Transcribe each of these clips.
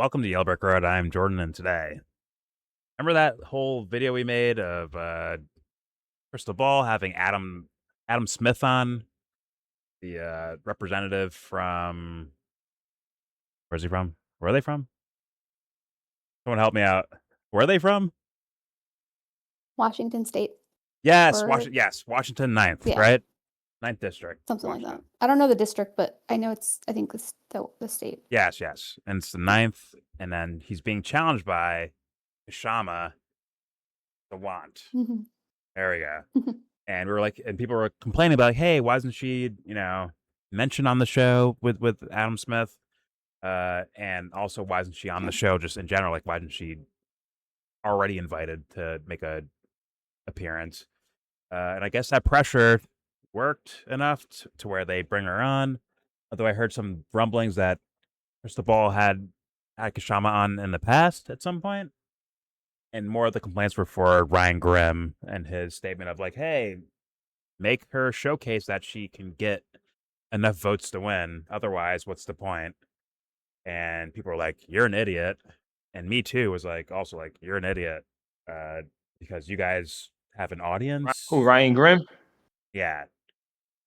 Welcome to YellBro. I'm Jordan, and today, remember that whole video we made of Krystal Ball having Adam Smith on, the representative from where's he from? Where are they from? Someone help me out. Where are they from? Washington State. Yes, Or- yes, Washington 9th, Yeah. right? 9th district. Something like Washington. that. I don't know the district, but I know I think it's the state. Yes. And it's the 9th, and then he's being challenged by Kshama Sawant. Mhm. There we go. And we were like, and people were complaining about, like, hey, why isn't she, mentioned on the show with Adam Smith? And also, why isn't she on the show just in general? Like, why isn't she already invited to make a appearance? And I guess that pressure worked enough to where they bring her on. Although I heard some rumblings that Krystal Ball had Kshama on in the past at some point. And more of the complaints were for Ryan Grimm and his statement of like, hey, make her showcase that she can get enough votes to win. Otherwise, what's the point? And people were like, you're an idiot. And me too was like, also like, you're an idiot. Because you guys have an audience. Who, Ryan Grimm? Yeah.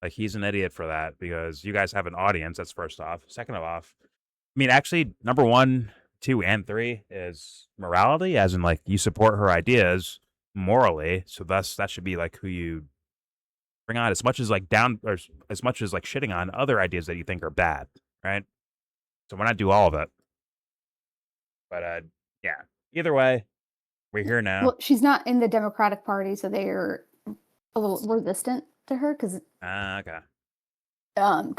Like, he's an idiot for that because you guys have an audience. That's first off. Second off, I mean, actually, number 1, 2, and 3 is morality, as in like you support her ideas morally. So thus that should be like who you bring on, as much as like or as much as like shitting on other ideas that you think are bad, right? So why not do all of it? But yeah. Either way, we're here now. Well, she's not in the Democratic Party, so they're a little resistant to her because Okay.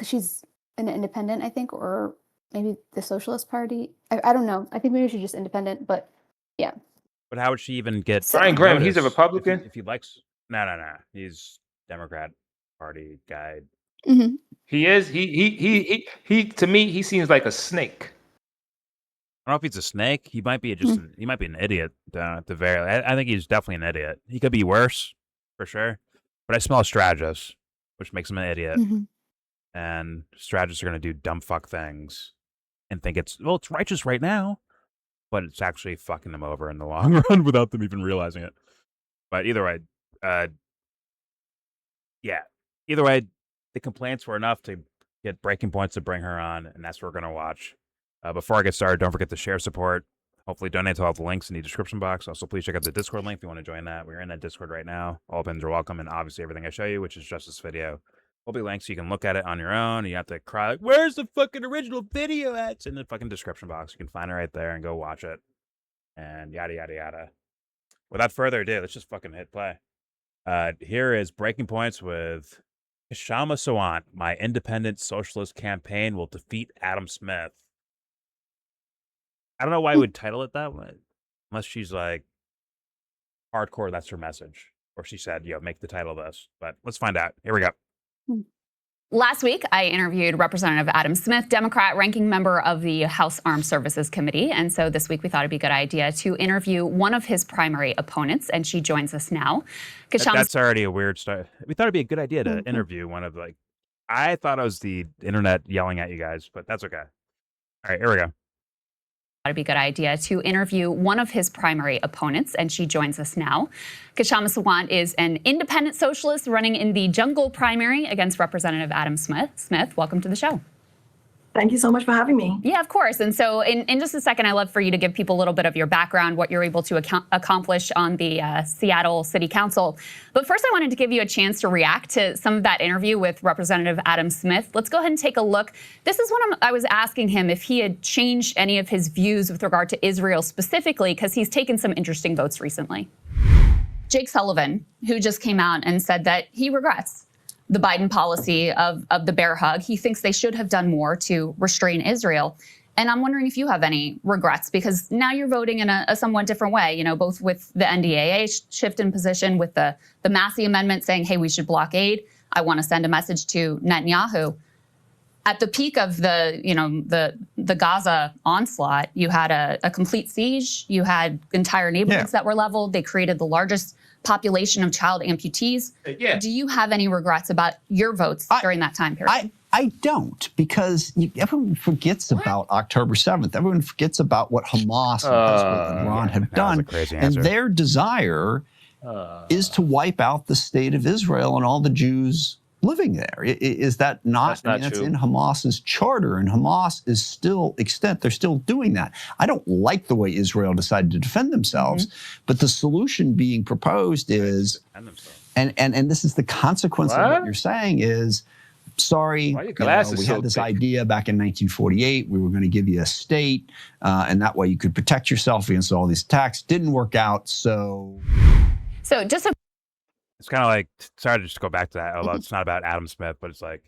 she's an independent, I think, or maybe the Socialist Party. I don't know. I think maybe she's just independent, but yeah. But how would she even get Ryan Grimm, he's a notice Republican? if he likes? No. He's Democrat Party guy. Mm-hmm. He is. He. To me, he seems like a snake. I don't know if he's a snake. He might be he might be an idiot. At the very, I think he's definitely an idiot. He could be worse, for sure. But I smell a strategist, which makes him an idiot. Mm-hmm. And strategists are going to do dumb fuck things and think it's righteous right now, but it's actually fucking them over in the long run without them even realizing it. But either way, either way, the complaints were enough to get breaking points to bring her on, and that's what we're going to watch. Before I get started, don't forget to share support. Hopefully donate to all the links in the description box. Also, please check out the Discord link if you want to join that. We're in that Discord right now. All pins are welcome, and obviously everything I show you, which is just this video, will be linked so you can look at it on your own. You have to cry like, where's the fucking original video at? It's in the fucking description box. You can find it right there and go watch it. And yada, yada, yada. Without further ado, let's just fucking hit play. Here is Breaking Points with Kshama Sawant. My independent socialist campaign will defeat Adam Smith. I don't know why I would title it that way. Unless she's like hardcore, that's her message. Or she said, make the title this. But let's find out. Here we go. Last week, I interviewed Representative Adam Smith, Democrat, ranking member of the House Armed Services Committee. And so this week, we thought it'd be a good idea to interview one of his primary opponents, and she joins us now. That's already a weird start. We thought it'd be a good idea to interview one of I thought it was the internet yelling at you guys, but that's okay. All right, here we go. It'd be a good idea to interview one of his primary opponents, and she joins us now. Kshama Sawant is an independent socialist running in the Jungle primary against Representative Adam Smith. Welcome to the show. Thank you so much for having me. Yeah, of course. And so in just a second, I'd love for you to give people a little bit of your background, what you're able to accomplish on the Seattle City Council. But first, I wanted to give you a chance to react to some of that interview with Representative Adam Smith. Let's go ahead and take a look. This is when I was asking him if he had changed any of his views with regard to Israel specifically, because he's taken some interesting votes recently. Jake Sullivan, who just came out and said that he regrets the Biden policy of the bear hug. He thinks they should have done more to restrain Israel. And I'm wondering if you have any regrets, because now you're voting in a somewhat different way, both with the NDAA shift in position, with the Massey amendment saying, hey, we should blockade. I want to send a message to Netanyahu. At the peak of the Gaza onslaught, you had a complete siege. You had entire neighborhoods that were leveled. They created the largest population of child amputees. Do you have any regrets about your votes during that time period? I don't, because everyone forgets about October 7th. Everyone forgets about what Hamas and Hezbollah and Iran have That was done. a crazy And answer. their desire is to wipe out the state of Israel and all the Jews living there. Is that not? That's not That's true. in Hamas's charter, and Hamas is still extent. They're still doing that. I don't like the way Israel decided to defend themselves, but the solution being proposed is, and this is the consequence of what What? you're saying is, sorry, Why are your glasses we so had this thick? idea back in 1948. We were going to give you a state, and that way you could protect yourself against all these attacks. Didn't work out, so. So just a It's kind of like, sorry to just go back to that, although it's not about Adam Smith, but it's like,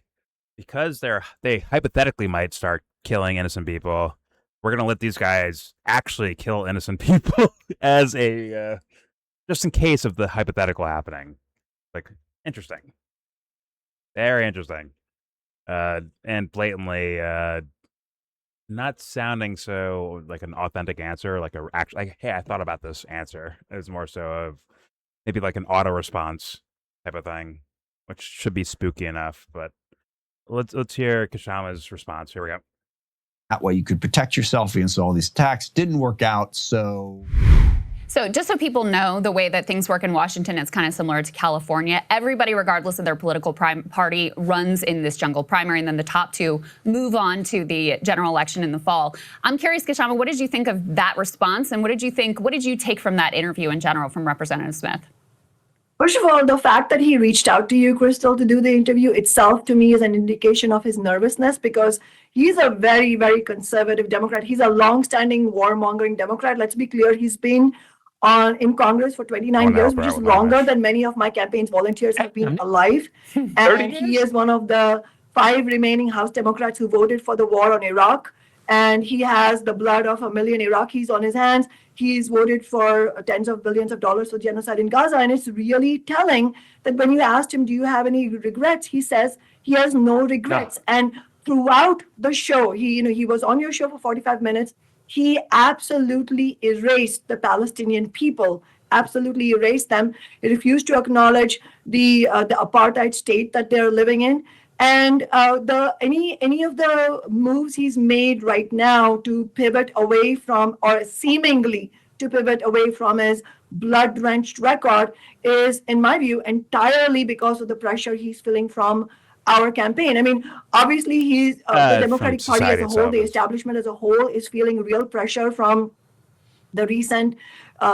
because they hypothetically might start killing innocent people, we're going to let these guys actually kill innocent people as a, just in case of the hypothetical happening. Like, interesting. Very interesting. And blatantly, not sounding so like an authentic answer, like hey, I thought about this answer. It was more so of maybe like an auto response type of thing, which should be spooky enough. But let's hear Kshama's response. Here we go. That way you could protect yourself against all these attacks. Didn't work out, so. So just so people know, the way that things work in Washington is kind of similar to California. Everybody, regardless of their political party, runs in this jungle primary, and then the top two move on to the general election in the fall. I'm curious, Kshama, what did you think of that response, and what did you take from that interview in general from Representative Smith? First of all, the fact that he reached out to you, Krystal, to do the interview itself to me is an indication of his nervousness, because he's a very, very conservative Democrat. He's a long-standing warmongering Democrat. Let's be clear, he's been in Congress for 29 years, which is longer than many of my campaign's volunteers have been alive. And he is one of the 5 remaining House Democrats who voted for the war on Iraq. And he has the blood of 1 million Iraqis on his hands. He's voted for tens of billions of dollars for genocide in Gaza. And it's really telling that when you asked him, do you have any regrets? He says he has no regrets. No. And throughout the show, he was on your show for 45 minutes. He absolutely erased the Palestinian people, absolutely erased them. He refused to acknowledge the apartheid state that they're living in. And any of the moves he's made right now to pivot away from, or seemingly to pivot away from, his blood-drenched record is, in my view, entirely because of the pressure he's feeling from our campaign. I mean, obviously, he's the Democratic Party as a whole, the establishment as a whole, is feeling real pressure from the recent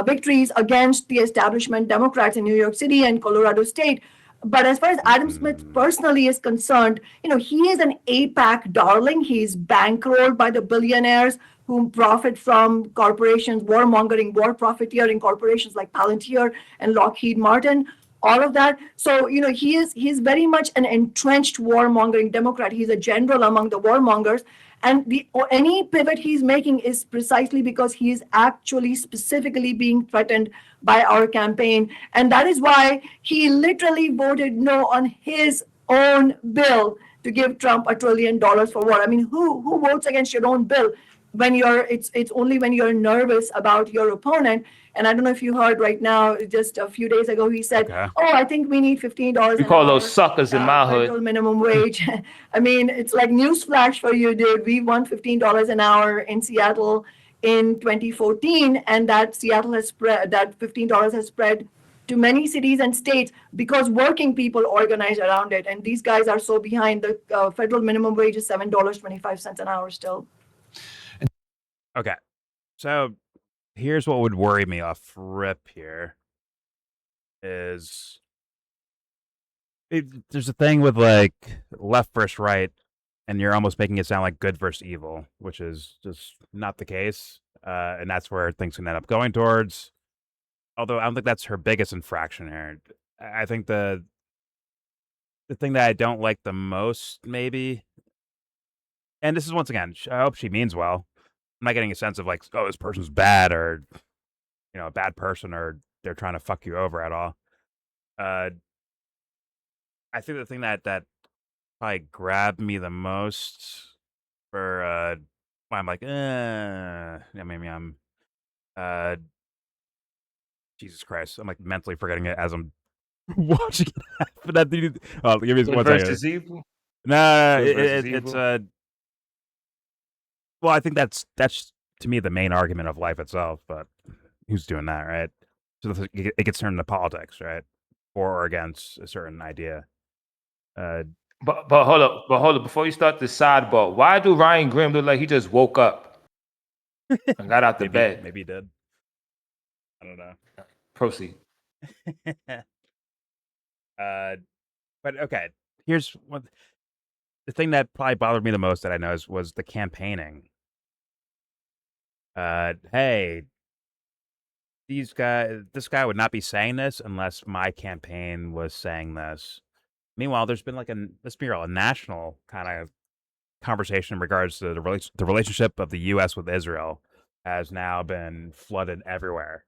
victories against the establishment Democrats in New York City and Colorado State. But as far as Adam Smith personally is concerned, he is an AIPAC darling. He's bankrolled by the billionaires who profit from corporations, warmongering, war profiteering corporations like Palantir and Lockheed Martin, all of that. So, he's very much an entrenched warmongering Democrat. He's a general among the warmongers. And any pivot he's making is precisely because he is actually specifically being threatened by our campaign. And that is why he literally voted no on his own bill to give Trump $1 trillion for war. I mean, who votes against your own bill? When it's only when you're nervous about your opponent. And I don't know if you heard right now, just a few days ago, he said, I think we need $15 We call those suckers in my hood minimum wage. I mean, it's like newsflash for you, dude. We won $15 an hour in Seattle in 2014, and that $15 has spread to many cities and states because working people organize around it. And these guys are so behind. The federal minimum wage is $7.25 an hour still. Okay, so here's what would worry me off rip here is there's a thing with like left versus right, and you're almost making it sound like good versus evil, which is just not the case. And that's where things can end up going towards. Although I don't think that's her biggest infraction here. I think the thing that I don't like the most, maybe, and this is once again, I hope she means well. I'm not getting a sense of like, oh, this person's bad, or a bad person, or they're trying to fuck you over at all. I think the thing that probably grabbed me the most for why I'm like, maybe I'm Jesus Christ, I'm like mentally forgetting it as I'm watching it happen. Give me one second. Versus evil. No, Good versus it's evil? well, I think that's to me the main argument of life itself. But who's doing that, right? So it gets turned into politics, right? For or against a certain idea. But hold up. Before you start the sidebar, why do Ryan Grimm look like he just woke up and got out the bed? Maybe he did. I don't know. Proceed. But okay. Here's what the thing that probably bothered me the most that I noticed was the campaigning. Hey, this guy would not be saying this unless my campaign was saying this. Meanwhile, there's been like let's be real, a national kind of conversation in regards to the relationship of the U.S. with Israel has now been flooded everywhere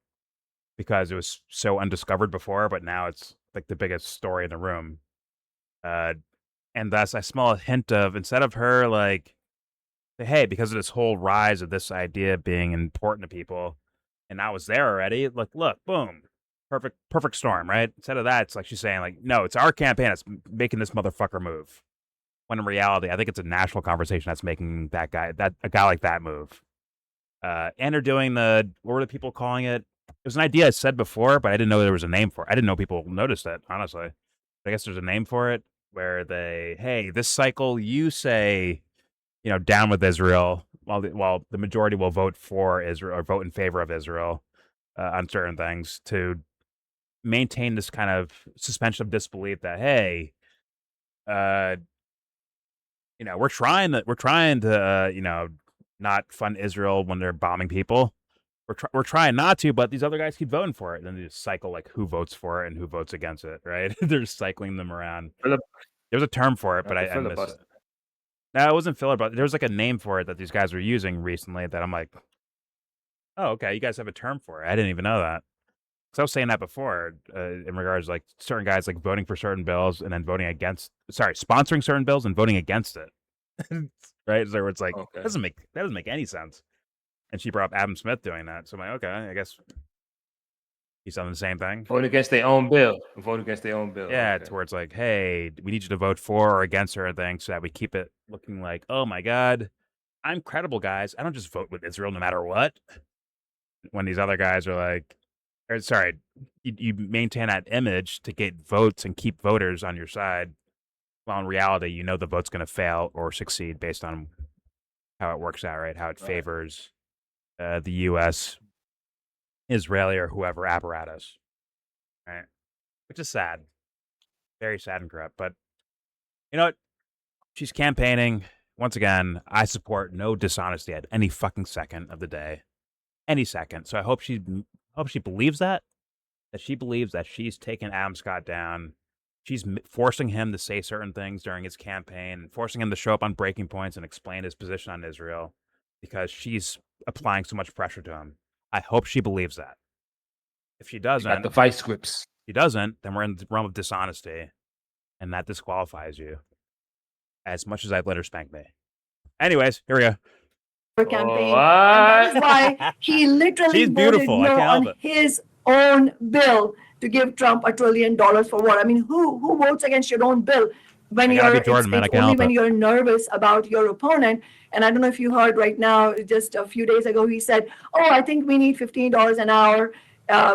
because it was so undiscovered before, but now it's like the biggest story in the room. And thus I smell a hint of, instead of her like, hey, because of this whole rise of this idea being important to people, and I was there already, like, look, boom, perfect storm, right? Instead of that, it's like she's saying, like, no, it's our campaign that's making this motherfucker move. When in reality, I think it's a national conversation that's making a guy like that move. And they're doing what were the people calling it? It was an idea I said before, but I didn't know there was a name for it. I didn't know people noticed it, honestly. But I guess there's a name for it where hey, this cycle, you say, down with Israel, while the majority will vote for Israel or vote in favor of Israel on certain things to maintain this kind of suspension of disbelief that, hey, we're trying to not fund Israel when they're bombing people. We're trying not to, but these other guys keep voting for it. And then they just cycle like who votes for it and who votes against it, right? They're just cycling them around. There's a term for it, but I missed it. No, it wasn't filler, but there was like a name for it that these guys were using recently that I'm like, oh, okay, you guys have a term for it. I didn't even know that. Because I was saying that before in regards to like certain guys like voting for certain bills and then sponsoring certain bills and voting against it. Right? So it's like, that doesn't make any sense. And she brought up Adam Smith doing that. So I'm like, okay, I guess he's done the same thing. Vote against their own bill. Yeah, Okay. to where it's like, hey, we need you to vote for or against her thing so that we keep it looking like, oh my God, I'm credible, guys. I don't just vote with Israel no matter what. When these other guys are like, you maintain that image to get votes and keep voters on your side. Well, in reality, the vote's going to fail or succeed based on how it works out, right? How it favors the U.S., Israeli, or whoever apparatus, right? Which is sad. Very sad and corrupt. But you know what? She's campaigning. Once again, I support no dishonesty at any fucking second of the day. Any second. So I hope she believes that she believes that she's taken Adam Scott down. She's forcing him to say certain things during his campaign and forcing him to show up on breaking points and explain his position on Israel because she's applying so much pressure to him. I hope she believes that. If she doesn't, got the vice grips. She doesn't, then we're in the realm of dishonesty, and that disqualifies you. As much as I've let her spank me. Anyways, here we go. Campaign. And that is why he literally voted no on his own bill to give Trump $1 trillion for what? I mean, who votes against your own bill when it's only when you're nervous about your opponent? And I don't know if you heard right now, just a few days ago, he said, oh, I think we need $15 an hour,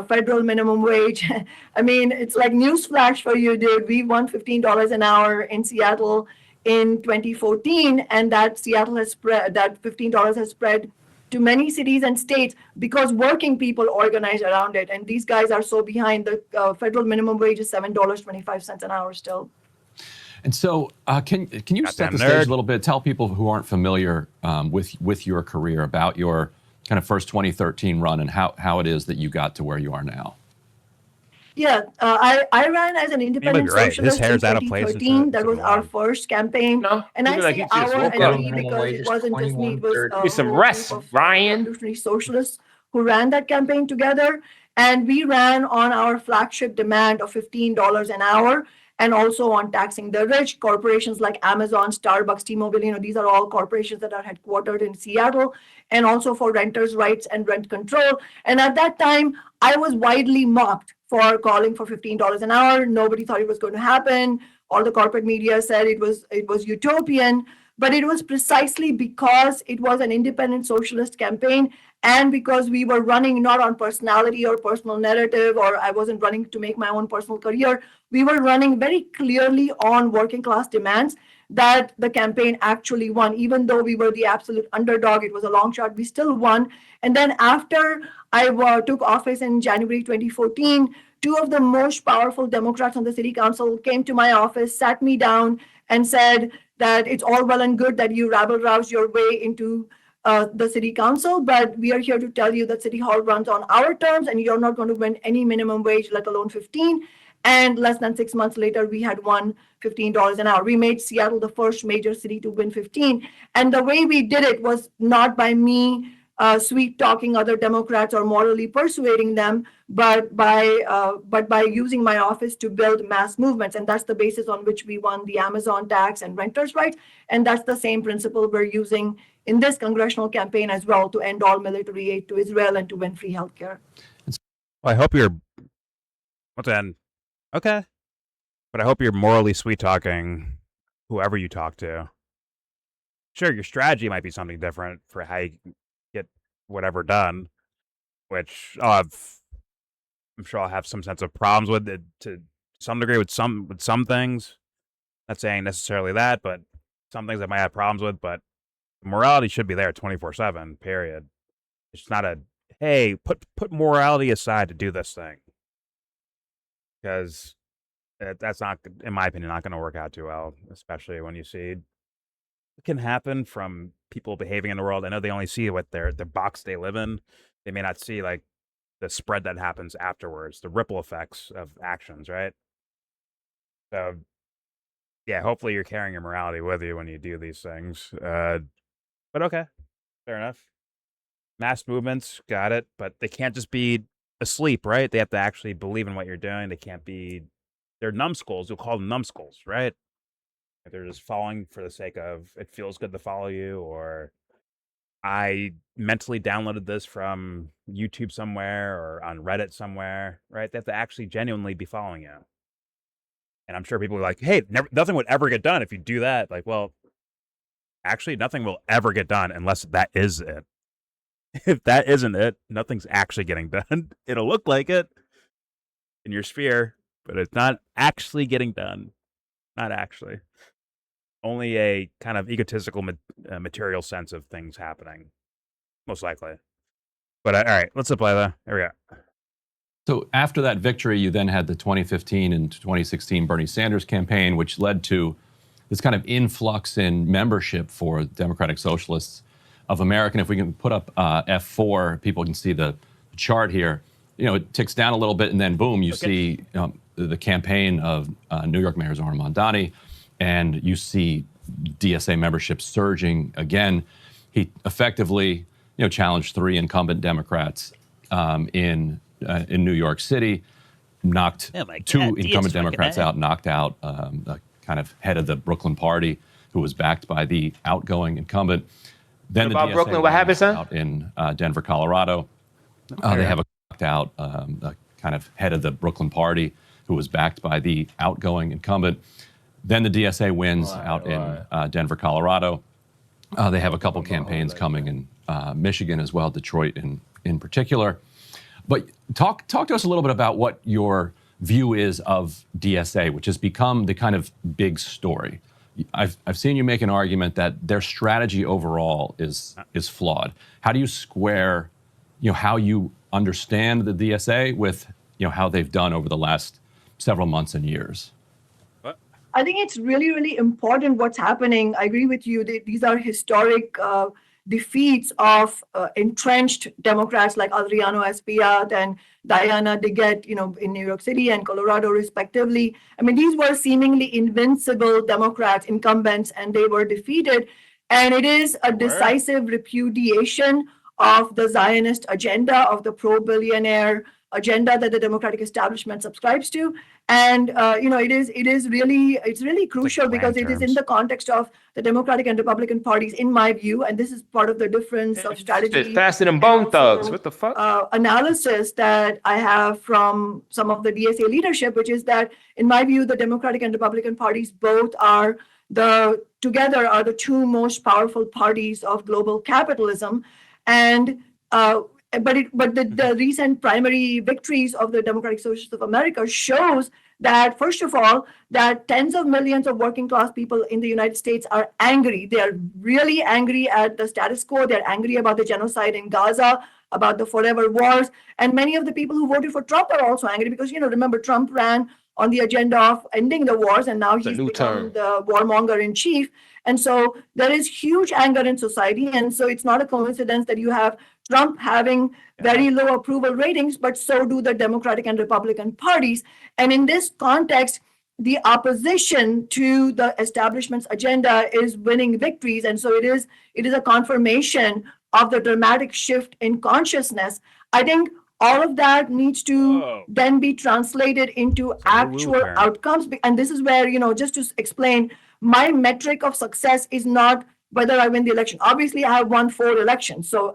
federal minimum wage. I mean, it's like newsflash for you, dude. We won $15 an hour in Seattle in 2014, and that $15 has spread to many cities and states because working people organize around it. And these guys are so behind. The federal minimum wage is $7.25 an hour still. And so can you set the stage a little bit, tell people who aren't familiar with your career about your kind of first 2013 run and how it is that you got to where you are now? Yeah, I ran as an independent socialist in 2013. That was our first campaign. No, and I say our because it wasn't just me. It was some rest, Ryan. Revolutionary socialists who ran that campaign together. And we ran on our flagship demand of $15 an hour and also on taxing the rich. Corporations like Amazon, Starbucks, T-Mobile, these are all corporations that are headquartered in Seattle, and also for renters' rights and rent control. And at that time, I was widely mocked for calling for $15 an hour. Nobody thought it was going to happen. all the corporate media said it was utopian, but it was precisely because it was an independent socialist campaign and because we were running not on personality or personal narrative, or I wasn't running to make my own personal career. We were running very clearly on working class demands that the campaign actually won. Even though we were the absolute underdog, it was a long shot, we still won. And then after I took office in January 2014, two of the most powerful Democrats on the city council came to my office, sat me down, and said that it's all well and good that you rabble-rouse your way into the city council, but we are here to tell you that City Hall runs on our terms and you're not going to win any minimum wage, let alone 15. And less than 6 months later, we had won $15 an hour. We made Seattle the first major city to win 15. And the way we did it was not by me sweet talking other Democrats or morally persuading them, but by using my office to build mass movements. And that's the basis on which we won the Amazon tax and renters' rights. And that's the same principle we're using in this congressional campaign as well, to end all military aid to Israel and to win free healthcare. Well, I hope you're. Okay. But I hope you're morally sweet talking whoever you talk to. Sure, your strategy might be something different for how you get whatever done, which I'm sure I'll have some sense of problems with it to some degree with some things. Not saying necessarily that, but some things I might have problems with, but morality should be there 24/7, period. It's not a, hey, put morality aside to do this thing. Because that's not, in my opinion, not going to work out too well, especially when you see what can happen from people behaving in the world. I know they only see what their box they live in. They may not see like the spread that happens afterwards, the ripple effects of actions, right? So, yeah, hopefully you're carrying your morality with you when you do these things. But okay, fair enough. Mass movements, got it. But they can't just be asleep, right? They have to actually believe in what you're doing. They can't be, they're numbskulls. You'll call them numbskulls, right? If they're just following for the sake of it feels good to follow you, or I mentally downloaded this from YouTube somewhere or on Reddit somewhere, right? They have to actually genuinely be following you. And I'm sure people are like, hey, nothing would ever get done if you do that. Like, well, actually, nothing will ever get done unless that is it. If that isn't it, nothing's actually getting done. It'll look like it in your sphere, but it's not actually getting done. Not actually. Only a kind of egotistical material sense of things happening, most likely. But all right, let's apply that. There we go. So after that victory, you then had the 2015 and 2016 Bernie Sanders campaign, which led to this kind of influx in membership for Democratic Socialists of America. And if we can put up F4, people can see the chart here. You know, it ticks down a little bit, and then boom, you see the campaign of New York Mayor Zohran Mamdani, and you see DSA membership surging again. He effectively, challenged 3 incumbent Democrats in New York City, knocked 2 incumbent Democrats out, knocked out the kind of head of the Brooklyn party, who was backed by the outgoing incumbent. Then about Brooklyn, what happened, son? Out in Denver, Colorado. They have knocked out the kind of head of the Brooklyn party, who was backed by the outgoing incumbent. Then the DSA wins in Denver, Colorado. They have a couple campaigns coming in Michigan as well, Detroit in particular. But talk to us a little bit about what your view is of DSA, which has become the kind of big story. I've seen you make an argument that their strategy overall is flawed. How do you square, how you understand the DSA with, how they've done over the last several months and years? I think it's really, really important what's happening. I agree with you. These are historic defeats of entrenched Democrats like Adriano Espaillat and Diana DeGette, in New York City and Colorado, respectively. I mean, these were seemingly invincible Democrats, incumbents, and they were defeated. And it is a decisive repudiation of the Zionist agenda, of the pro-billionaire agenda that the Democratic establishment subscribes to. And it's really crucial because it is in the context of the Democratic and Republican parties, in my view, and this is part of the difference of strategy. Faster than Bone Thugs. What the fuck? Analysis that I have from some of the DSA leadership, which is that, in my view, the Democratic and Republican parties both are together are the two most powerful parties of global capitalism. And but the recent primary victories of the Democratic Socialists of America shows that, first of all, that tens of millions of working class people in the United States are angry. They are really angry at the status quo. They're angry about the genocide in Gaza, about the forever wars. And many of the people who voted for Trump are also angry because, remember, Trump ran on the agenda of ending the wars, and now he's become the warmonger in chief. And so there is huge anger in society. And so it's not a coincidence that you have Trump having very low approval ratings, but so do the Democratic and Republican parties. And in this context, the opposition to the establishment's agenda is winning victories. And so it is a confirmation of the dramatic shift in consciousness. I think all of that needs to then be translated into actual outcomes. And this is where, just to explain, my metric of success is not whether I win the election. Obviously, I have won 4 elections. So,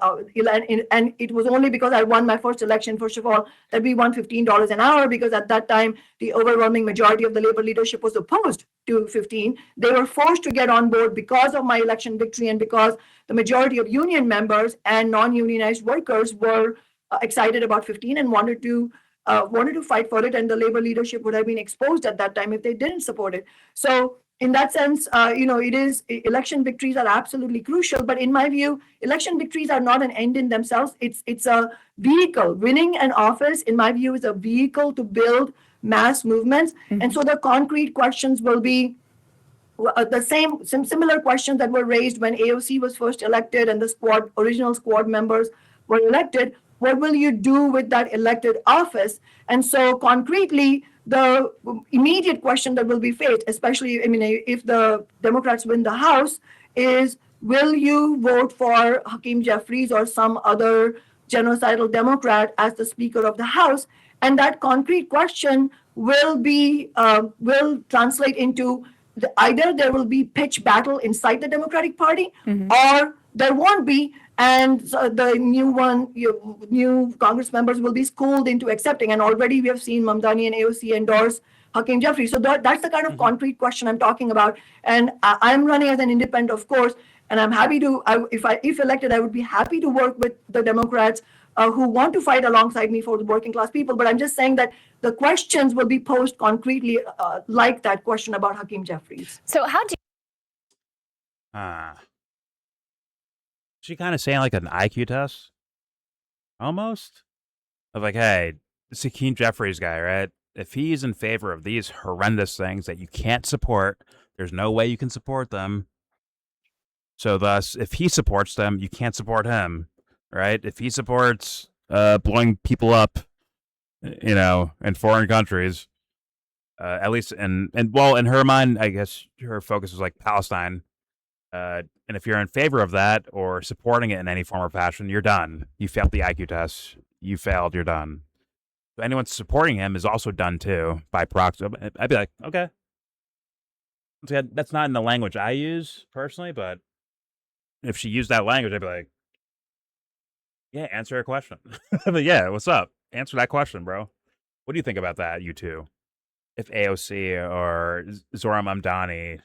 and it was only because I won my first election, first of all, that we won $15 an hour, because at that time, the overwhelming majority of the labor leadership was opposed to 15. They were forced to get on board because of my election victory and because the majority of union members and non-unionized workers were excited about 15 and wanted to fight for it, and the labor leadership would have been exposed at that time if they didn't support it. So in that sense, election victories are absolutely crucial. But in my view, election victories are not an end in themselves. It's a vehicle. Winning an office, in my view, is a vehicle to build mass movements. Mm-hmm. And so the concrete questions will be similar questions that were raised when AOC was first elected and the original squad members were elected. What will you do with that elected office? And so concretely, the immediate question that will be faced, especially, if the Democrats win the House, is will you vote for Hakeem Jeffries or some other genocidal Democrat as the Speaker of the House? And that concrete question will translate into either there will be pitch battle inside the Democratic Party, mm-hmm. or there won't be. And so the new Congress members will be schooled into accepting. And already we have seen Mamdani and AOC endorse Hakeem Jeffries. So that's the kind of mm-hmm. concrete question I'm talking about. And I'm running as an independent, of course, and I'm happy to, if elected, I would be happy to work with the Democrats who want to fight alongside me for the working class people. But I'm just saying that the questions will be posed concretely, like that question about Hakeem Jeffries. So how do she kind of saying like an IQ test, almost, of like, hey, this Hakeem Jeffries guy, right? If he's in favor of these horrendous things that you can't support, there's no way you can support them. So thus, if he supports them, you can't support him, right? If he supports blowing people up, in foreign countries, at least in her mind, I guess her focus was like Palestine. And if you're in favor of that or supporting it in any form or fashion, you're done. You failed the IQ test. You failed. You're done. So anyone supporting him is also done too by proxy. I'd be like, okay. That's not in the language I use personally, but if she used that language, I'd be like, yeah, answer a question. But yeah, what's up? Answer that question, bro. What do you think about that, you two? If AOC or Zora Mamdani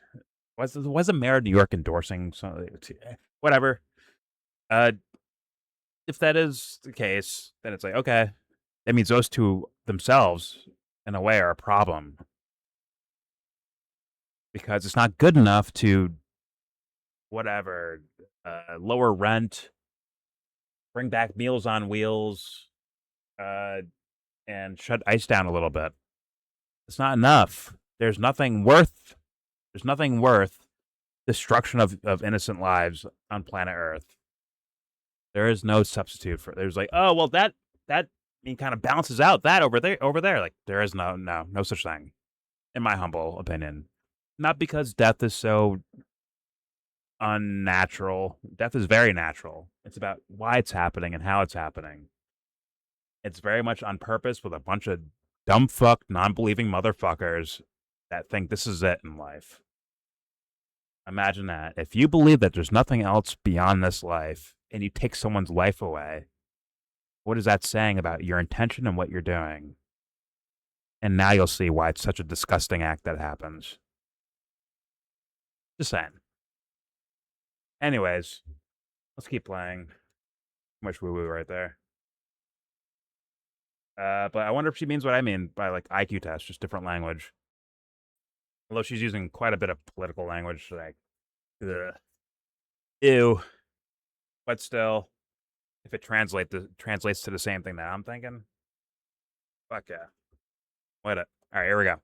was the mayor of New York endorsing something? Whatever. If that is the case, then it's like, okay, that means those two themselves, in a way, are a problem. Because it's not good enough to, lower rent, bring back Meals on Wheels, and shut ICE down a little bit. It's not enough. There's nothing worth destruction of innocent lives on planet Earth. There is no substitute for it. There's like, oh well, that kind of balances out that over there. Like there is no such thing, in my humble opinion. Not because death is so unnatural. Death is very natural. It's about why it's happening and how it's happening. It's very much on purpose with a bunch of dumb fuck, non-believing motherfuckers that think this is it in life. Imagine that. If you believe that there's nothing else beyond this life and you take someone's life away, what is that saying about your intention and what you're doing? And now you'll see why it's such a disgusting act that happens. Just saying. Anyways, let's keep playing. Too much woo-woo right there. But I wonder if she means what I mean by like IQ test, just different language. Although she's using quite a bit of political language, like, ugh. Ew. But still, if it translates to the same thing that I'm thinking, fuck yeah. Wait up. All right, here we go.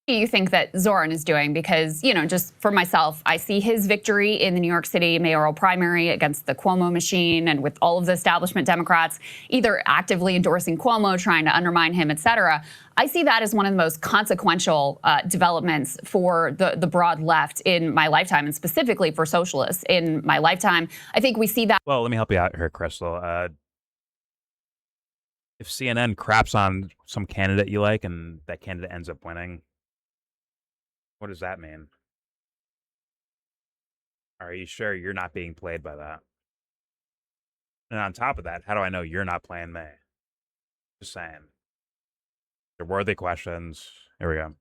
Do you think that Zoran is doing? Because, just for myself, I see his victory in the New York City mayoral primary against the Cuomo machine and with all of the establishment Democrats either actively endorsing Cuomo, trying to undermine him, et cetera. I see that as one of the most consequential developments for the broad left in my lifetime, and specifically for socialists in my lifetime. I think we see that. Well, let me help you out here, Krystal. If CNN craps on some candidate you like and that candidate ends up winning, what does that mean? Are you sure you're not being played by that? And on top of that, how do I know you're not playing me? Just saying. They're worthy questions. Here we go.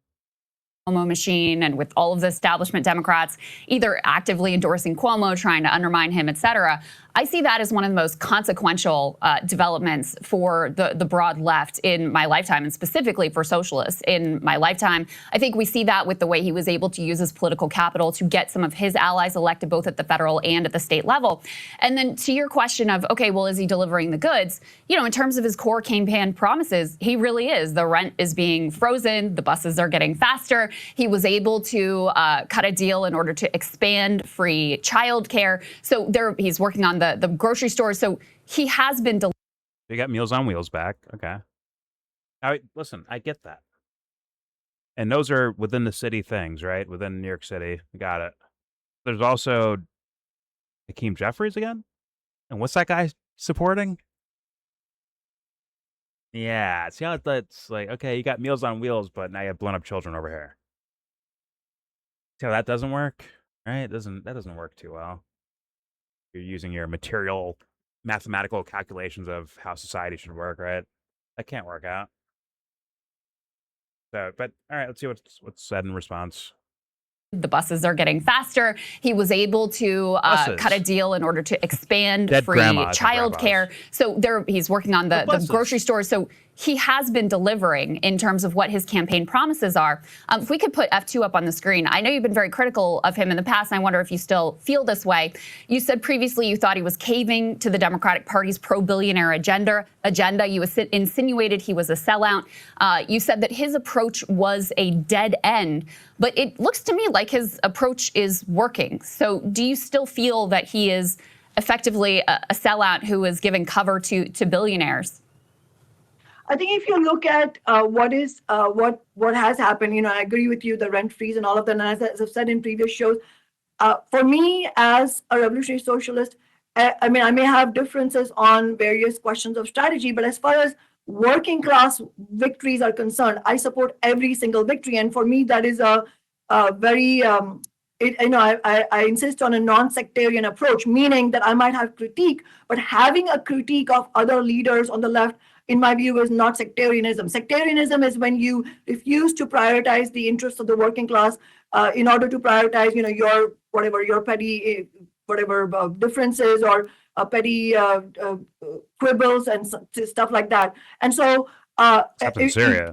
Cuomo machine and with all of the establishment Democrats either actively endorsing Cuomo, trying to undermine him, et cetera. I see that as one of the most consequential developments for the broad left in my lifetime, and specifically for socialists in my lifetime. I think we see that with the way he was able to use his political capital to get some of his allies elected both at the federal and at the state level. And then to your question of, okay, well, is he delivering the goods? In terms of his core campaign promises, he really is. The rent is being frozen. The buses are getting faster. He was able to cut a deal in order to expand free childcare. So he's working on the grocery stores. So he has been. You got Meals on Wheels back. Okay. Listen, I get that. And those are within the city things, right? Within New York City. Got it. There's also Hakeem Jeffries again. And what's that guy supporting? Yeah. See how that's like, okay, you got Meals on Wheels, but now you have blown up children over here. See how that doesn't work? Right? That doesn't work too well. You're using your material mathematical calculations of how society should work, right? That can't work out. So, but all right, let's see what's said in response. The buses are getting faster. He was able to cut a deal in order to expand free childcare. So he's working on the grocery stores. So he has been delivering in terms of what his campaign promises are. If we could put F2 up on the screen. I know you've been very critical of him in the past, and I wonder if you still feel this way. You said previously you thought he was caving to the Democratic Party's pro-billionaire agenda. You insinuated he was a sellout. You said that his approach was a dead end. But it looks to me like his approach is working. So do you still feel that he is effectively a sellout who is giving cover to billionaires? I think if you look at what has happened, I agree with you, the rent freeze and all of that. And as I've said in previous shows, for me as a revolutionary socialist, I may have differences on various questions of strategy, but as far as working class victories are concerned, I support every single victory. And for me, that is a very, I insist on a non-sectarian approach, meaning that I might have critique, but having a critique of other leaders on the left, in my view, is not sectarianism. Sectarianism is when you refuse to prioritize the interests of the working class in order to prioritize, your petty, differences or petty quibbles and stuff like that. And so,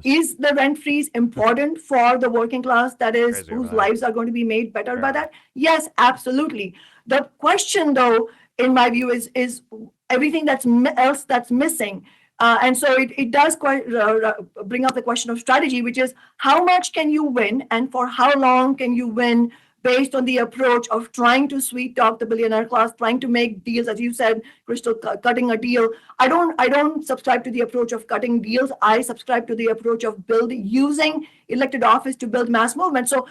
is the rent freeze important for the working class? That is, whose lives are going to be made better by that? Yes, absolutely. The question, though, in my view, is everything else that's missing. And so it does bring up the question of strategy, which is how much can you win and for how long can you win based on the approach of trying to sweet talk the billionaire class, trying to make deals, as you said, Krystal, cutting a deal. I don't subscribe to the approach of cutting deals. I subscribe to the approach of using elected office to build mass movement. So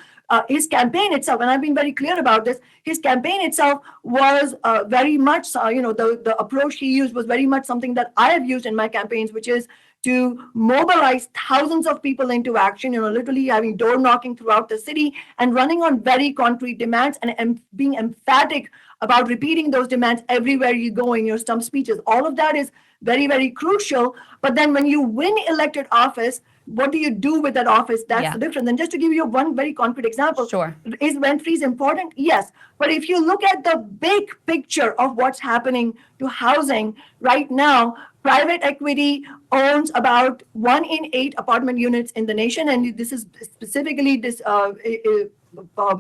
his campaign itself, and I've been very clear about this, his campaign itself was very much, the approach he used was very much something that I have used in my campaigns, which is to mobilize thousands of people into action, literally having door knocking throughout the city and running on very concrete demands and being emphatic about repeating those demands everywhere you go in your stump speeches. All of that is very, very crucial. But then when you win elected office, what do you do with that office? That's the difference. And just to give you one very concrete example, is rent freeze important? Yes. But if you look at the big picture of what's happening to housing right now, private equity owns about 1 in 8 apartment units in the nation. And this is specifically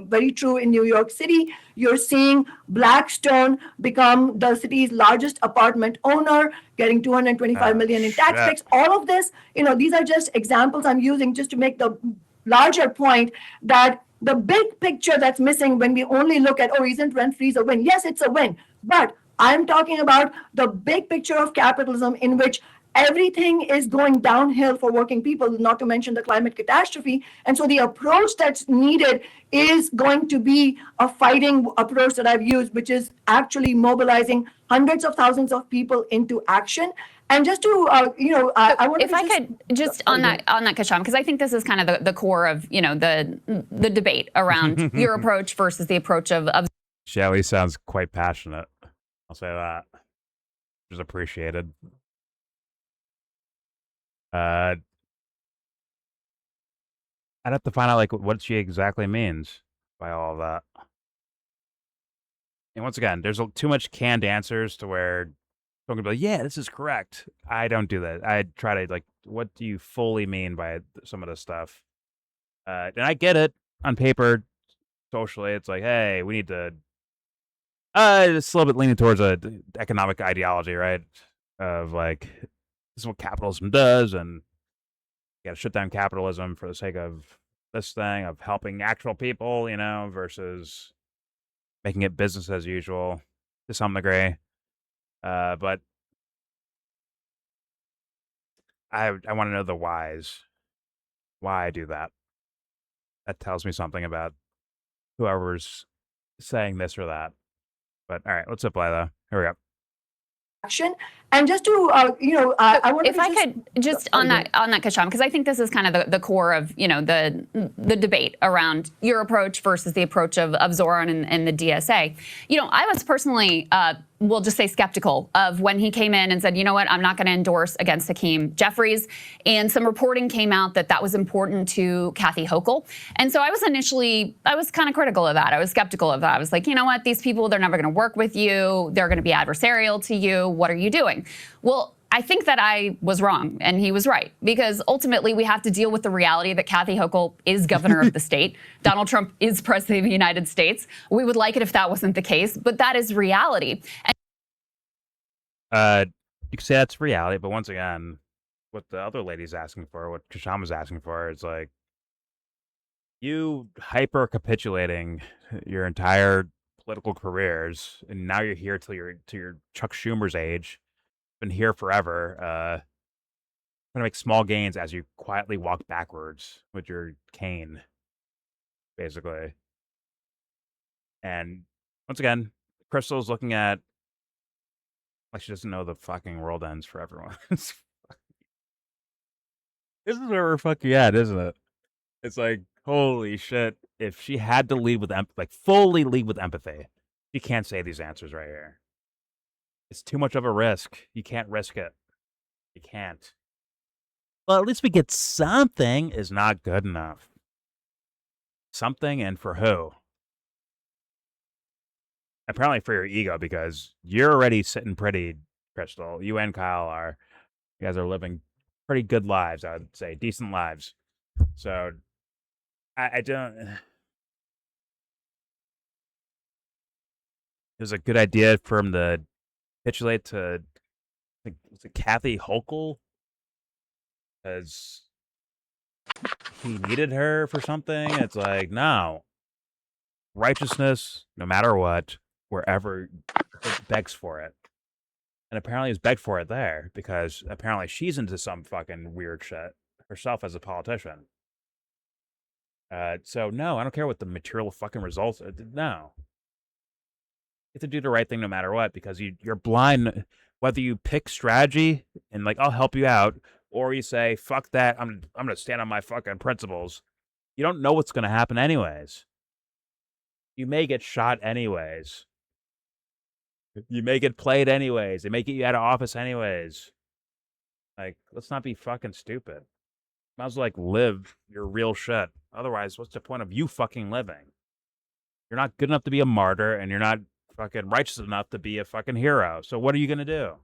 very true in New York City. You're seeing Blackstone become the city's largest apartment owner, getting $225 million in tax breaks. All of this, these are just examples I'm using just to make the larger point that the big picture that's missing when we only look at, isn't rent freeze a win? Yes, it's a win. But I'm talking about the big picture of capitalism in which everything is going downhill for working people, not to mention the climate catastrophe. And so the approach that's needed is going to be a fighting approach that I've used, which is actually mobilizing hundreds of thousands of people into action. And just to, I want to. If I could just on that, Kshama, because I think this is kind of the core of, the debate around your approach versus the approach of. Shelly sounds quite passionate. I'll say that. Which is appreciated. I'd have to find out what she exactly means by all of that. And once again, there's too much canned answers to where someone can be like, yeah, this is correct. I don't do that. I try to what do you fully mean by some of this stuff? And I get it on paper, socially. It's like, hey, we need to. It's a little bit leaning towards a economic ideology, right? Of this is what capitalism does, and you got to shut down capitalism for the sake of this thing, of helping actual people, versus making it business as usual to some degree. But I want to know the whys. Why I do that. That tells me something about whoever's saying this or that. But all right, let's apply though. Here we go. Action. And just to, I want to. If I could just on that, Kshama, because I think this is kind of the core of, the debate around your approach versus the approach of Zoran and the DSA. I was personally, we'll just say skeptical of when he came in and said, you know what, I'm not going to endorse against Hakeem Jeffries. And some reporting came out that was important to Kathy Hochul. And so I was kind of critical of that. I was skeptical of that. I was like, you know what, these people, they're never going to work with you. They're going to be adversarial to you. What are you doing? Well, I think that I was wrong and he was right, because ultimately we have to deal with the reality that Kathy Hochul is governor of the state. Donald Trump is president of the United States. We would like it if that wasn't the case, but that is reality. You could say that's reality, but once again, what the other lady's asking for, what Kshama's asking for, is you hyper capitulating your entire political careers, and now you're here till you're Chuck Schumer's age. Been here forever, trying to make small gains as you quietly walk backwards with your cane, basically. And once again, Krystal's looking at she doesn't know the fucking world ends for everyone. This is where we're fucking at, isn't it? It's holy shit. If she had to lead with fully lead with empathy, she can't say these answers right here. It's too much of a risk. You can't risk it. You can't. Well, at least we get something is not good enough. Something, and for who? Apparently for your ego, because you're already sitting pretty, Krystal. You and Kyle are. You guys are living pretty good lives, I would say. Decent lives. So, I don't. It was a good idea for him to capitulate to, was it Kathy Hochul? Because he needed her for something. It's no. righteousness, no matter what, wherever it begs for it. And apparently it's begged for it there because apparently she's into some fucking weird shit herself as a politician. So no, I don't care what the material fucking results. No. You have to do the right thing no matter what because you're blind. Whether you pick strategy and like I'll help you out, or you say fuck that, I'm gonna stand on my fucking principles. You don't know what's gonna happen anyways. You may get shot anyways. You may get played anyways. They may get you out of office anyways. Like, let's not be fucking stupid. Might as well like live your real shit. Otherwise, what's the point of you fucking living? You're not good enough to be a martyr, and you're not fucking righteous enough to be a fucking hero. So what are you gonna do?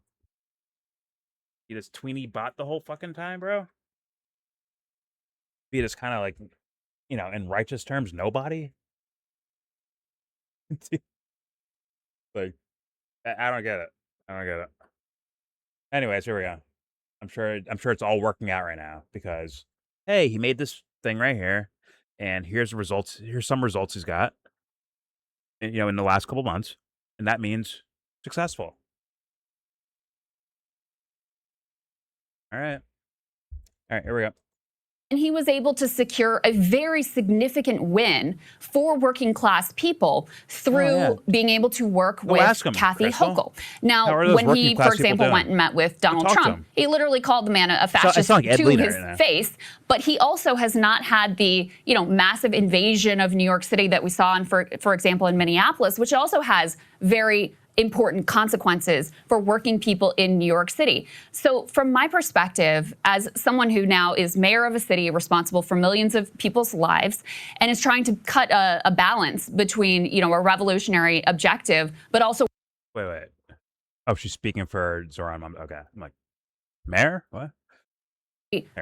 You just tweeny bot the whole fucking time, bro? Be just kind of like, in righteous terms, nobody? Like, I don't get it. I don't get it. Anyways, here we go. I'm sure it's all working out right now because, hey, he made this thing right here, and here's the results. Here's some results he's got, in the last couple months, and that means successful. All right, here we go. And he was able to secure a very significant win for working class people through being able to work with Kathy Hochul. Now, when he, for example, went and met with Donald Trump, he literally called the man a fascist to his face. But he also has not had the, massive invasion of New York City that we saw, for example, in Minneapolis, which also has very important consequences for working people in New York City. So from my perspective, as someone who now is mayor of a city responsible for millions of people's lives and is trying to cut a balance between, a revolutionary objective, but also... Wait. Oh, she's speaking for Zoran. Okay. I'm like, mayor? What?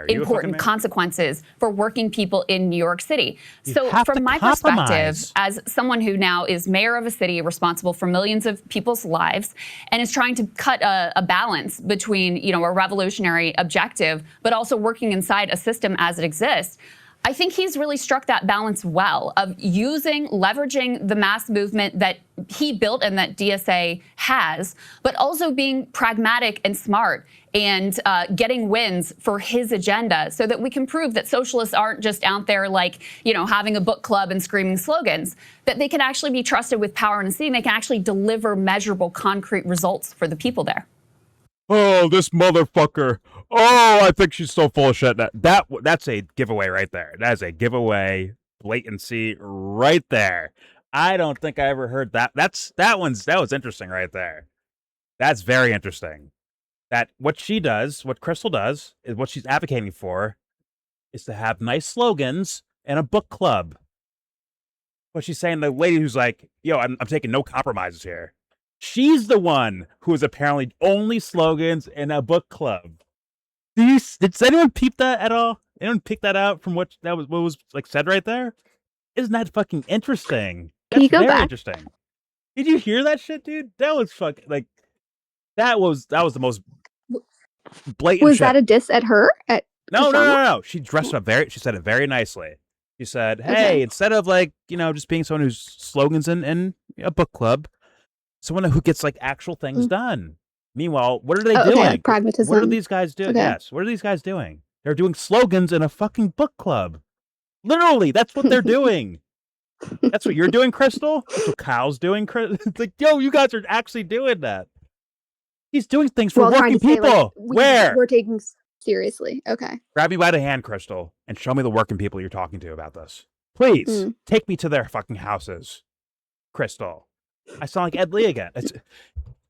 Important consequences for working people in New York City. So from my perspective, as someone who now is mayor of a city responsible for millions of people's lives and is trying to cut a balance between, a revolutionary objective, but also working inside a system as it exists, I think he's really struck that balance well of leveraging the mass movement that he built and that DSA has, but also being pragmatic and smart and getting wins for his agenda so that we can prove that socialists aren't just out there like, having a book club and screaming slogans, that they can actually be trusted with power in a city and they can actually deliver measurable, concrete results for the people there. Oh, this motherfucker. Oh, I think she's so full of shit. That's a giveaway right there. That is a giveaway, blatancy right there. I don't think I ever heard that. That was interesting right there. That's very interesting. That what she does, what Krystal does, is what she's advocating for, is to have nice slogans and a book club. But she's saying the lady who's like, yo, I'm taking no compromises here. She's the one who is apparently only slogans and a book club. Did anyone peep that at all? Anyone pick that out from what was like said right there? Isn't that fucking interesting? Can you go very back? Interesting. Did you hear that shit, dude? That was fucking like that was the most blatant. Was shit. that a diss at her? No. She dressed up she said it very nicely. She said, hey, instead of like, just being someone who's slogans in a book club, someone who gets like actual things done. Meanwhile, what are they doing? Okay, pragmatism. What are these guys doing? Okay. Yes. What are these guys doing? They're doing slogans in a fucking book club. Literally, that's what they're doing. That's what you're doing, Krystal. That's what Kyle's doing. It's like, yo, you guys are actually doing that. He's doing things for working people. Where? We're taking seriously. Okay. Grab me by the hand, Krystal, and show me the working people you're talking to about this. Please, take me to their fucking houses, Krystal. I sound like Ed Lee again.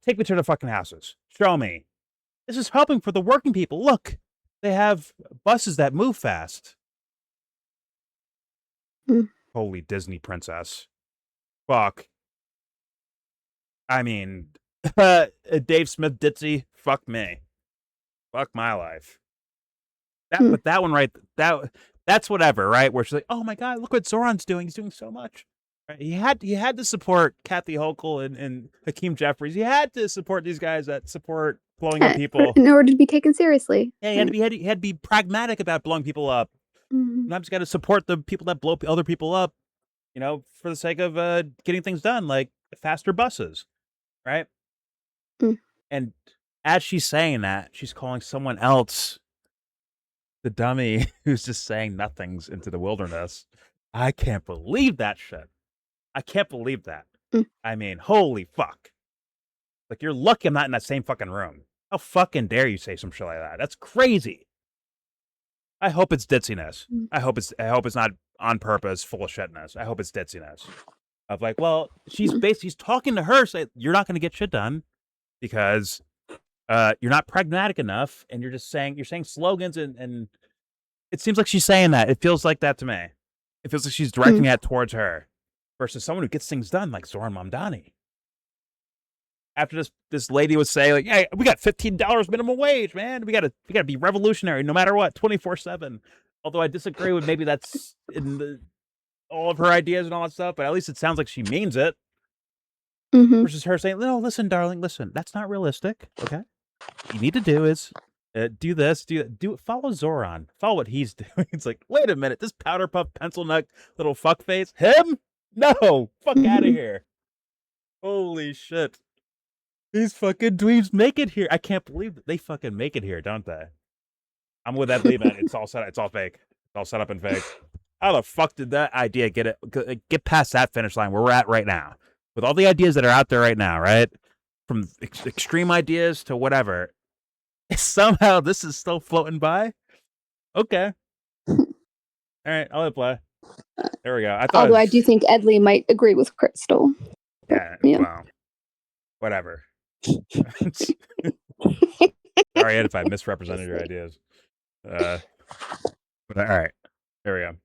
Take me to the fucking houses. Show me. This is helping for the working people. Look, they have buses that move fast. Holy Disney princess. Fuck. I mean, Dave Smith ditzy. Fuck me. Fuck my life. But that one right, that's whatever, right? Where she's like, oh my God, look what Zoran's doing. He's doing so much. Right? He had to support Kathy Hochul and Hakeem Jeffries. He had to support these guys that support blowing up people in order to be taken seriously. Yeah, he had to be pragmatic about blowing people up. Not just got to support the people that blow other people up. for the sake of getting things done, like faster buses, right? Mm. And as she's saying that, she's calling someone else the dummy who's just saying nothings into the wilderness. I can't believe that shit. I can't believe that. Mm. I mean, holy fuck. Like, you're lucky I'm not in that same fucking room. How fucking dare you say some shit like that? That's crazy. I hope it's ditziness. Mm. I hope it's not on purpose, full of shitness. I hope it's ditziness. Of like, well, she's talking to her, saying you're not going to get shit done because you're not pragmatic enough, and you're saying slogans, and it seems like she's saying that. It feels like that to me. It feels like she's directing that towards her versus someone who gets things done, like Zoran Mamdani. After this lady would say, like, hey, we got $15 minimum wage, man. We gotta be revolutionary no matter what, 24/7. Although I disagree with maybe that's in all of her ideas and all that stuff, but at least it sounds like she means it. Mm-hmm. Versus her saying, no, listen, darling, listen, that's not realistic. Okay. What you need to do is do this, follow Zoran, follow what he's doing. It's like, wait a minute, this powder puff pencil neck little fuckface, him? No, fuck out of here. Holy shit. These fucking dweebs make it here. I can't believe that they fucking make it here, don't they? I'm with that lead, man. It's all fake. It's all set up and fake. How the fuck did that idea get past that finish line where we're at right now? With all the ideas that are out there right now, right? From extreme ideas to whatever. Somehow this is still floating by? Okay. All right, I'll let it play. There we go. Although I do think Edley might agree with Krystal. Yeah, well, whatever. Sorry, Ed, if I misrepresented your ideas. But all right, there we go.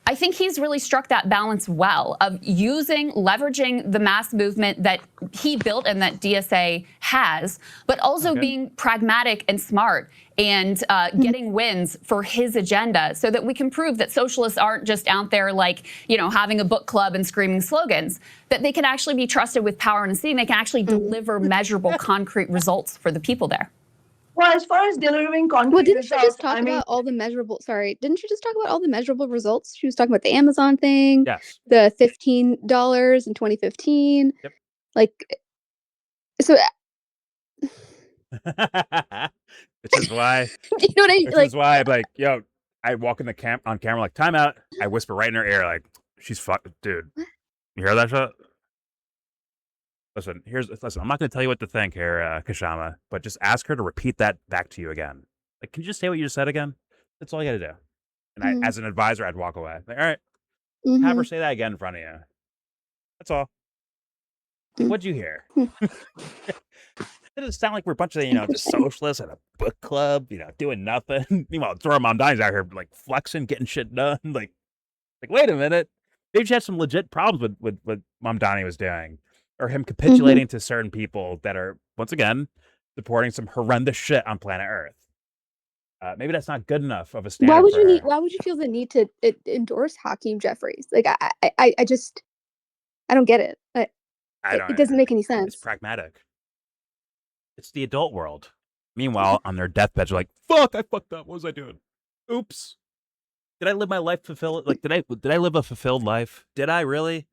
I think he's really struck that balance well of leveraging the mass movement that he built and that DSA has, but also being pragmatic and smart and getting wins for his agenda so that we can prove that socialists aren't just out there like, having a book club and screaming slogans, that they can actually be trusted with power and a seat, and they can actually deliver measurable, concrete results for the people there. Well, as far as delivering concrete Well, didn't results, you just talk about all the measurable? Sorry, didn't you just talk about all the measurable results? She was talking about the Amazon thing, Yes. the $15 in 2015. Yep. Like, so. Which is why. You know what I mean? Which is why I'm like, yo, I walk in on camera like, time out. I whisper right in her ear like, she's fucked, dude. You hear that shit? Listen, I'm not going to tell you what to think here, Kshama, but just ask her to repeat that back to you again. Like, can you just say what you just said again? That's all you got to do. And as an advisor, I'd walk away. Like, all right, have her say that again in front of you. That's all. What'd you hear? It doesn't sound like we're a bunch of, just socialists at a book club, doing nothing. Meanwhile, Zoran Mamdani's out here, like, flexing, getting shit done. Like, wait a minute. Maybe she had some legit problems with what Mamdani was doing. Or him capitulating to certain people that are, once again, supporting some horrendous shit on planet Earth. Maybe that's not good enough of a standard. Why would you feel the need to endorse Hakeem Jeffries? Like, I don't get it. It doesn't make any sense. It's pragmatic. It's the adult world. Meanwhile, on their deathbeds, they're like, "Fuck, I fucked up. What was I doing? Oops. Did I live my life fulfilled? Like, did I live a fulfilled life? Did I really?"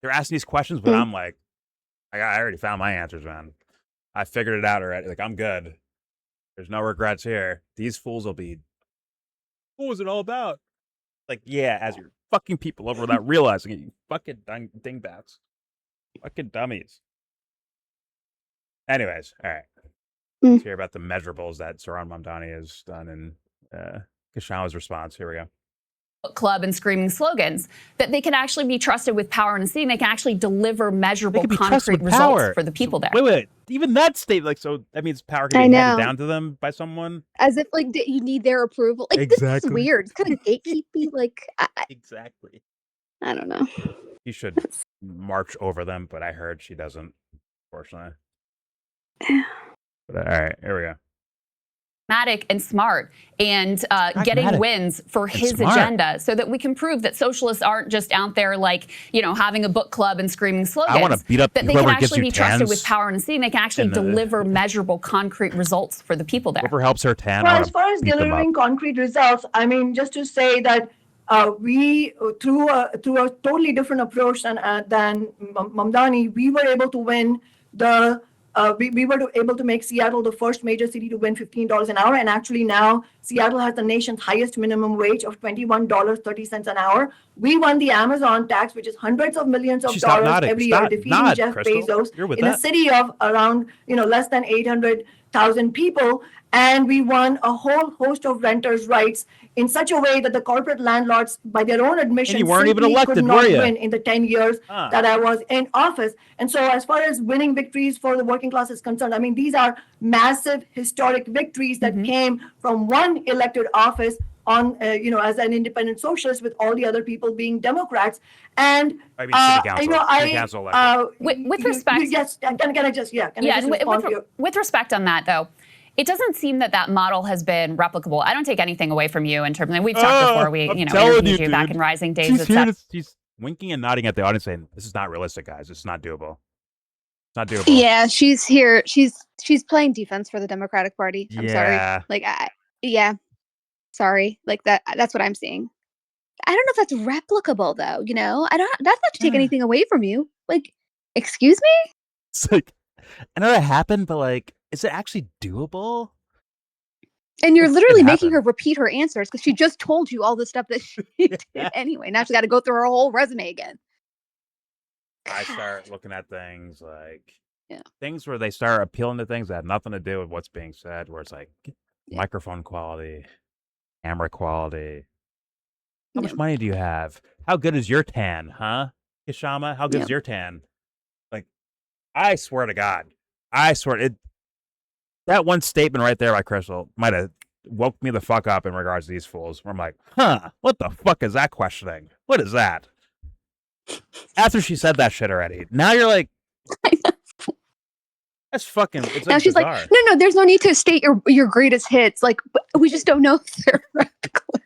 They're asking these questions, but I'm like, I already found my answers, man. I figured it out already. Like, I'm good. There's no regrets here. These fools will be, what was it all about? Like, yeah, as you're fucking people over without realizing it, you fucking dingbats. Fucking dummies. Anyways, all right. Let's hear about the measurables that Zoran Mamdani has done in Kshama's response. Here we go. Book club and screaming slogans, that they can actually be trusted with power and a seat, and they can actually deliver measurable, concrete results for the people there. Wait. Even that statement, like, so that means power can be handed down to them by someone? As if, like, you need their approval. Like, this is weird. It's kind of gatekeepy. Like, Exactly. I don't know. You should march over them, but I heard she doesn't, unfortunately. But, all right, here we go. Pragmatic and smart and getting wins for his agenda so that we can prove that socialists aren't just out there like, having a book club and screaming slogans. I want to beat up that they can actually be trusted with power and a seat, and they can actually deliver measurable, concrete results for the people there. Whoever helps her tan. Well, as far as delivering concrete results, I mean, just to say that we through a totally different approach than Mamdani, we were able to win the. We were able to make Seattle the first major city to win $15 an hour, and actually now Seattle has the nation's highest minimum wage of $21.30 an hour. We won the Amazon tax, which is hundreds of millions of dollars every year, defeating Jeff Bezos in a city of around less than 800,000 people. And we won a whole host of renters' rights in such a way that the corporate landlords, by their own admission, you weren't even elected, could not were you? win in the 10 years that I was in office. And so as far as winning victories for the working class is concerned, I mean, these are massive historic victories that came from one elected office on, as an independent socialist, with all the other people being Democrats. And I mean, city council with respect, yes, can I just respond to you? With respect on that, though, it doesn't seem that model has been replicable. I don't take anything away from you in terms of, we've talked before, we interviewed you back in Rising Days, She's winking and nodding at the audience saying, this is not realistic, guys. It's not doable. It's not doable. Yeah, she's here. She's playing defense for the Democratic Party. I'm sorry. Like, sorry. Like that's what I'm seeing. I don't know if that's replicable though, that's not to take anything away from you. Like, excuse me? It's like, I know that happened, but like, is it actually doable? And you're literally making her repeat her answers because she just told you all the stuff that she did anyway. Now she's got to go through her whole resume again. I start looking at things like things where they start appealing to things that have nothing to do with what's being said, where it's like microphone quality, camera quality. How much money do you have? How good is your tan, huh? Kshama, how good is your tan? Like, I swear to God, that one statement right there by Krystal might have woke me the fuck up in regards to these fools. Where I'm like, what the fuck is that questioning? What is that? After she said that shit already, now you're like, that's fucking. It's now like she's bizarre. like, no, there's no need to state your greatest hits. Like, we just don't know if they're replicable.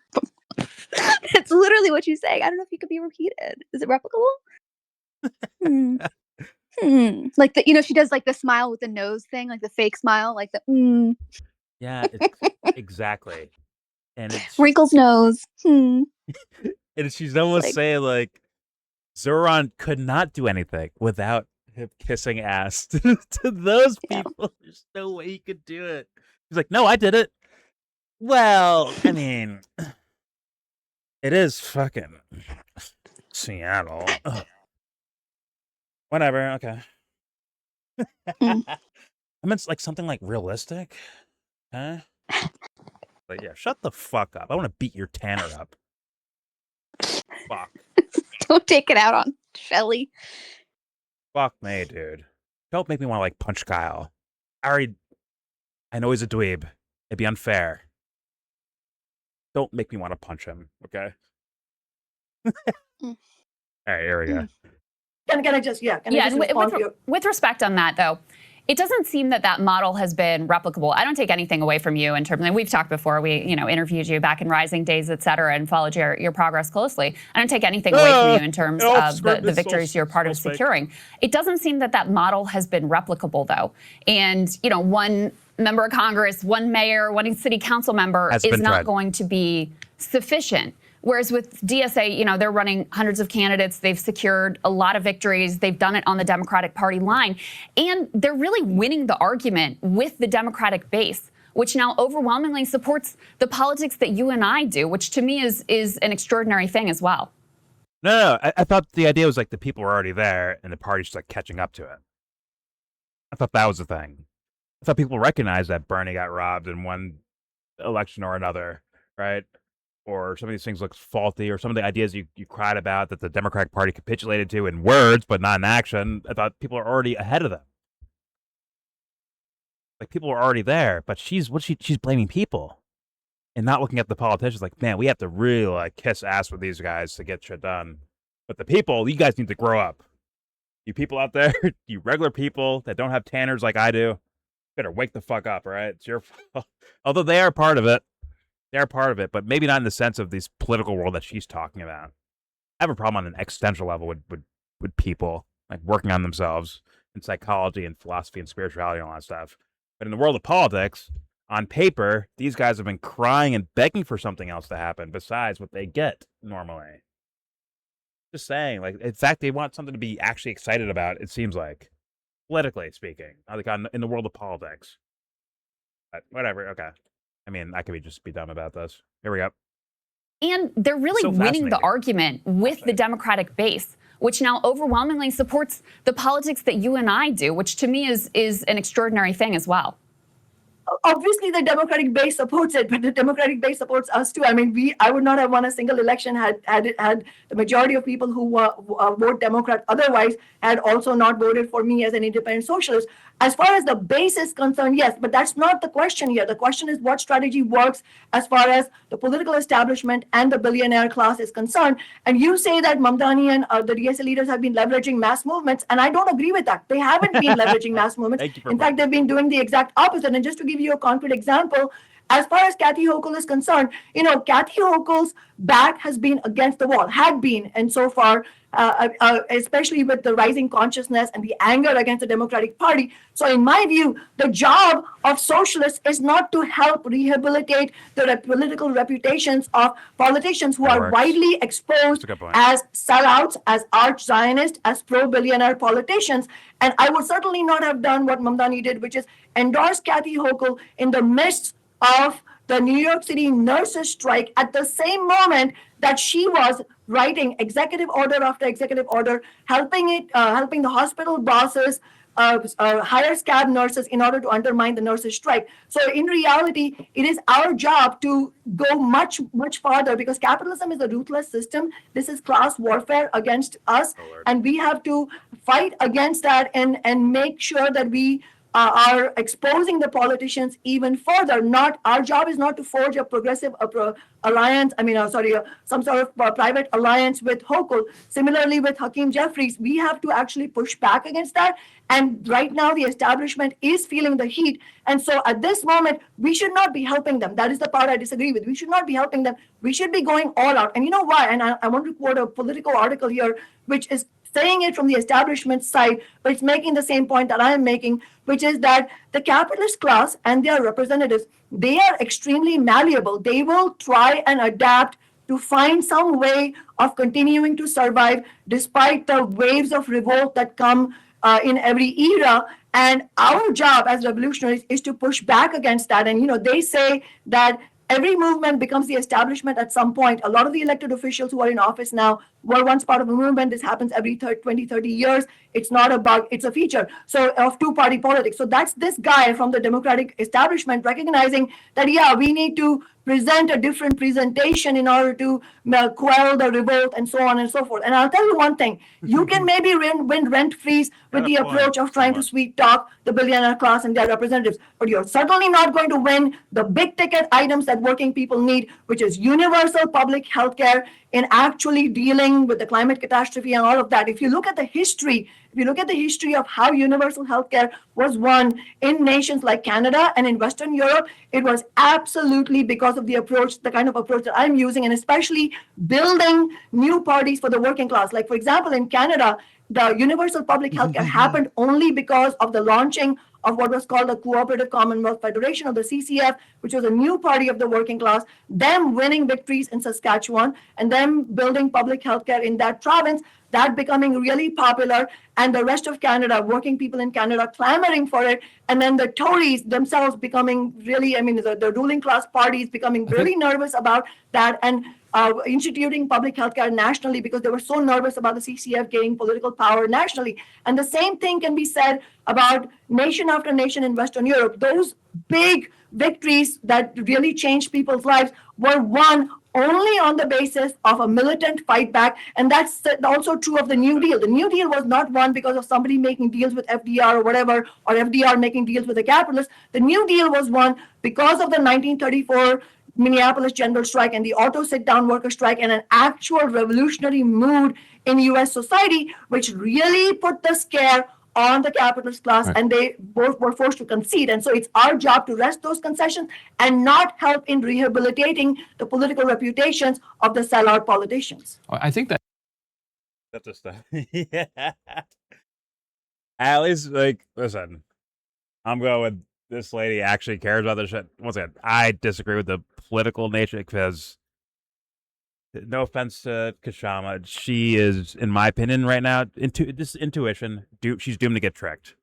That's literally what she's saying. I don't know if it could be repeated. Is it replicable? Like she does like the smile with the nose thing, like the fake smile, like the Yeah, exactly. And it's wrinkles nose. And she's almost saying like, Zoran could not do anything without him kissing ass to those people. There's no way he could do it. He's like, no, I did it. Well, I mean, it is fucking Seattle. Ugh. Whatever. Okay. I meant like something like realistic, huh? But yeah, shut the fuck up. I want to beat your Tanner up. Fuck. Don't take it out on Shelly. Fuck me, dude. Don't make me want to like punch Kyle. I know he's a dweeb. It'd be unfair. Don't make me want to punch him, okay? All right, here we go. Can I just respond to you? With respect on that, though, it doesn't seem that model has been replicable. I don't take anything away from you in terms of, we've talked before, we interviewed you back in Rising Days, et cetera, and followed your progress closely. I don't take anything away from you in terms of the victories you're part of securing. It doesn't seem that model has been replicable, though. And, one member of Congress, one mayor, one city council member is not going to be sufficient. Whereas with DSA, they're running hundreds of candidates. They've secured a lot of victories. They've done it on the Democratic Party line. And they're really winning the argument with the Democratic base, which now overwhelmingly supports the politics that you and I do, which to me is an extraordinary thing as well. No. I thought the idea was like the people were already there and the party's just like catching up to it. I thought that was the thing. I thought people recognized that Bernie got robbed in one election or another, right? Or some of these things look faulty, or some of the ideas you cried about that the Democratic Party capitulated to in words but not in action. I thought people are already ahead of them. Like, people are already there, but she's blaming people and not looking at the politicians like, man, we have to really like kiss ass with these guys to get shit done. But the people, you guys need to grow up. You people out there, you regular people that don't have tanners like I do, better wake the fuck up, all right? It's your fault. Although they are part of it. They're part of it, but maybe not in the sense of this political world that she's talking about. I have a problem on an existential level with people like working on themselves in psychology and philosophy and spirituality and all that stuff. But in the world of politics, on paper, these guys have been crying and begging for something else to happen besides what they get. normally. Just saying, like, in fact, they want something to be actually excited about. It seems like, politically speaking, like in the world of politics. But whatever. Okay. I mean, I could just be dumb about this. Here we go. And they're really So winning the fascinating. argument with the Democratic base, which now overwhelmingly supports the politics that you and I do, which to me is an extraordinary thing as well. Obviously, the Democratic base supports it, but the Democratic base supports us too. I mean, I would not have won a single election had the majority of people who vote Democrat otherwise had also not voted for me as an independent socialist. As far as the base is concerned, yes, but that's not the question here. The question is what strategy works as far as the political establishment and the billionaire class is concerned. And you say that Mamdani and the DSA leaders have been leveraging mass movements, and I don't agree with that. They haven't been leveraging mass movements. In fact, they've been doing the exact opposite. And just to give you a concrete example, as far as Kathy Hochul is concerned, Kathy Hochul's back has been against the wall, had been, and so far, especially with the rising consciousness and the anger against the Democratic Party. So in my view, the job of socialists is not to help rehabilitate the political reputations of politicians who are widely exposed as sellouts, as arch-Zionists, as pro-billionaire politicians. And I would certainly not have done what Mamdani did, which is endorse Kathy Hochul in the midst of the New York City nurses strike at the same moment that she was writing executive order after executive order, helping the hospital bosses hire scab nurses in order to undermine the nurses strike. So in reality, it is our job to go much, much farther because capitalism is a ruthless system. This is class warfare against us. And we have to fight against that and make sure that we are exposing the politicians even further. Our job is not to forge a progressive alliance. Some sort of private alliance with Hochul. Similarly, with Hakeem Jeffries, we have to actually push back against that. And right now, the establishment is feeling the heat. And so at this moment, we should not be helping them. That is the part I disagree with. We should not be helping them. We should be going all out. And you know why? And I want to quote a political article here, which is saying it from the establishment side, but it's making the same point that I am making, which is that the capitalist class and their representatives, they are extremely malleable. They will try and adapt to find some way of continuing to survive despite the waves of revolt that come in every era. And our job as revolutionaries is to push back against that. And, they say that every movement becomes the establishment at some point. A lot of the elected officials who are in office now were once part of a movement. This happens every 20, 30 years. It's not a bug, it's a feature. So of two-party politics. So that's this guy from the Democratic establishment recognizing that, we need to present a different presentation in order to quell the revolt and so on and so forth. And I'll tell you one thing, you can maybe win rent-frees with the approach of trying to sweet talk the billionaire class and their representatives, but you're certainly not going to win the big ticket items that working people need, which is universal public health care in actually dealing with the climate catastrophe and all of that. If you look at the history of how universal healthcare was won in nations like Canada and in Western Europe, it was absolutely because of the kind of approach that I'm using, and especially building new parties for the working class. Like, for example, in Canada, the universal public healthcare happened only because of the launching of what was called the Cooperative Commonwealth Federation, or the CCF, which was a new party of the working class, them winning victories in Saskatchewan, and them building public healthcare in that province, that becoming really popular, and the rest of Canada, working people in Canada clamoring for it, and then the Tories themselves becoming really, the ruling class parties becoming really nervous about that, and instituting public healthcare nationally because they were so nervous about the CCF gaining political power nationally. And the same thing can be said about nation after nation in Western Europe. Those big victories that really changed people's lives were won only on the basis of a militant fight back. And that's also true of the New Deal. The New Deal was not won because of somebody making deals with FDR or whatever, or FDR making deals with the capitalists. The New Deal was won because of the 1934 Minneapolis general strike and the auto sit-down worker strike, and an actual revolutionary mood in U.S. society, which really put the scare on the capitalist class, and they both were forced to concede. And so it's our job to rest those concessions and not help in rehabilitating the political reputations of the sellout politicians. I think that's the stuff. Yeah. At least, listen, I'm going with this lady actually cares about this shit. Once again, I disagree with the political nature because No offense to Kshama, she is, in my opinion, right now, this intuition. She's doomed to get tricked.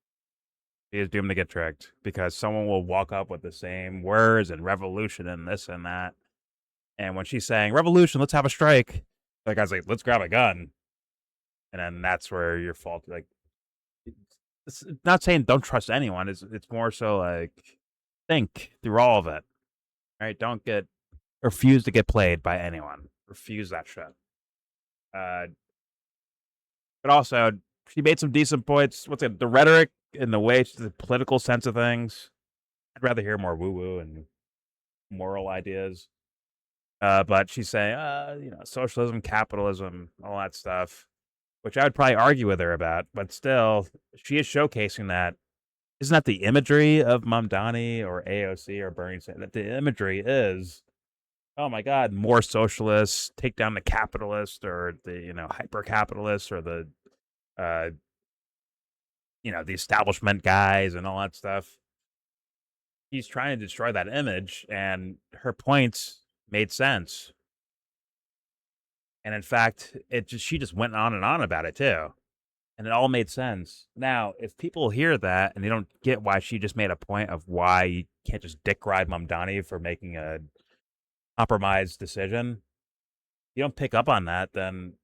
She is doomed to get tricked because someone will walk up with the same words and revolution and this and that. And when she's saying revolution, let's have a strike, the guy's like, let's grab a gun, and then that's where you're faulty. Like, it's not saying don't trust anyone. It's more so like think through all of it. Right? Don't refuse to get played by anyone. Refuse that shit. But also, she made some decent points. What's it? The rhetoric and the way, the political sense of things. I'd rather hear more woo-woo and moral ideas. But she's saying, socialism, capitalism, all that stuff, which I would probably argue with her about. But still, she is showcasing that. Isn't that the imagery of Mamdani or AOC or Bernie Sanders? That the imagery is, oh my God, more socialists, take down the capitalist or the hyper capitalists or the the establishment guys and all that stuff. He's trying to destroy that image, and her points made sense. And in fact, she just went on and on about it too. And it all made sense. Now, if people hear that and they don't get why she just made a point of why you can't just dick ride Mamdani for making a compromised decision, you don't pick up on that, then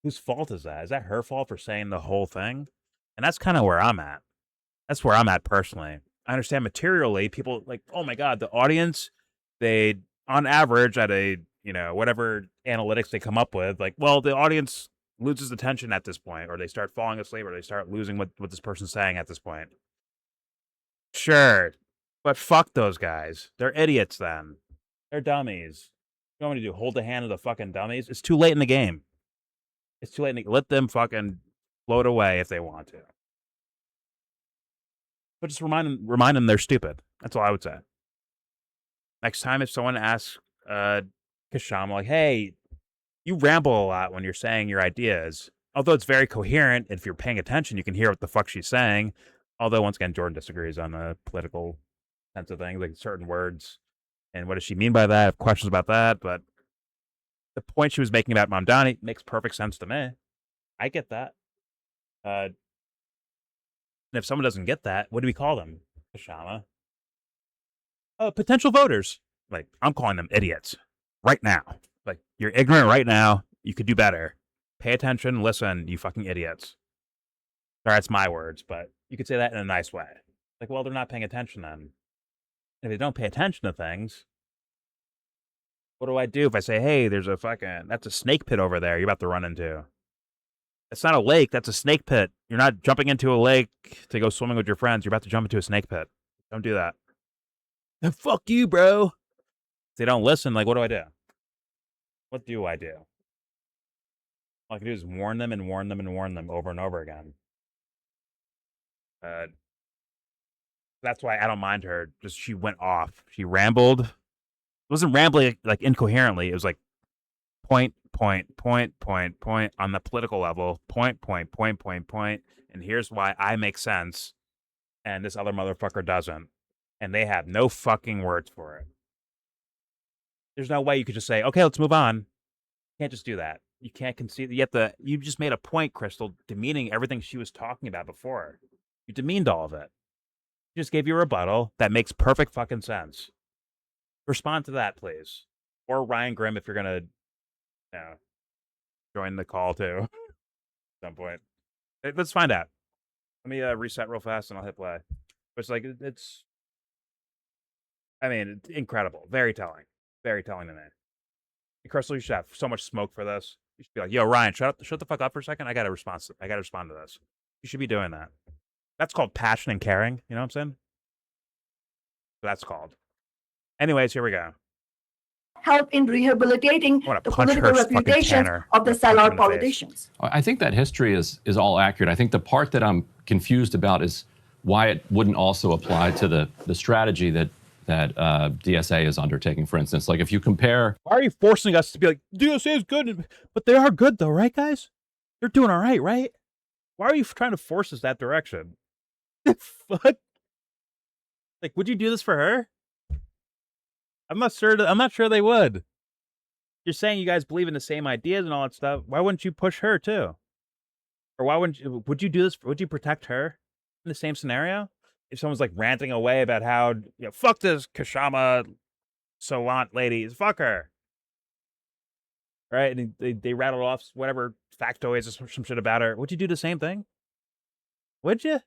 whose fault is that? Is that her fault for saying the whole thing? And that's kind of where I'm at. That's where I'm at personally. I understand materially, people like, oh my God, the audience, they, on average, at a, whatever analytics they come up with, like, well, the audience loses attention at this point, or they start falling asleep, or they start losing what this person's saying at this point. Sure, but fuck those guys. They're idiots then. They're dummies. What do you want me to do? Hold the hand of the fucking dummies? It's too late in the game. It's too late. Let them fucking float away if they want to. But just remind them they're stupid. That's all I would say. Next time, if someone asks Kshama, like, hey, you ramble a lot when you're saying your ideas. Although it's very coherent, if you're paying attention, you can hear what the fuck she's saying. Although, once again, Jordan disagrees on the political sense of things, like certain words. And what does she mean by that? I have questions about that. But the point she was making about Mamdani makes perfect sense to me. I get that. And if someone doesn't get that, what do we call them, Kshama? Potential voters. Like, I'm calling them idiots right now. Like, you're ignorant right now. You could do better. Pay attention. Listen, you fucking idiots. Sorry, that's my words, but you could say that in a nice way. Like, well, they're not paying attention then. And if they don't pay attention to things, what do I do if I say, hey, there's that's a snake pit over there you're about to run into? It's not a lake. That's a snake pit. You're not jumping into a lake to go swimming with your friends. You're about to jump into a snake pit. Don't do that. Fuck you, bro. If they don't listen, like, what do I do? What do I do? All I can do is warn them and warn them and warn them over and over again. That's why I don't mind her. Just she went off. She rambled. It wasn't rambling like incoherently. It was like point on the political level. Point. And here's why I make sense, and this other motherfucker doesn't. And they have no fucking words for it. There's no way you could just say, okay, let's move on. You can't just do that. You can't concede. You just made a point, Krystal, demeaning everything she was talking about before. You demeaned all of it. She just gave you a rebuttal that makes perfect fucking sense. Respond to that, please. Or Ryan Grimm, if you're going to join the call too at some point. Let's find out. Let me reset real fast and I'll hit play. But it's like, it's incredible. Very telling. Very telling to me. Krystal, you should have so much smoke for this. You should be like, yo, Ryan, shut the fuck up for a second. I got to respond to this. You should be doing that. That's called passion and caring. You know what I'm saying? That's called. Anyways, here we go. Help in rehabilitating the political reputation of the sellout politicians. I think that history is all accurate. I think the part that I'm confused about is why it wouldn't also apply to the strategy that DSA is undertaking, for instance. Like, if you compare... Why are you forcing us to be like, DSA is good, but they are good though, right, guys? They're doing all right, right? Why are you trying to force us that direction? Fuck. Like, would you do this for her? I'm not sure they would. you're saying you guys believe in the same ideas and all that stuff. Why wouldn't you push her too? Or why wouldn't you? Would you do this? Would you protect her in the same scenario? If someone's like ranting away about how fuck this Kshama Sawant lady, fuck her, right? And they rattled off whatever factoids or some shit about her. Would you do the same thing? Would you?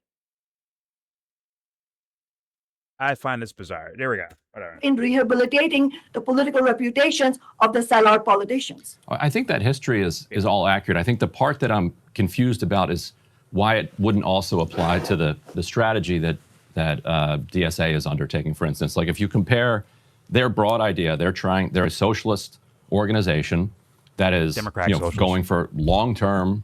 I find this bizarre. There we go. Whatever. In rehabilitating the political reputations of the sellout politicians. I think that history is all accurate. I think the part that I'm confused about is why it wouldn't also apply to the strategy that DSA is undertaking. For instance, like if you compare their broad idea, they're a socialist organization that is going for long-term,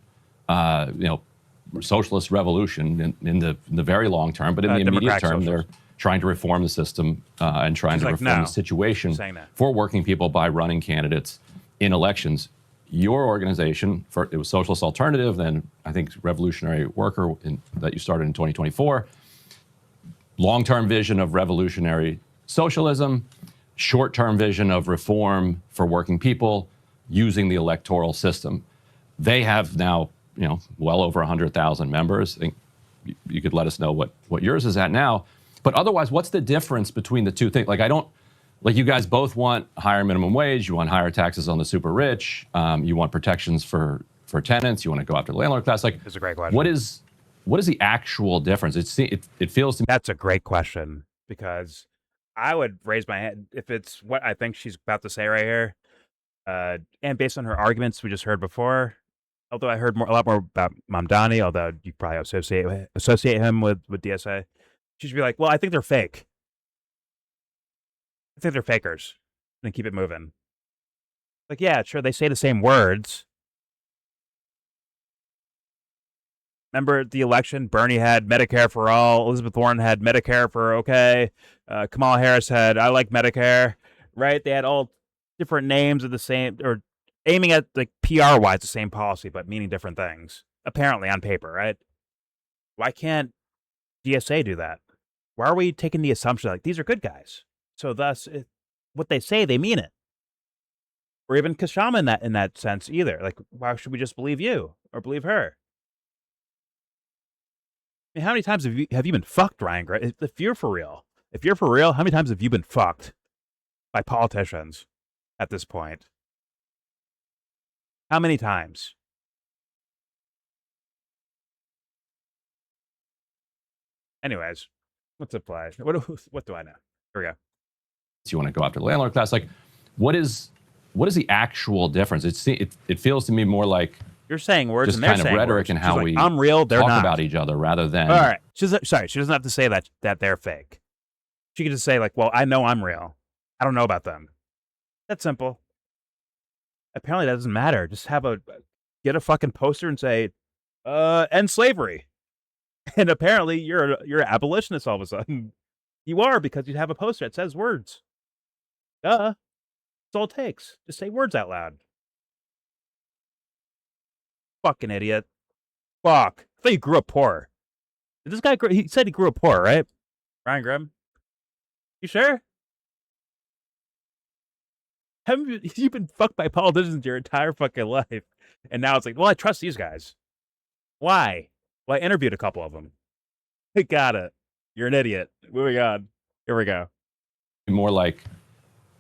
socialist revolution in the very long term, but in the immediate term, they're trying to reform the system and trying to reform the situation for working people by running candidates in elections. Your organization, it was Socialist Alternative, then I think Revolutionary Worker that you started in 2024. Long-term vision of revolutionary socialism, short-term vision of reform for working people using the electoral system. They have now, well over 100,000 members. I think you could let us know what yours is at now. But otherwise, what's the difference between the two things? You guys both want higher minimum wage, you want higher taxes on the super rich, you want protections for tenants, you want to go after the landlord class. That's a great question. What is the actual difference? It feels to me. That's a great question, because I would raise my hand if it's what I think she's about to say right here. And based on her arguments we just heard before, although I heard a lot more about Mamdani, although you probably associate him with DSA, she should be like, well, I think they're fake. I think they're fakers. And keep it moving. Like, yeah, sure, they say the same words. Remember the election? Bernie had Medicare for all. Elizabeth Warren had Medicare for okay. Kamala Harris had I like Medicare, right? They had all different names of the same, or aiming at like PR-wise the same policy, but meaning different things. Apparently on paper, right? Why can't DSA do that? Why are we taking the assumption like these are good guys? So thus, what they say, they mean it. Or even Kshama in that sense either. Like, why should we just believe you or believe her? I mean, how many times have you been fucked, Ryan Gray? If you're for real, how many times have you been fucked by politicians at this point? How many times? Anyways, what's the play? What do I know? Here we go. You want to go after the landlord class. Like, what is the actual difference? It feels to me more like you're saying words, just and they're kind of saying rhetoric words. and how we I'm real. They're talk not about each other rather than. All right. Sorry, she doesn't have to say that they're fake. She can just say like, "Well, I know I'm real. I don't know about them." That's simple. Apparently, that doesn't matter. Just get a fucking poster and say, "End slavery." And apparently, you're an abolitionist all of a sudden. You are, because you have a poster that says words. Duh. That's all it takes. Just say words out loud. Fucking idiot. Fuck. I thought you grew up poor. Did this guy he said he grew up poor, right? Ryan Grimm? You sure? Haven't you been fucked by politicians your entire fucking life? And now it's like, well, I trust these guys. Why? Well, I interviewed a couple of them. I got it. You're an idiot. Moving on. Here we go. More like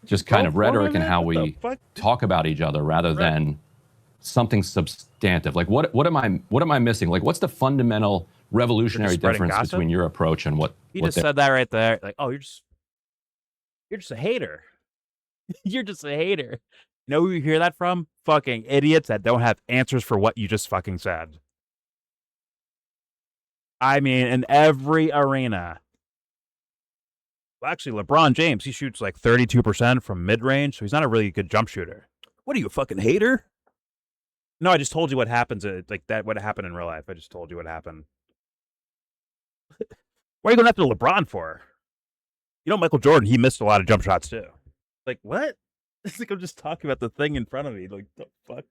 just kind of rhetoric and how we talk about each other rather than something substantive. Like what am I missing? Like, what's the fundamental revolutionary difference between your approach and what he just said that right there? Like, oh, you're just a hater. You're just a hater. You know who you hear that from? Fucking idiots that don't have answers for what you just fucking said. I mean, in every arena. Well, actually, LeBron James, he shoots like 32% from mid-range, so he's not a really good jump shooter. What are you, a fucking hater? No, I just told you what happens. What happened in real life. I just told you what happened. Why are you going after LeBron for? You know, Michael Jordan, he missed a lot of jump shots too. Like, what? It's like I'm just talking about the thing in front of me. Like, the fuck?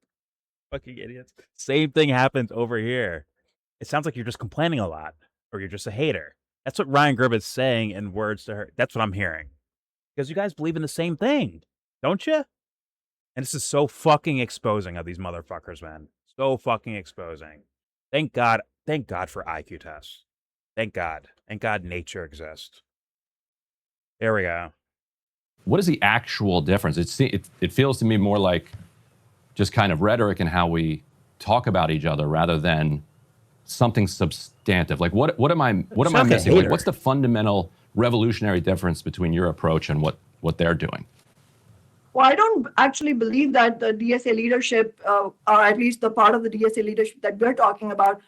Fucking idiots. Same thing happens over here. It sounds like you're just complaining a lot, or you're just a hater. That's what Ryan Grimm is saying in words to her. That's what I'm hearing. Because you guys believe in the same thing, don't you? And this is so fucking exposing of these motherfuckers, man. So fucking exposing. Thank God for IQ tests. Thank God nature exists. There we go. What is the actual difference? It feels to me more like just kind of rhetoric and how we talk about each other rather than something substantive. Like what am I missing? Like, what's the fundamental revolutionary difference between your approach and what they're doing? Well, I don't actually believe that the DSA leadership, or at least the part of the DSA leadership that we're talking about,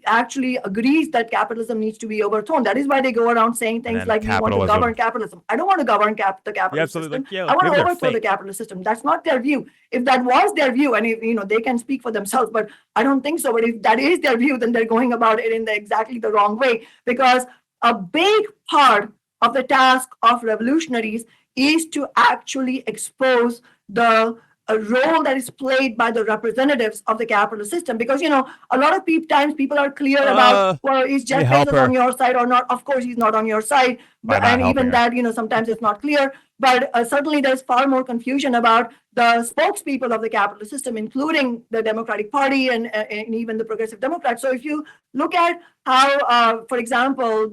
actually agrees that capitalism needs to be overthrown. That is why they go around saying things like, we want to govern capitalism. I don't want to govern the capitalist system. I want to overthrow the capitalist system. That's not their view. If that was their view, and if, they can speak for themselves, but I don't think so. But if that is their view, then they're going about it in exactly the wrong way, because a big part of the task of revolutionaries is to actually expose the role that is played by the representatives of the capitalist system. Because, a lot of times people are clear about, well, is Jeff Bezos on your side or not? Of course, he's not on your side. And even that, sometimes it's not clear. But certainly there's far more confusion about the spokespeople of the capitalist system, including the Democratic Party and even the Progressive Democrats. So if you look at how, for example,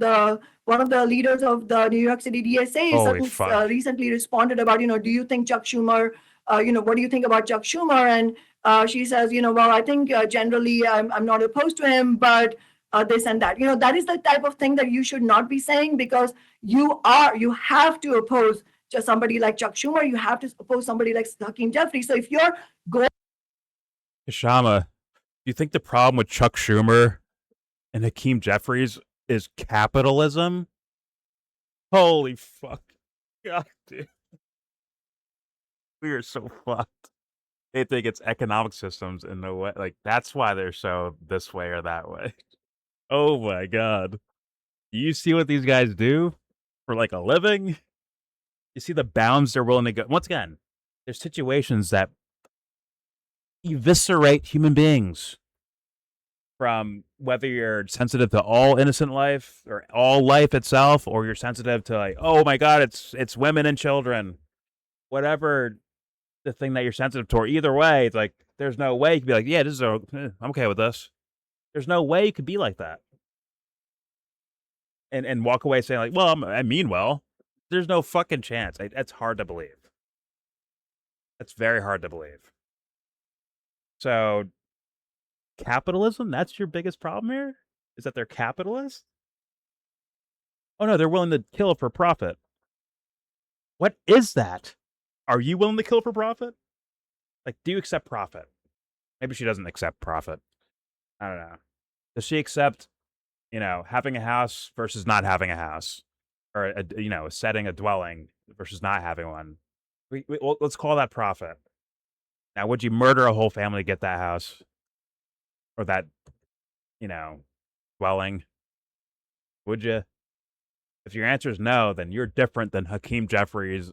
one of the leaders of the New York City DSA recently responded about, do you think Chuck Schumer, what do you think about Chuck Schumer? And she says, well, I think generally I'm not opposed to him, but this and that. That is the type of thing that you should not be saying, because you have to oppose just somebody like Chuck Schumer. You have to oppose somebody like Hakeem Jeffries. So if you're going... Kshama, do you think the problem with Chuck Schumer and Hakeem Jeffries is capitalism? Holy fuck. God, dude. We are so fucked. They think it's economic systems in the way, like, that's why they're so this way or that way. Oh my God. Do you see what these guys do for like a living? You see the bounds they're willing to go. Once again, there's situations that eviscerate human beings. From whether you're sensitive to all innocent life or all life itself, or you're sensitive to like, oh my God, it's women and children, whatever the thing that you're sensitive to. Or either way, it's like there's no way you could be like, yeah, I'm okay with this. There's no way you could be like that and walk away saying like, well, I mean well. There's no fucking chance. That's hard to believe. That's very hard to believe. So. Capitalism? That's your biggest problem here? Is that they're capitalists? Oh no, they're willing to kill for profit. What is that? Are you willing to kill for profit? Like, do you accept profit? Maybe she doesn't accept profit. I don't know. Does she accept, having a house versus not having a house? Or, setting a dwelling versus not having one? Let's call that profit. Now, would you murder a whole family to get that house? Or that, dwelling? Would you? If your answer is no, then you're different than Hakeem Jeffries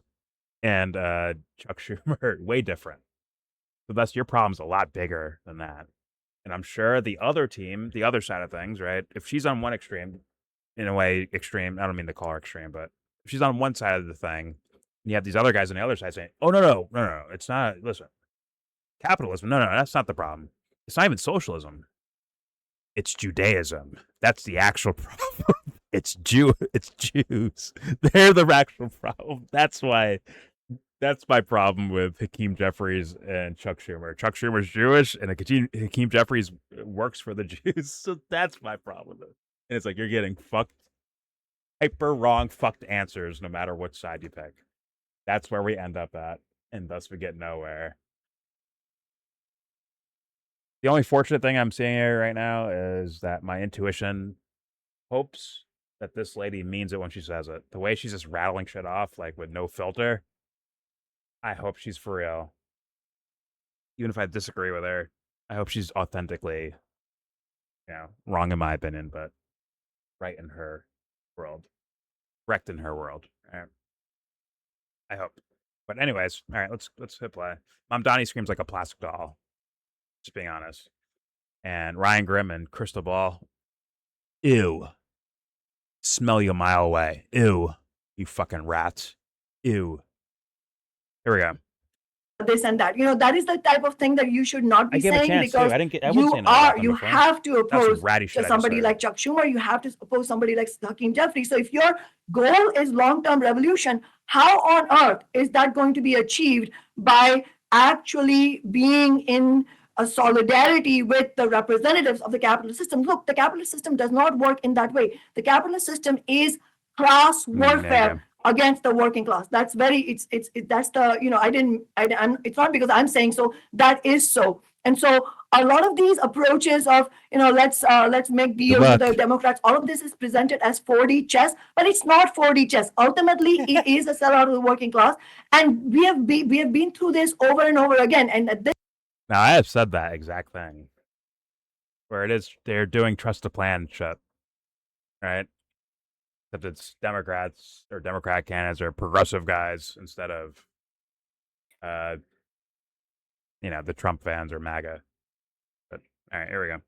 and Chuck Schumer. Way different. So thus your problem's a lot bigger than that. And I'm sure the other team, the other side of things, right? If she's on one extreme, in a way, extreme, I don't mean to call her extreme, but if she's on one side of the thing, and you have these other guys on the other side saying, oh, no, it's not, listen, capitalism, no, that's not the problem. It's not even socialism. It's Judaism. That's the actual problem. It's Jews. They're the actual problem. That's my problem with Hakeem Jeffries and Chuck Schumer. Chuck Schumer's Jewish, and Hakeem Jeffries works for the Jews. So that's my problem with it. And it's like you're getting fucked, hyper wrong, fucked answers no matter which side you pick. That's where we end up at, and thus we get nowhere. The only fortunate thing I'm seeing here right now is that my intuition hopes that this lady means it when she says it. The way she's just rattling shit off, like with no filter, I hope she's for real. Even if I disagree with her, I hope she's authentically, wrong in my opinion, but right in her world. Correct in her world. All right. I hope. But anyways, all right, let's hit play. Mom Donnie screams like a plastic doll. Just being honest. And Ryan Grimm and Krystal Ball. Ew. Smell you a mile away. Ew. You fucking rats. Ew. Here we go. this and that. That is the type of thing that you should not be I gave a saying chance too. because I wouldn't say no about them you before. have to That's some oppose ratty shit I just somebody heard. like Chuck Schumer. You have to oppose somebody like Hakeem Jeffries. So if your goal is long-term revolution, how on earth is that going to be achieved by actually being in a solidarity with the representatives of the capitalist system? Look, the capitalist system does not work in that way. The capitalist system is class warfare against the working class. That's that's the, it's not because I'm saying so, that is so. And so a lot of these approaches of, let's make deals with the Democrats, all of this is presented as 4D chess, but it's not 4D chess. Ultimately, it is a sellout of the working class. And we have been through this over and over again. And at this Now, I have said that exact thing. Where they're doing trust the plan shit. Right? Except it's Democrats or Democrat candidates or progressive guys instead of, the Trump fans or MAGA. But all right, here we go.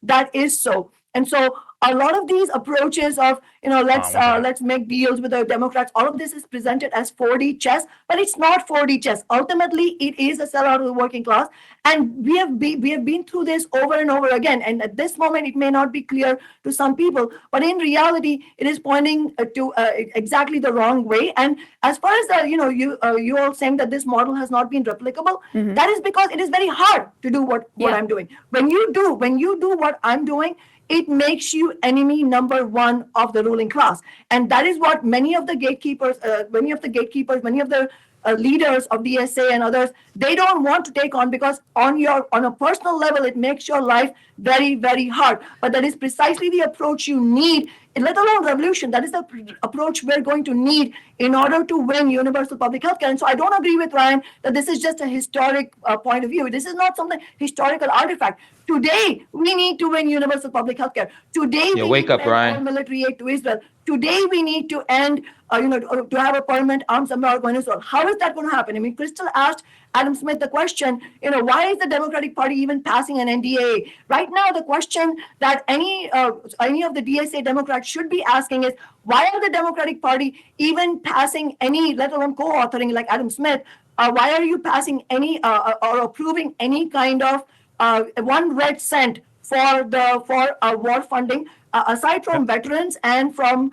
That is so. And so a lot of these approaches of, let's make deals with the Democrats, all of this is presented as 4D chess, but it's not 4D chess. Ultimately, it is a sellout of the working class. And we have been through this over and over again. And at this moment, it may not be clear to some people, but in reality, it is pointing to exactly the wrong way. And as far as you all saying that this model has not been replicable, that is because it is very hard to do what I'm doing. When you do what I'm doing, it makes you enemy number one of the ruling class. And that is what many of the gatekeepers, many of the leaders of DSA and others, they don't want to take on, because on a personal level, it makes your life very, very hard. But that is precisely the approach you need, let alone revolution. That is the approach we're going to need in order to win universal public health care. And so I don't agree with Ryan that this is just a historic point of view. This is not something historical artifact. Today, we need to win universal public health care. Today, we wake need up, to end Ryan. all military aid to Israel. Today, we need to end, to have a permanent arms embargo in Israel. How is that going to happen? I mean, Krystal asked Adam Smith the question, why is the Democratic Party even passing an NDA? Right now, the question that any of the DSA Democrats should be asking is, why are the Democratic Party even passing any, let alone co-authoring like Adam Smith, why are you passing any or approving any kind of 1 red cent for war funding, aside from veterans and from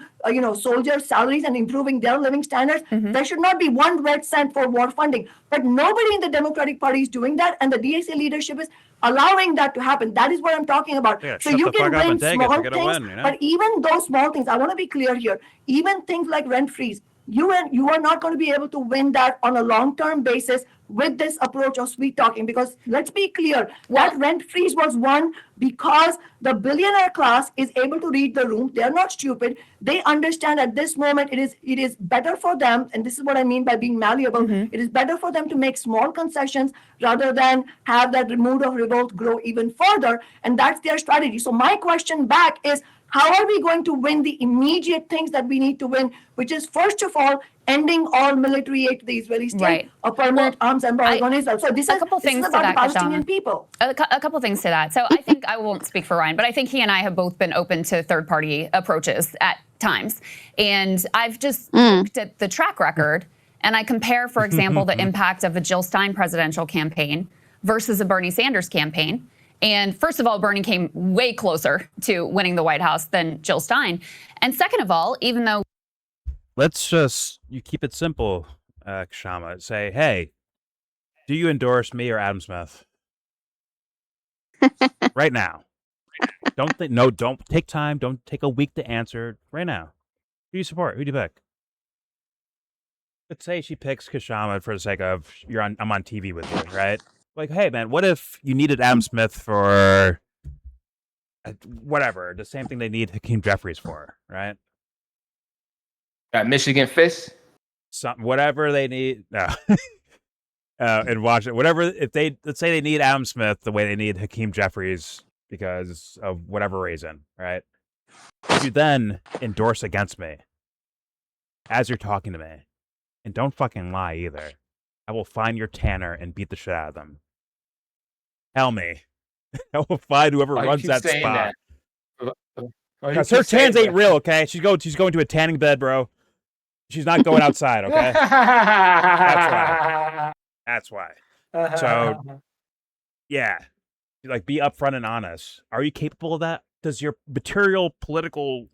soldiers' salaries and improving their living standards? There should not be 1 red cent for war funding. But nobody in the Democratic Party is doing that, and the DSA leadership is allowing that to happen. That is what I'm talking about. Yeah, so shut you the can fuck up win and take it. small You're gonna things, win, but even those small things, I want to be clear here, even things like rent freeze, you are not going to be able to win that on a long-term basis with this approach of sweet talking, because let's be clear, that rent freeze was won because the billionaire class is able to read the room. They're not stupid. They understand at this moment it is better for them, and this is what I mean by being malleable. It is better for them to make small concessions rather than have that mood of revolt grow even further, and that's their strategy. So my question back is, how are we going to win the immediate things that we need to win, which is, first of all, ending all military aid to the Israeli state, a permanent arms embargo on Israel. So this is about the Palestinian people. A couple things to that. So I think, I won't speak for Ryan, but I think he and I have both been open to third-party approaches at times. And I've just looked at the track record, and I compare, for example, the impact of a Jill Stein presidential campaign versus a Bernie Sanders campaign. And first of all, Bernie came way closer to winning the White House than Jill Stein. And second of all, even though... Let's you keep it simple, Kshama. Say, hey, do you endorse me or Adam Smith? Right now. Don't take time. Don't take a week to answer. Right now. Who do you support? Who do you pick? Let's say she picks Kshama for the sake of, I'm on TV with you, right? Like, hey, man, what if you needed Adam Smith for whatever, the same thing they need Hakeem Jeffries for, right? Michigan fist? Whatever they need. No. And watch it. Whatever, let's say they need Adam Smith the way they need Hakeem Jeffries because of whatever reason, right? You then endorse against me as you're talking to me. And don't fucking lie either. I will find your tanner and beat the shit out of them. Tell me. I will find whoever runs that spot. Because her tans ain't real, okay? She's going to a tanning bed, bro. She's not going outside, okay? That's right. That's why. So, yeah, like be upfront and honest. Are you capable of that? Does your material, political,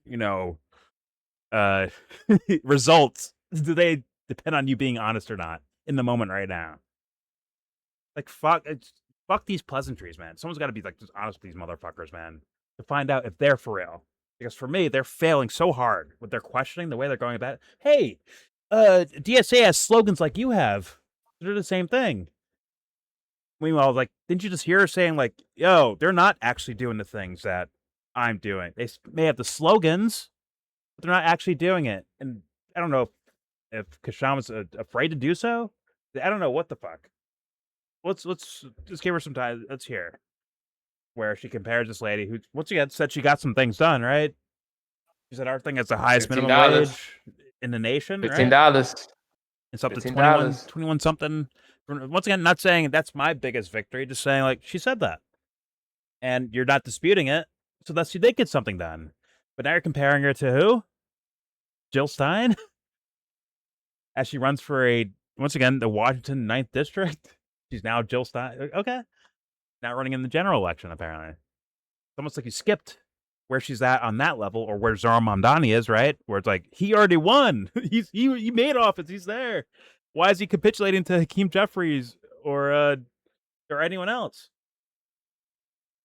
results, do they depend on you being honest or not in the moment right now? Like, fuck these pleasantries, man. Someone's got to be like just honest with these motherfuckers, man, to find out if they're for real. Because for me, they're failing so hard with their questioning, the way they're going about it. Hey, DSA has slogans like you have. They're the same thing. Meanwhile, like, didn't you just hear her saying, like, yo, they're not actually doing the things that I'm doing. They may have the slogans, but they're not actually doing it. And I don't know if Kshama's afraid to do so. I don't know what the fuck. Let's just give her some time. Let's hear where she compares this lady who, once again, said she got some things done, right? She said our thing is the highest minimum $15. wage in the nation, right? $15. It's up to $15. 21 something. Once again, not saying that's my biggest victory, just saying, like, she said that. And you're not disputing it, so thus you did get something done. But now you're comparing her to who? Jill Stein? As she runs for once again, the Washington 9th District. She's now Jill Stein. Okay. Not running in the general election, apparently. It's almost like you skipped where she's at on that level, or where Zohran Mamdani is, right? Where it's like, he already won. He made office. He's there. Why is he capitulating to Hakeem Jeffries or anyone else?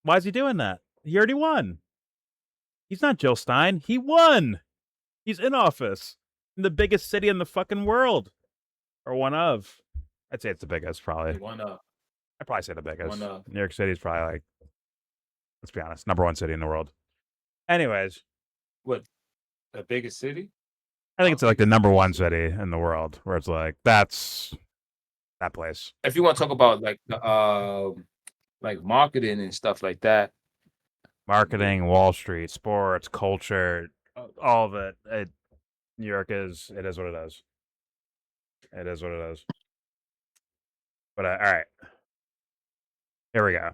Why is he doing that? He already won. He's not Jill Stein. He won. He's in office in the biggest city in the fucking world, or one of. I'd say it's the biggest, probably. One of. I'd probably say the biggest. One of. New York City is probably, like, let's be honest, #1 city in the world. Anyways, What? The biggest city? I think it's like the #1 city in the world, where it's like, that's that place. If you want to talk about like marketing and stuff like that, Marketing, Wall Street, sports, culture, all of it. New York it is what it is. It is what it is. But all right, here we go.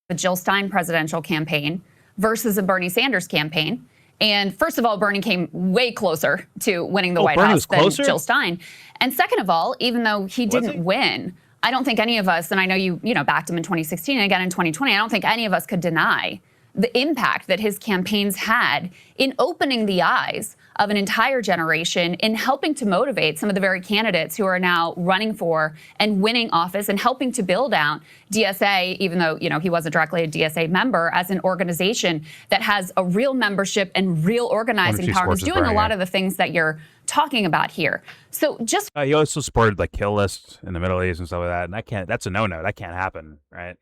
The Jill Stein presidential campaign versus a Bernie Sanders campaign. And first of all, Bernie came way closer to winning the White Bernie House was than closer? Jill Stein. And second of all, even though he didn't win, I don't think any of us, and I know you backed him in 2016 and again in 2020, I don't think any of us could deny the impact that his campaigns had in opening the eyes of an entire generation, in helping to motivate some of the very candidates who are now running for and winning office, and helping to build out DSA, even though he wasn't directly a DSA member, as an organization that has a real membership and real organizing power. He's doing a lot of the things that you're talking about here. So just he also supported like kill lists in the Middle East and stuff like that, and that's a no-no. That can't happen, right?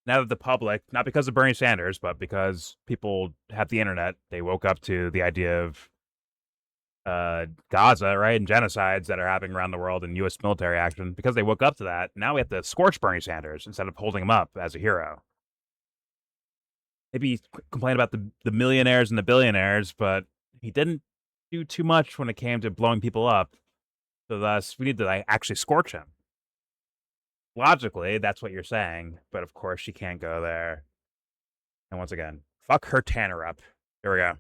Now that the public, not because of Bernie Sanders, but because people have the internet, they woke up to the idea of Gaza, right, and genocides that are happening around the world and U.S. military action. Because they woke up to that, now we have to scorch Bernie Sanders instead of holding him up as a hero. Maybe complain about the millionaires and the billionaires, but he didn't do too much when it came to blowing people up. So thus, we need to actually scorch him. Logically, that's what you're saying, but of course she can't go there. And once again, fuck her Tanner up. Here we go.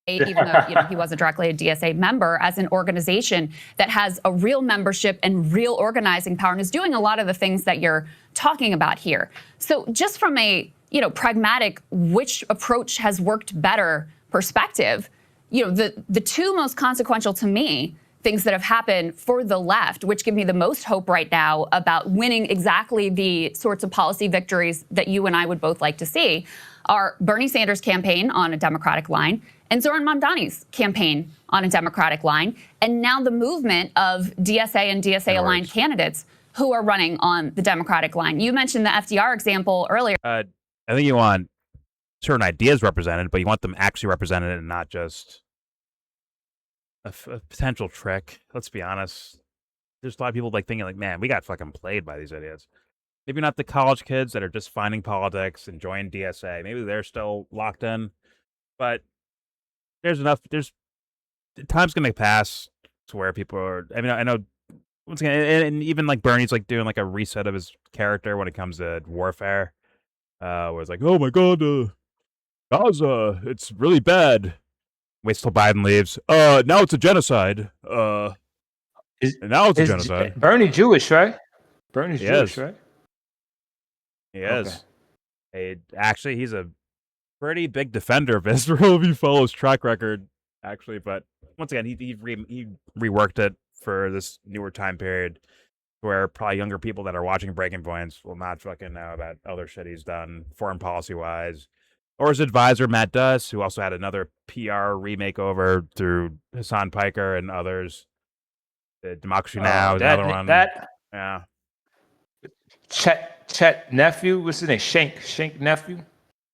Even though he wasn't directly a DSA member, as an organization that has a real membership and real organizing power, and is doing a lot of the things that you're talking about here. So just from a pragmatic, which approach has worked better perspective, the two most consequential to me things that have happened for the left, which give me the most hope right now about winning exactly the sorts of policy victories that you and I would both like to see, are Bernie Sanders' campaign on a Democratic line and Zohran Mamdani's campaign on a Democratic line, and now the movement of DSA and DSA-aligned candidates who are running on the Democratic line. You mentioned the FDR example earlier. I think you want certain ideas represented, but you want them actually represented and not just a potential trick. Let's be honest. There's a lot of people thinking man, we got fucking played by these idiots. Maybe not the college kids that are just finding politics, enjoying DSA. Maybe they're still locked in. But there's time's going to pass to where people are, I know, once again, and even Bernie's doing a reset of his character when it comes to warfare. Where it's oh my God, Gaza, it's really bad. Waits till Biden leaves. Now it's a genocide. Yeah, And now it's a Is genocide. Bernie Jewish, right? Bernie's He Jewish, is. right? He Okay. is. Actually, he's a pretty big defender of Israel if you follow his track record, actually. But once again, he reworked it for this newer time period where probably younger people that are watching Breaking Points will not fucking know about other shit he's done foreign policy wise. Or his advisor, Matt Duss, who also had another PR remake over through Hassan Piker and others. The Democracy Now! Is another one. Yeah. Chet nephew, what's his name? Shank nephew.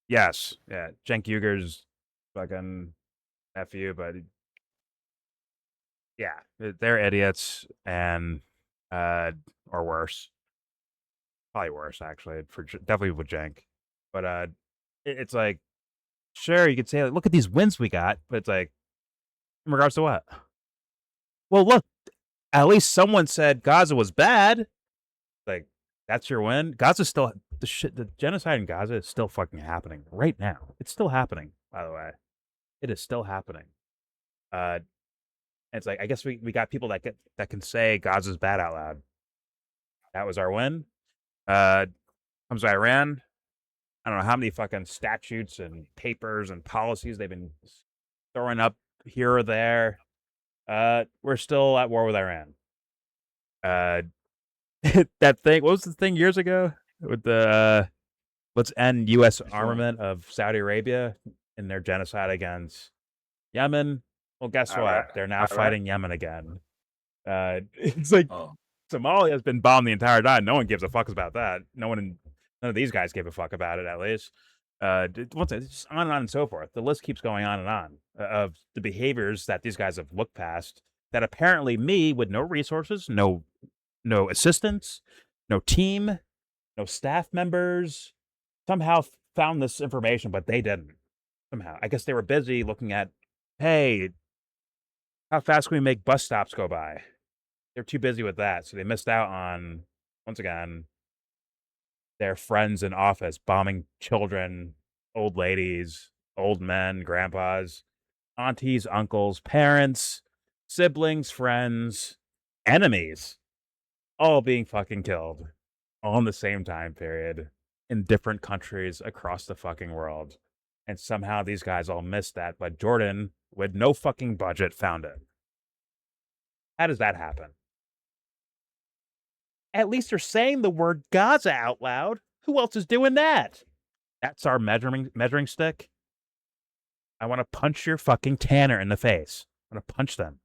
Yes. Yeah. Cenk Uger's fucking nephew, but yeah, they're idiots and or worse. Probably worse actually, definitely with Cenk. But it's like, sure, you could say, like, look at these wins we got, but it's like, in regards to what? Well, look, at least someone said Gaza was bad. Like, that's your win. Gaza's still the genocide in Gaza is still fucking happening right now. It's still happening, by the way. It is still happening. And it's like, I guess we got people that can say Gaza's bad out loud. That was our win. Comes Iran. I don't know how many fucking statutes and papers and policies they've been throwing up here or there. We're still at war with Iran. That thing, what was the thing years ago with the let's end U.S. armament of Saudi Arabia in their genocide against Yemen? Well, guess what? They're now fighting Yemen again. It's like Somalia has been bombed the entire time. No one gives a fuck about that. None of these guys gave a fuck about it, at least. It's just on and so forth. The list keeps going on and on of the behaviors that these guys have looked past that apparently me, with no resources, no assistance, no team, no staff members, somehow found this information, but they didn't. Somehow. I guess they were busy looking at, hey, how fast can we make bus stops go by? They're too busy with that, so they missed out on, once again, their friends in office bombing children, old ladies, old men, grandpas, aunties, uncles, parents, siblings, friends, enemies, all being fucking killed all in the same time period in different countries across the fucking world. And somehow these guys all missed that, but Jordan, with no fucking budget, found it. How does that happen? At least they're saying the word Gaza out loud. Who else is doing that? That's our measuring stick. I want to punch your fucking Tanner in the face. I want to punch them.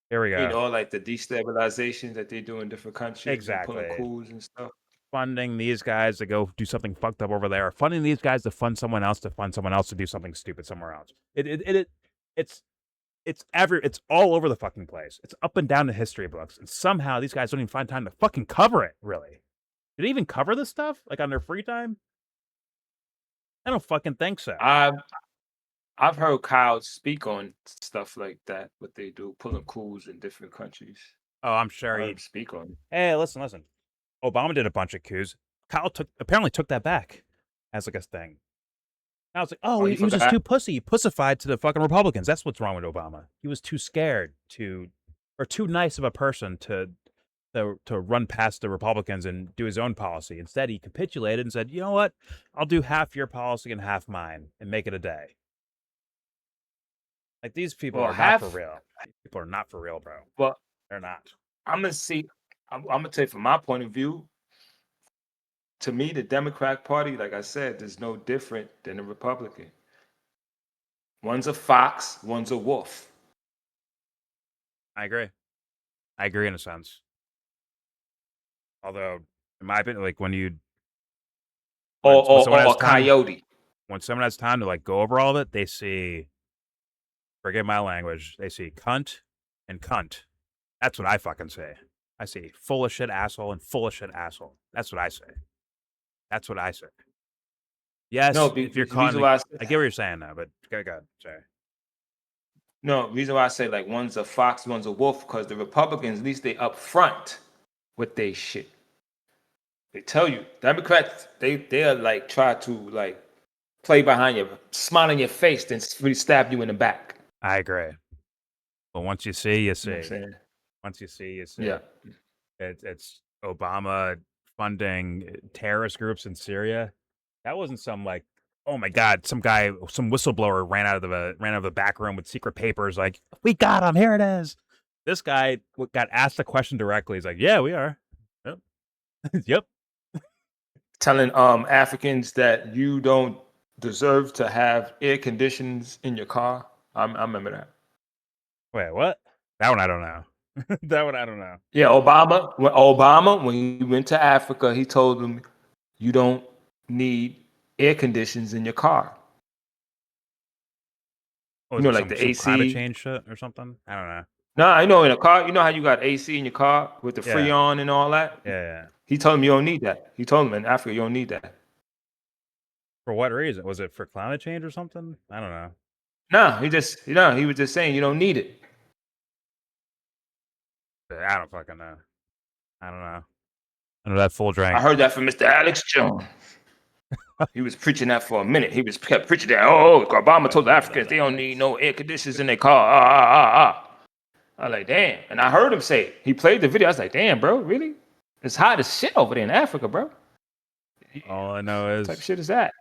Here we go. You know, like the destabilization that they do in different countries. Exactly. Pulling coups and stuff. Funding these guys to go do something fucked up over there. Or funding these guys to fund someone else to do something stupid somewhere else. It's all over the fucking place. It's up and down the history books. And somehow these guys don't even find time to fucking cover it, really. Do they even cover this stuff? Like on their free time? I don't fucking think so. I've heard Kyle speak on stuff like that, what they do, pulling coups in different countries. Oh, I'm sure he'd speak on it. Hey, listen. Obama did a bunch of coups. Kyle apparently took that back as like a thing. I was like, he was just too pussified to the fucking Republicans. That's what's wrong with Obama. He was too scared or too nice of a person to run past the Republicans and do his own policy. Instead, he capitulated and said, you know what? I'll do half your policy and half mine and make it a day. Like, these people are not for real. These people are not for real, bro. Well, they're not. I'm going to tell you from my point of view, to me, the Democratic Party, like I said, is no different than the Republican. One's a fox, one's a wolf. I agree in a sense. Although, in my opinion, like when or coyote. When someone has time to like go over all of it, they see, forget my language, they see cunt and cunt. That's what I fucking say. I see full of shit asshole and full of shit asshole. That's what I say. That's what I say. Yes, no, if you're calling me, I get what you're saying now, but go ahead. Sorry. No, reason why I say like one's a fox, one's a wolf, because the Republicans, at least they up front with they shit. They tell you, Democrats, they'll like try to like play behind you, smile in your face, then really stab you in the back. I agree. But once you see, you see. You know what I'm saying? Once you see Yeah. it's Obama funding terrorist groups in Syria. That wasn't some like, oh my God, some whistleblower ran out of the back room with secret papers. Like, we got him. Here it is. This guy got asked the question directly. He's like, yeah, we are. Yep. Yep. Telling Africans that you don't deserve to have air conditions in your car. I remember that. Wait, what? That one I don't know. That one I don't know. Yeah, when he went to Africa, he told them you don't need air conditions in your car. Oh, You know, is it like the some climate AC. change shit or something? I don't know. No, I know in a car, you know how you got AC in your car with the Yeah. Freon and all that? Yeah. He told him you don't need that. He told him in Africa you don't need that. For what reason? Was it for climate change or something? I don't know. No, he was just saying you don't need it. I don't fucking know. I don't know. I know that full drink. I heard that from Mr. Alex Jones. He was preaching that for a minute. He kept preaching that. Oh, Obama told the Africans they don't need no air conditioners in their car. I was like, damn. And I heard him say it. He played the video. I was like, damn, bro, really? It's hot as shit over there in Africa, bro. All I know is What type of shit is that?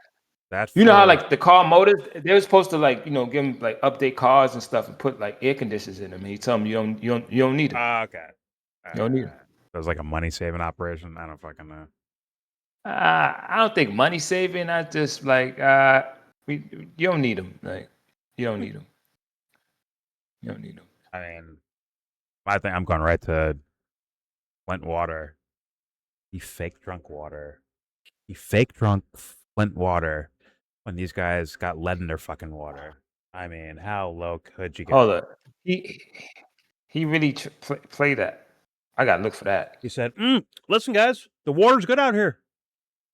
That's You know how like the car motors, they were supposed to like, give them like update cars and stuff and put like air conditioners in them. And he told them you don't need it. okay. You don't need it. It was like a money saving operation. I don't fucking know. I don't think money saving. I just like you don't need them. Like you don't need them. You don't need them. I mean, I think I'm going right to Flint water. He fake drunk water. He fake drunk Flint water when these guys got lead in their fucking water. I mean, how low could you get? Hold up. He really played that. I gotta look for that. He said, listen, guys, the water's good out here.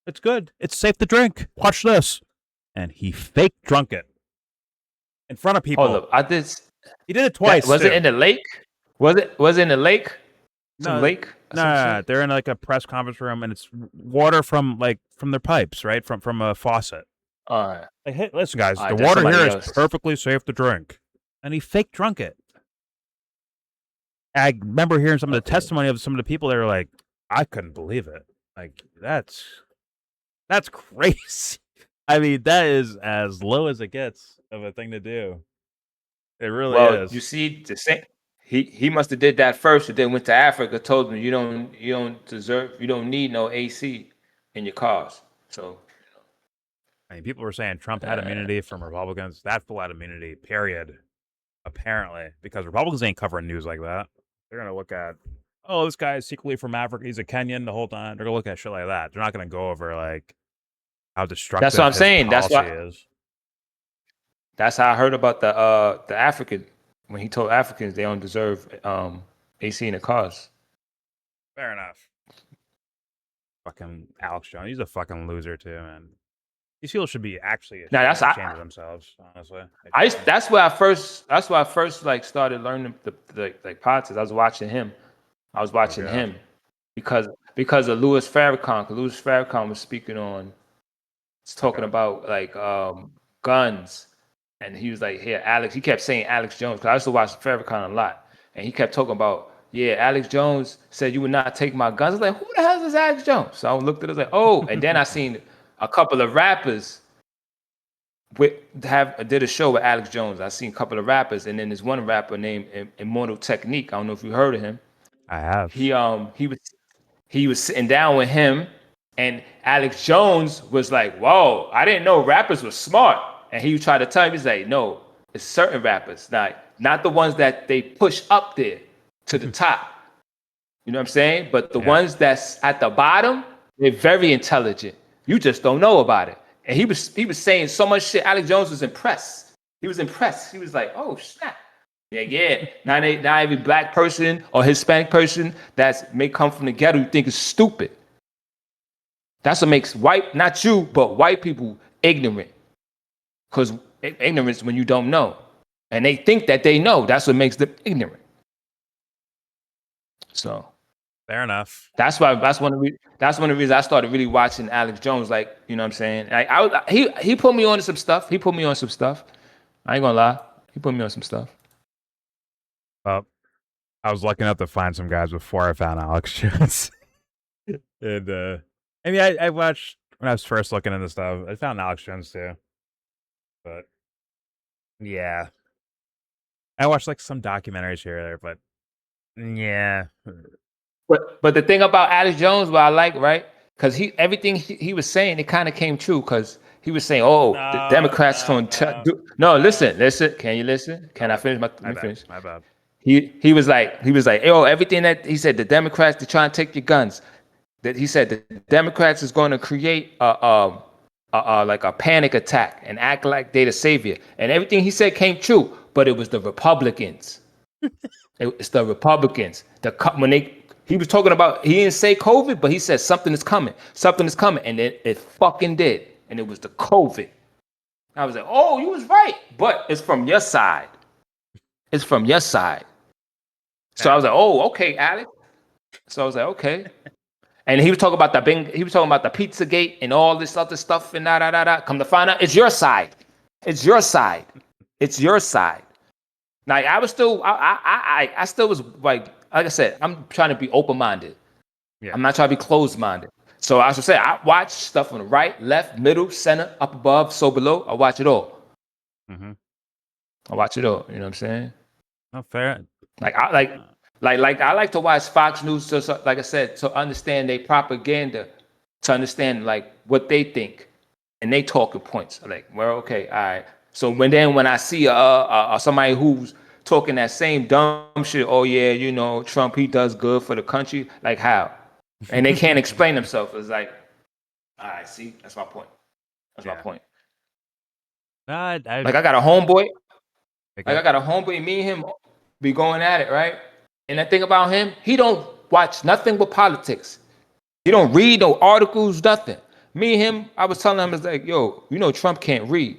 It's good. It's safe to drink. Watch this. And he fake drunk it in front of people. Hold up. He did it twice. Was it in the lake? Was it in the lake? Some lake? No, they're in like a press conference room, and it's water from their pipes, right? From a faucet. All right. Like, hey, listen, guys, All right, the water here else. is perfectly safe to drink. And he fake drunk it. I remember hearing some of the testimony of some of the people that were like, I couldn't believe it. Like, that's crazy. I mean, that is as low as it gets of a thing to do. It really is. You see, the same. He must have did that first, and then went to Africa. Told them you don't need no AC in your cars. So, I mean, people were saying Trump had immunity from Republicans. That full had immunity, period. Apparently, because Republicans ain't covering news like that. They're gonna look at, oh, this guy is secretly from Africa. He's a Kenyan the whole time. They're gonna look at shit like that. They're not gonna go over like how destructive. That's what I'm saying. That's why. Is. That's how I heard about the African when he told Africans they don't deserve AC in the cars. Fair enough. Fucking Alex Jones, he's a fucking loser too, man. These people should be actually ashamed of themselves, honestly. That's why I first like started learning the politics. I was watching him. because of Louis Farrakhan. Louis Farrakhan was speaking on, talking about like guns. And he was like, here, Alex. He kept saying Alex Jones, because I used to watch Farrakhan a lot. And he kept talking about, yeah, Alex Jones said you would not take my guns. I was like, who the hell is this Alex Jones? So I looked at it, I was like, oh. And then I seen a couple of rappers did a show with Alex Jones. I seen a couple of rappers, and then there's one rapper named Immortal Technique. I don't know if you heard of him. I have. He was sitting down with him, and Alex Jones was like, whoa, I didn't know rappers were smart. And he tried to tell him, he's like, no, it's certain rappers, not the ones that they push up there to the top. You know what I'm saying? But the ones that's at the bottom, they're very intelligent. You just don't know about it. And he was saying so much shit. Alex Jones was impressed. He was impressed. He was like, oh, snap. Yeah. Not every black person or Hispanic person that may come from the ghetto you think is stupid. That's what makes not you, but white people ignorant. Because ignorance when you don't know. And they think that they know. That's what makes them ignorant. So fair enough. That's one of the reasons I started really watching Alex Jones. Like, you know what I'm saying? Like, he put me on to some stuff. I ain't gonna lie. He put me on some stuff. Well, I was lucky enough to find some guys before I found Alex Jones. And I mean, I watched when I was first looking into stuff. I found Alex Jones too, but yeah, I watched like some documentaries here or there, but yeah, But the thing about Alex Jones, what I like, right? Because everything he was saying, it kind of came true. Because he was saying, "Oh, the Democrats going to do." No, listen. Can you listen? Can I finish? Let me finish. My bad. He was like, "Yo, everything that he said, the Democrats, they're trying to take your guns." That he said the Democrats is going to create like a panic attack and act like they're the savior. And everything he said came true, but it was the Republicans. It's the Republicans. He was talking about, he didn't say COVID, but he said something is coming. Something is coming. And it fucking did. And it was the COVID. I was like, oh, you was right. But it's from your side. It's from your side. So I was like, oh, okay, Alex. So I was like, okay. And he was talking about the Pizzagate and all this other stuff and da. Come to find out, it's your side. It's your side. It's your side. Like I was still, I still was like I said, I'm trying to be open-minded. Yeah. I'm not trying to be closed-minded. So I should say, I watch stuff on the right, left, middle, center, up above, so below. I watch it all. Mm-hmm. I watch it all. You know what I'm saying? Oh, fair. I like to watch Fox News, so like I said, to understand their propaganda, to understand like what they think and they talking points. Like, well, okay, all right. So when I see somebody who's talking that same dumb shit, oh yeah, you know, Trump, he does good for the country, like how? And they can't explain themselves. It's like, all right, see, that's my point. That's my point. I got a homeboy. I got a homeboy, me and him be going at it, right? And the thing about him, he don't watch nothing but politics. He don't read no articles, nothing. Me and him, I was telling him, it's like, yo, you know Trump can't read.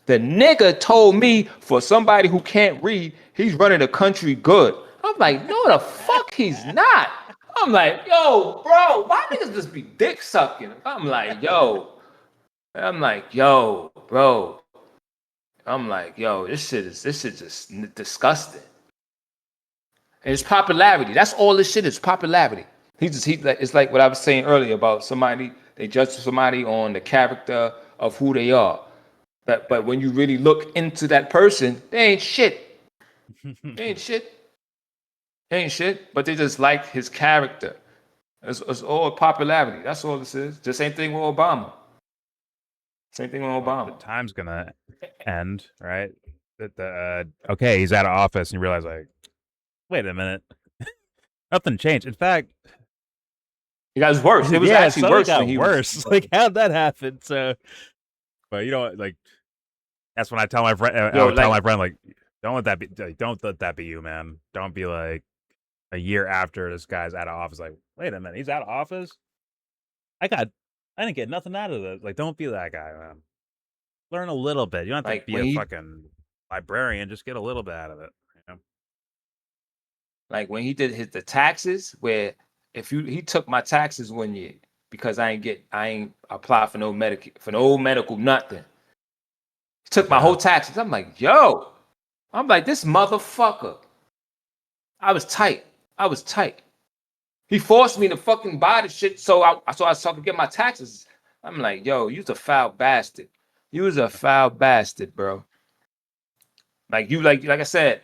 The nigga told me for somebody who can't read, he's running the country good. I'm like, no, the fuck he's not. I'm like, yo, bro, why niggas just be dick sucking? I'm like, yo, bro. I'm like, yo, this shit is just disgusting. And it's popularity. That's all this shit is, popularity. It's like what I was saying earlier about somebody, they judge somebody on the character of who they are. But when you really look into that person, they ain't shit. They ain't shit. They ain't shit. But they just like his character. It's all popularity. That's all this is. The same thing with Obama. Same thing with Obama. The time's gonna end, right? Okay, he's out of office, and you realize, like, wait a minute, nothing changed. In fact, it got worse. It was actually worse. Got worse. Like, how'd that happen? So, but you know, like, that's when I tell my friend. My friend, like, don't let that be you, man. Don't be like a year after this guy's out of office. Like, wait a minute, he's out of office. I didn't get nothing out of this. Like, don't be that guy, man. Learn a little bit. You don't have to be a fucking librarian. Just get a little bit out of it. You know? Like when he did the taxes, where he took my taxes 1 year because I ain't apply for no medical nothing. He took my whole taxes. I'm like, yo. I'm like, this motherfucker. I was tight. He forced me to fucking buy the shit so I could get my taxes. I'm like, yo, you's a foul bastard. You was a foul bastard, bro. Like I said,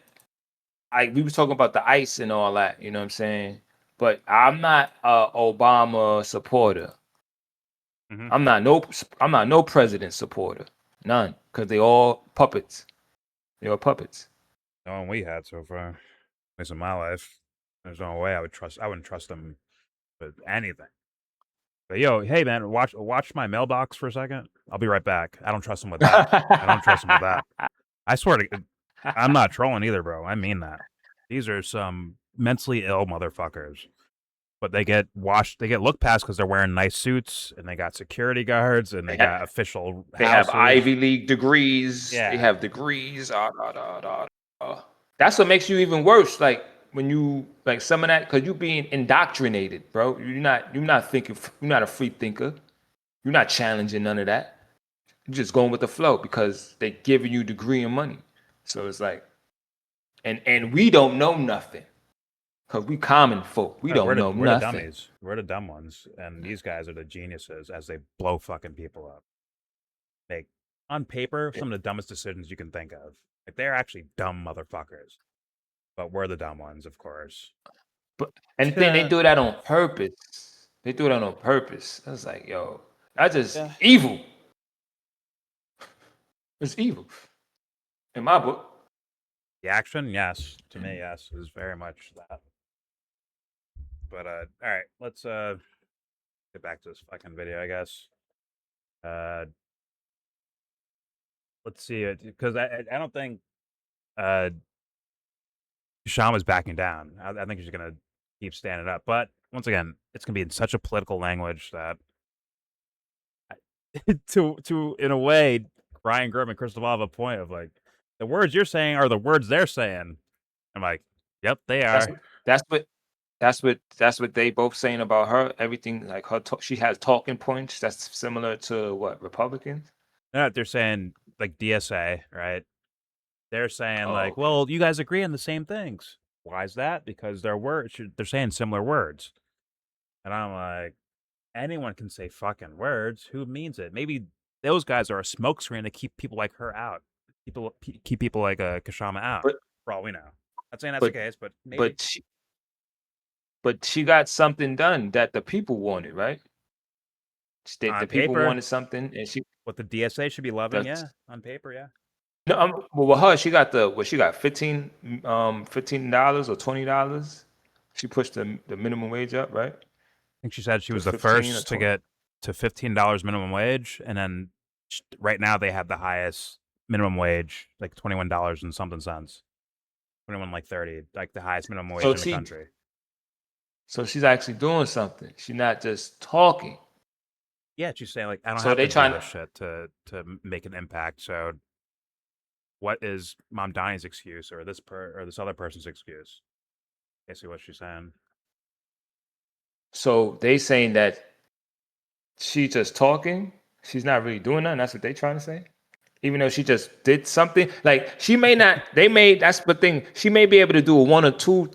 we was talking about the ICE and all that, you know what I'm saying? But I'm not a Obama supporter. Mm-hmm. I'm not no president supporter. None. Because they all puppets. They all puppets. The one we had so far. At least in my life. There's no way I wouldn't trust them with anything. But yo, hey man, watch my mailbox for a second. I'll be right back. I don't trust them with that. I swear to, I'm not trolling either, bro. I mean that. These are some mentally ill motherfuckers. But they get looked past because they're wearing nice suits and they got security guards and they got official. They have Ivy League degrees. Yeah. They have degrees. That's what makes you even worse. Like when you like some of that, because you're being indoctrinated, bro. You're not thinking. You're not a free thinker. You're not challenging none of that. You're just going with the flow because they're giving you degree and money. So it's like, and we don't know nothing. Cause we common folk. We Right, don't know we're the nothing. dummies. We're the dumb ones, and these guys are the geniuses as they blow fucking people up. Make on paper some of the dumbest decisions you can think of. Like they're actually dumb motherfuckers, but we're the dumb ones, of course. And then they do that on purpose. They do that on purpose. I was like, yo, that's just evil. It's evil. In my book. The action, yes, to me, yes, is very much that. But all right, let's get back to this fucking video, I guess. Let's see it because I don't think Kshama's backing down. I think she's gonna keep standing up. But once again, it's gonna be in such a political language that to in a way, Ryan Grimm and Krystal have a point of like the words you're saying are the words they're saying. I'm like, yep, they are. That's what they both saying about her. Everything like her. She has talking points. That's similar to what Republicans. No, they're saying like DSA, right? They're saying like, okay. well, you guys agree on the same things. Why is that? Because their words, they're saying similar words. And I'm like, anyone can say fucking words. Who means it? Maybe those guys are a smokescreen to keep people like her out. Keep people like Kshama out. For all we know. Not saying that's the case, but maybe. But she got something done that the people wanted, right? The people wanted something, and she. What the DSA should be loving, yeah. On paper, yeah. No, well, with her, she got she got $15 or $20. She pushed the minimum wage up, right? I think she said she was the first to get to $15 minimum wage, and then right now they have the highest minimum wage, like $21 and something cents. 21 like 30, like the highest minimum wage in the country. So she's actually doing something. She's not just talking. Yeah, she's saying like I don't have to do this shit to make an impact. So what is Mom Donnie's excuse or this other person's excuse? Basically what she's saying. So they saying that she's just talking. She's not really doing nothing. That's what they trying to say. Even though she just did something, like she may not. That's the thing. She may be able to do one or two,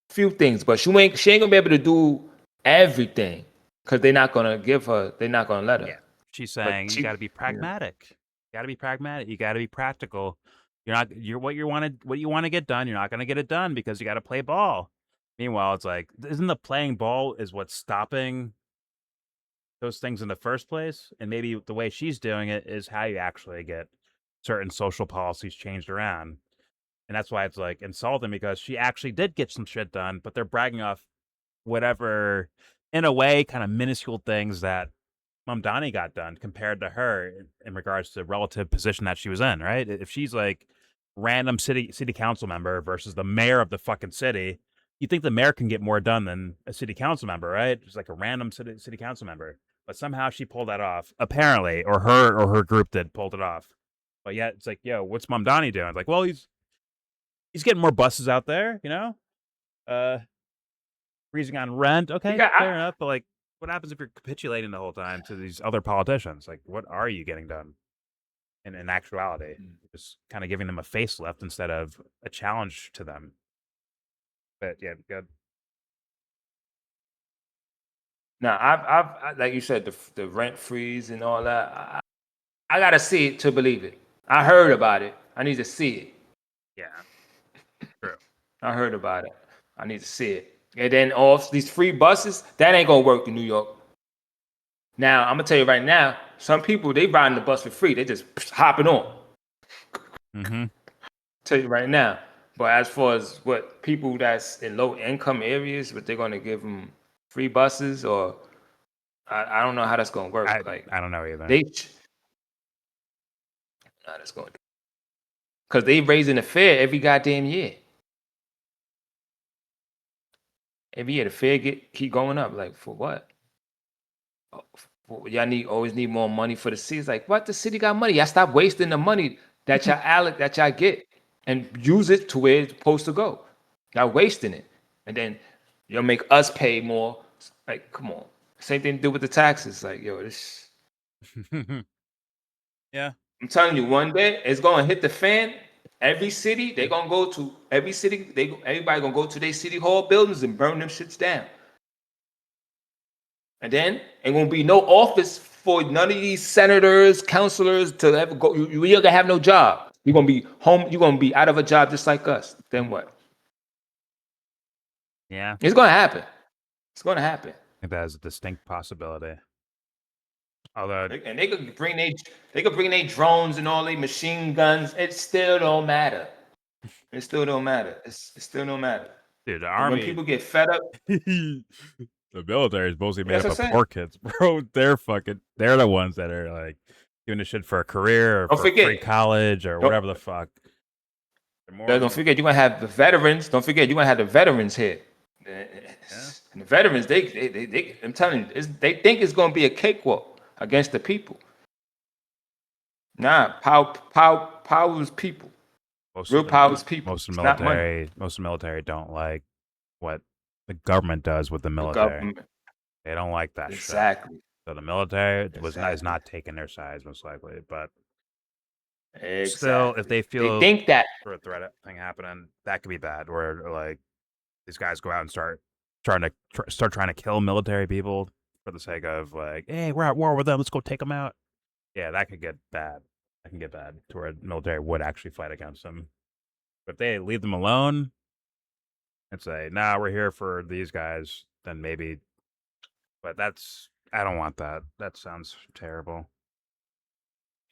few things, but she ain't gonna be able to do everything because they're not gonna give her. They're not gonna let her. Yeah, she's saying you got to be pragmatic. You got to be pragmatic. You got to be practical. What you want to get done. You're not gonna get it done because you got to play ball. Meanwhile, it's like, isn't the playing ball is what's stopping those things in the first place? And maybe the way she's doing it is how you actually get certain social policies changed around. And that's why it's like insulting because she actually did get some shit done, but they're bragging off whatever, in a way, kind of minuscule things that Mom Donnie got done compared to her in regards to the relative position that she was in, right? If she's like random city council member versus the mayor of the fucking city, you think the mayor can get more done than a city council member, right? Just like a random city council member. But somehow she pulled that off, apparently, or her group pulled it off. But yet it's like, yo, what's Mom Donnie doing? It's like, well, he's getting more buses out there, you know? Freezing on rent. Okay, fair enough. But like, what happens if you're capitulating the whole time to these other politicians? Like, what are you getting done in actuality? Just kind of giving them a facelift instead of a challenge to them. But yeah, good. Now, I've like you said, the rent freeze and all that. I gotta see it to believe it. I heard about it. I need to see it. Yeah, true. I heard about it. I need to see it. And then all these free buses, that ain't gonna work in New York. Now, I'm gonna tell you right now, some people, they riding the bus for free. They just hopping on. Mm-hmm. Tell you right now. But as far as what people that's in low income areas, what they're gonna give them free buses or I don't know how that's gonna work. I don't know either. That's going to because they raising the fare every goddamn year. Every year the fare keep going up. Like for what? Y'all always need more money for the city. It's like what? The city got money. Y'all stop wasting the money that y'all get and use it to where it's supposed to go. Y'all wasting it, and then you'll make us pay more. Like come on. Same thing to do with the taxes. Like yo, this. Yeah. I'm telling you, one day it's gonna hit the fan, every city, they gonna go to every city. Everybody gonna go to their city hall buildings and burn them shits down. And then ain't gonna be no office for none of these senators, councilors to ever go. You're gonna have no job. You're gonna be home. You're gonna be out of a job just like us. Then what? Yeah, It's gonna happen. It's gonna happen. I think that is a distinct possibility. Although, And they could bring their drones and all their machine guns. It still don't matter. It still don't matter. It still don't matter. dude, the And army, when people get fed up, the military is mostly made That's up what I'm of saying. poor kids, bro. They're the ones that are like doing the shit for a career or Don't for forget- free college or don't- whatever the fuck. They're more don't forget you're gonna have the veterans. Don't forget you're gonna have the veterans here. And the veterans, they I'm telling you, they think it's gonna be a cakewalk against the people. Nah, power is people. Real power is people. Most of It's the not money. military don't like what the government does with the The military. government. They don't like that shit. Exactly. So the military is Exactly. not taking their sides most likely, but Exactly. still, if they feel they think that for a threat thing happening, that could be bad. Where like these guys go out and start trying to kill military people for the sake of like, hey, we're at war with them, let's go take them out. Yeah, that could get bad. That can get bad to where the military would actually fight against them. But if they leave them alone and say, nah, we're here for these guys, then maybe. But I don't want that. That sounds terrible.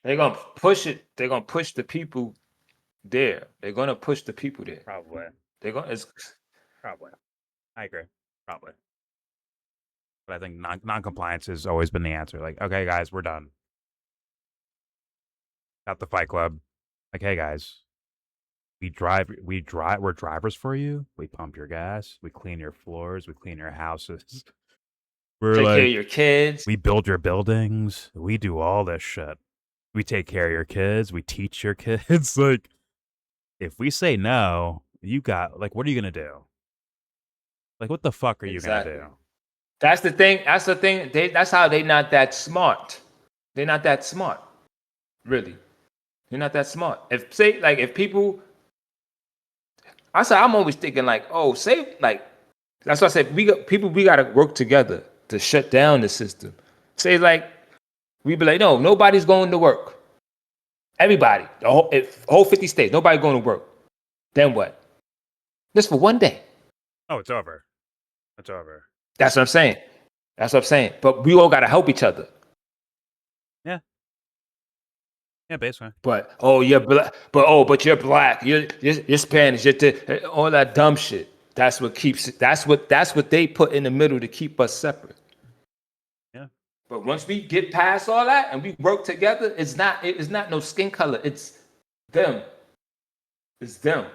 they're gonna push it. They're gonna push the people there. They're gonna push the people there. Probably. They're gonna. Probably. I agree. Probably. But I think non-compliance has always been the answer. Like, okay, guys, we're done. Got the Fight Club. Like, hey, guys, we're drivers for you. We pump your gas. We clean your floors. We clean your houses. We're Take like, care of your kids. we build your buildings. We do all this shit. We take care of your kids. We teach your kids. Like, if we say no, you got, like, what are you going to do? Like, what the fuck are you going to do? That's the thing. That's the thing. That's how they not that smart. They're not that smart. Really. They're not that smart. If people, I'm always thinking like, oh, that's why I said we got to work together to shut down the system. Say like, we be like, no, nobody's going to work. Everybody, the whole 50 states, nobody going to work. Then what? Just for one day. Oh, it's over. It's over. That's what I'm saying. But we all got to help each other. Yeah, basically. But you're black. But you're black. You're Spanish. All that dumb shit. That's what keeps it. That's what they put in the middle to keep us separate. Yeah. But once we get past all that and we work together, it's not no skin color. It's them. It's them.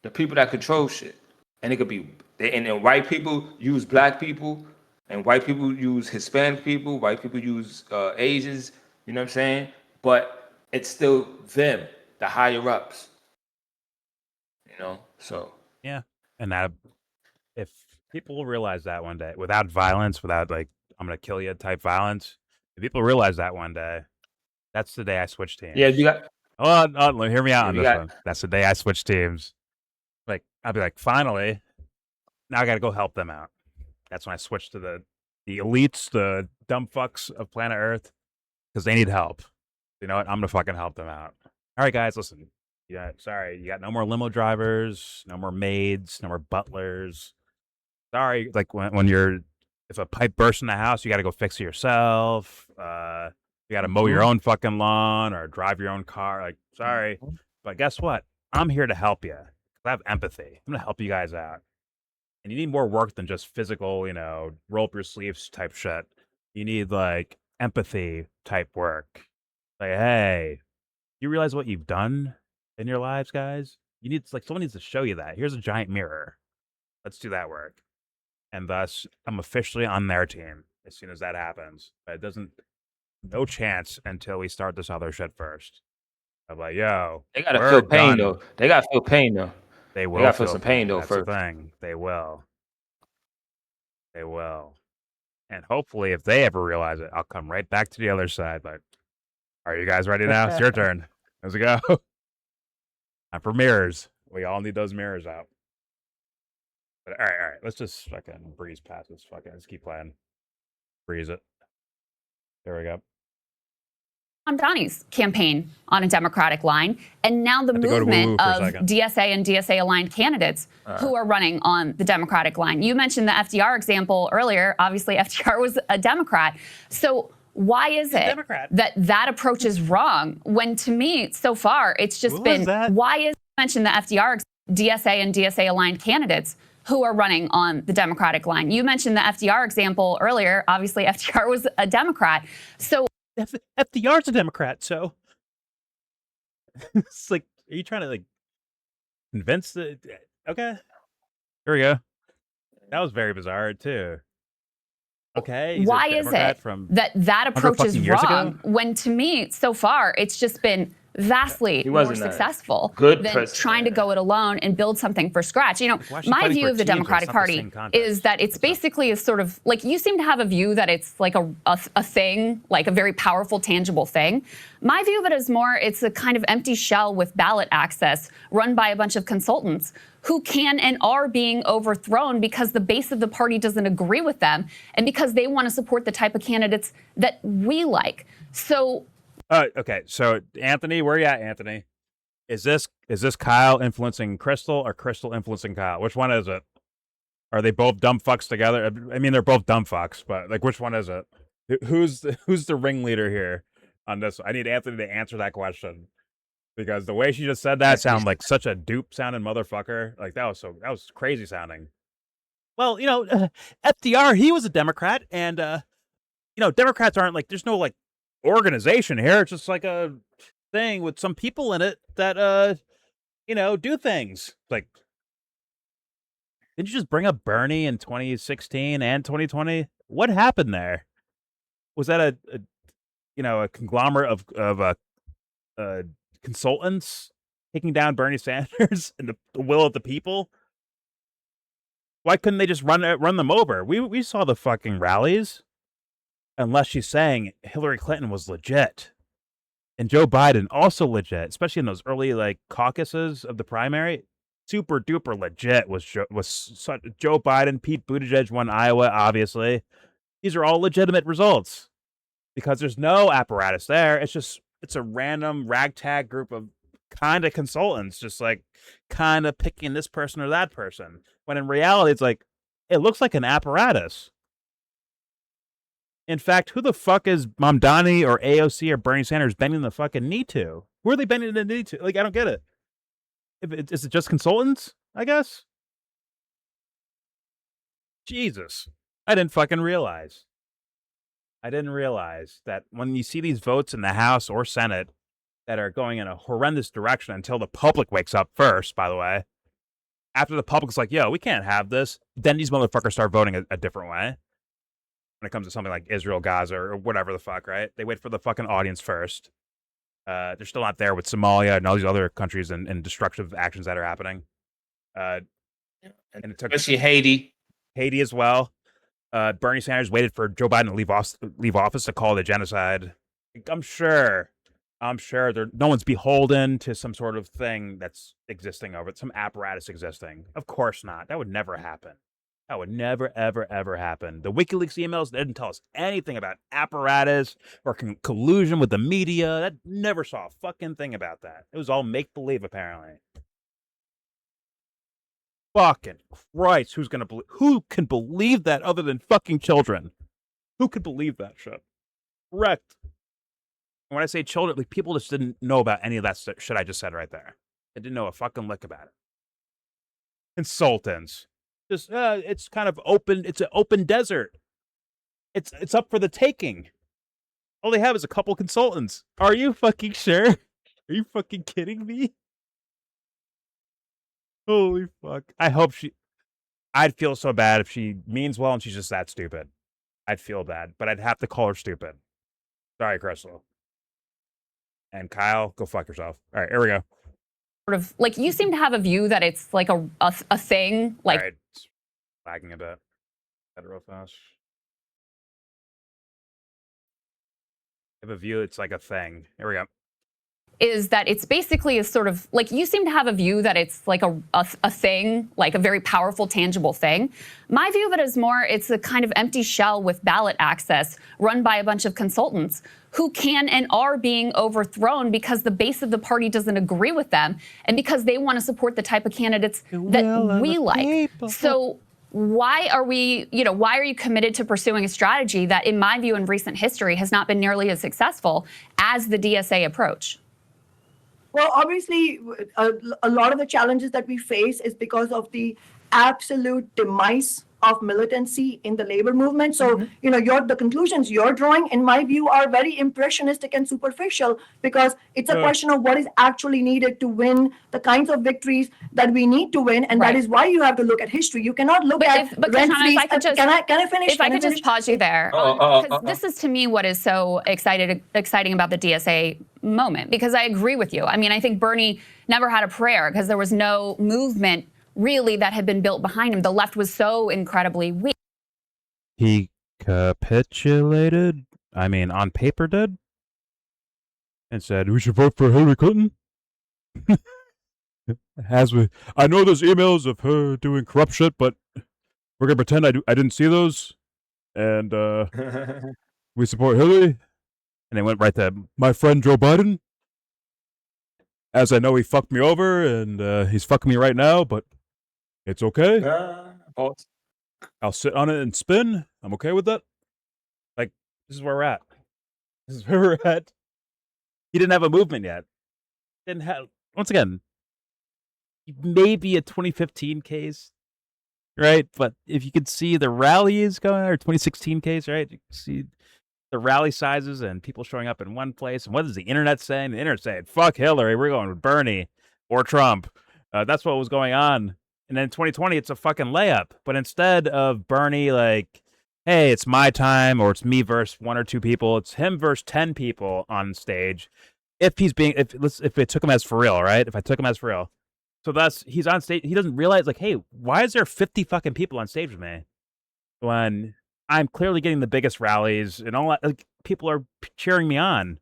The people that control shit. And it could be and then white people use black people, and white people use Hispanic people. White people use Asians. You know what I'm saying? But it's still them, the higher ups. You know? So. Yeah. And that, if people realize that one day, without violence, without like, I'm going to kill you type violence, if people realize that one day, that's the day I switch teams. Yeah, you got. Hold on, hear me out on this one. That's the day I switch teams. Like, I'll be like, finally, now I got to go help them out. That's when I switch to the elites, the dumb fucks of planet Earth, because they need help. You know what? I'm gonna fucking help them out. All right, guys, listen. Yeah, sorry, you got no more limo drivers, no more maids, no more butlers. Sorry, like if a pipe bursts in the house, you got to go fix it yourself. You got to mow your own fucking lawn or drive your own car. Like, sorry, but guess what? I'm here to help you. I have empathy. I'm gonna help you guys out. And you need more work than just physical, roll up your sleeves type shit. You need like empathy type work. Like, hey, you realize what you've done in your lives, guys? Someone needs to show you that. Here's a giant mirror. Let's do that work. And thus, I'm officially on their team as soon as that happens. But no chance until we start this other shit first. I'm like, yo, they gotta feel pain though. They gotta feel pain though. They will. They gotta feel some pain though That's first. the thing. They will. They will. And hopefully, if they ever realize it, I'll come right back to the other side. Like, are you guys ready now? It's your turn. Let's go. Time for mirrors. We all need those mirrors out. But all right. Let's just fucking breeze past this. Fucking let's keep playing. Breeze it. There we go. Donnie's campaign on a Democratic line, and now the Have to go to movement woo-woo for a of second. DSA and DSA-aligned candidates who are running on the Democratic line. You mentioned the FDR example earlier. Obviously, FDR was a Democrat. So why is it that approach is wrong when, to me, so far, it's just been, why is, mentioned the FDR, DSA and DSA-aligned candidates who are running on the Democratic line. You mentioned the FDR example earlier. Obviously, FDR was a Democrat. So FDR's a Democrat, so it's like, are you trying to like convince the? Okay, here we go. That was very bizarre too. Okay, why is it that approach is wrong when, to me, so far, it's just been vastly more successful than trying to go it alone and build something from scratch. You know, my view of the Democratic Party is that it's basically a sort of like, you seem to have a view that it's like a thing, like a very powerful, tangible thing. My view of it is more, it's a kind of empty shell with ballot access run by a bunch of consultants who can and are being overthrown because the base of the party doesn't agree with them and because they want to support the type of candidates that we like. So okay, so Anthony, where are you at, Anthony? Is this Kyle influencing Krystal or Krystal influencing Kyle? Which one is it? Are they both dumb fucks together? I mean, they're both dumb fucks, but like, which one is it? Who's the ringleader here on this? I need Anthony to answer that question because the way she just said that sounded like such a dupe sounding motherfucker. Like that was crazy sounding. Well, you know, FDR, he was a Democrat, and you know, Democrats aren't like, there's no like organization here. It's just like a thing with some people in it that you know, do things. Like, didn't you just bring up Bernie in 2016 and 2020? What happened there? Was that a you know, a conglomerate of consultants taking down Bernie Sanders and the will of the people? Why couldn't they just run them over? We saw the fucking rallies. Unless she's saying Hillary Clinton was legit and Joe Biden also legit, especially in those early like caucuses of the primary, super duper legit was Joe Biden. Pete Buttigieg won Iowa, obviously. These are all legitimate results because there's no apparatus there. It's a random ragtag group of kind of consultants, just like kind of picking this person or that person. When in reality, it's like, it looks like an apparatus. In fact, who the fuck is Mamdani or AOC or Bernie Sanders bending the fucking knee to? Who are they bending the knee to? Like, I don't get it. Is it just consultants, I guess? Jesus. I didn't fucking realize. I didn't realize that when you see these votes in the House or Senate that are going in a horrendous direction until the public wakes up first, by the way. After the public's like, yo, we can't have this, then these motherfuckers start voting a different way. When it comes to something like Israel, Gaza, or whatever the fuck, right? They wait for the fucking audience first. They're still not there with Somalia and all these other countries and destructive actions that are happening. And it took especially Haiti as well. Bernie Sanders waited for Joe Biden to leave office to call it a genocide. I'm sure no one's beholden to some sort of thing that's existing over it, some apparatus existing. Of course not. That would never happen. That would never, ever, ever happen. The WikiLeaks emails didn't tell us anything about apparatus or collusion with the media. That never saw a fucking thing about that. It was all make-believe, apparently. Fucking Christ, who can believe that other than fucking children? Who could believe that shit? Correct. When I say children, like, people just didn't know about any of that shit I just said right there. They didn't know a fucking lick about it. Consultants. Just it's kind of open. It's an open desert. It's up for the taking. All they have is a couple consultants. Are you fucking sure? Are you fucking kidding me? Holy fuck! I'd feel so bad if she means well and she's just that stupid. I'd feel bad, but I'd have to call her stupid. Sorry, Krystal. And Kyle, go fuck yourself. All right, here we go. Sort of like, you seem to have a view that it's like a thing. Like, all right. It's lagging a bit. Better real fast. I have a view. It's like a thing. Here we go. is that it's basically a sort of like, you seem to have a view that it's like a thing, like a very powerful, tangible thing. My view of it is more, it's a kind of empty shell with ballot access run by a bunch of consultants who can and are being overthrown because the base of the party doesn't agree with them and because they want to support the type of candidates that we like. So why are you committed to pursuing a strategy that, in my view, in recent history has not been nearly as successful as the DSA approach? Well, obviously, a lot of the challenges that we face is because of the absolute demise of militancy in the labor movement. So, the conclusions you're drawing, in my view, are very impressionistic and superficial because it's a question of what is actually needed to win the kinds of victories that we need to win. And that is why you have to look at history. You cannot look at rent-free. Can I finish? If I could just pause you there, because this is, to me, what is so exciting about the DSA moment, because I agree with you. I mean, I think Bernie never had a prayer because there was no movement really that had been built behind him. The left was so incredibly weak. He capitulated, I mean, on paper did, and said, we should vote for Hillary Clinton. I know there's emails of her doing corrupt shit, but we're going to pretend I didn't see those, and we support Hillary. And they went right to my friend Joe Biden, as I know he fucked me over, and he's fucking me right now, but it's okay. I'll sit on it and spin. I'm okay with that. Like, this is where we're at. This is where we're at. He didn't have a movement yet. Didn't have, once again, maybe a 2015 case, right? But if you could see the rallies going, or 2016 case, right? You can see the rally sizes and people showing up in one place. And what is the internet saying? The internet saying, fuck Hillary, we're going with Bernie or Trump. That's what was going on. And then 2020, it's a fucking layup. But instead of Bernie, like, hey, it's my time, or it's me versus one or two people, it's him versus 10 people on stage. If it took him as for real, right? If I took him as for real. So thus, he's on stage. He doesn't realize, like, hey, why is there 50 fucking people on stage with me when I'm clearly getting the biggest rallies and all that? Like, people are cheering me on.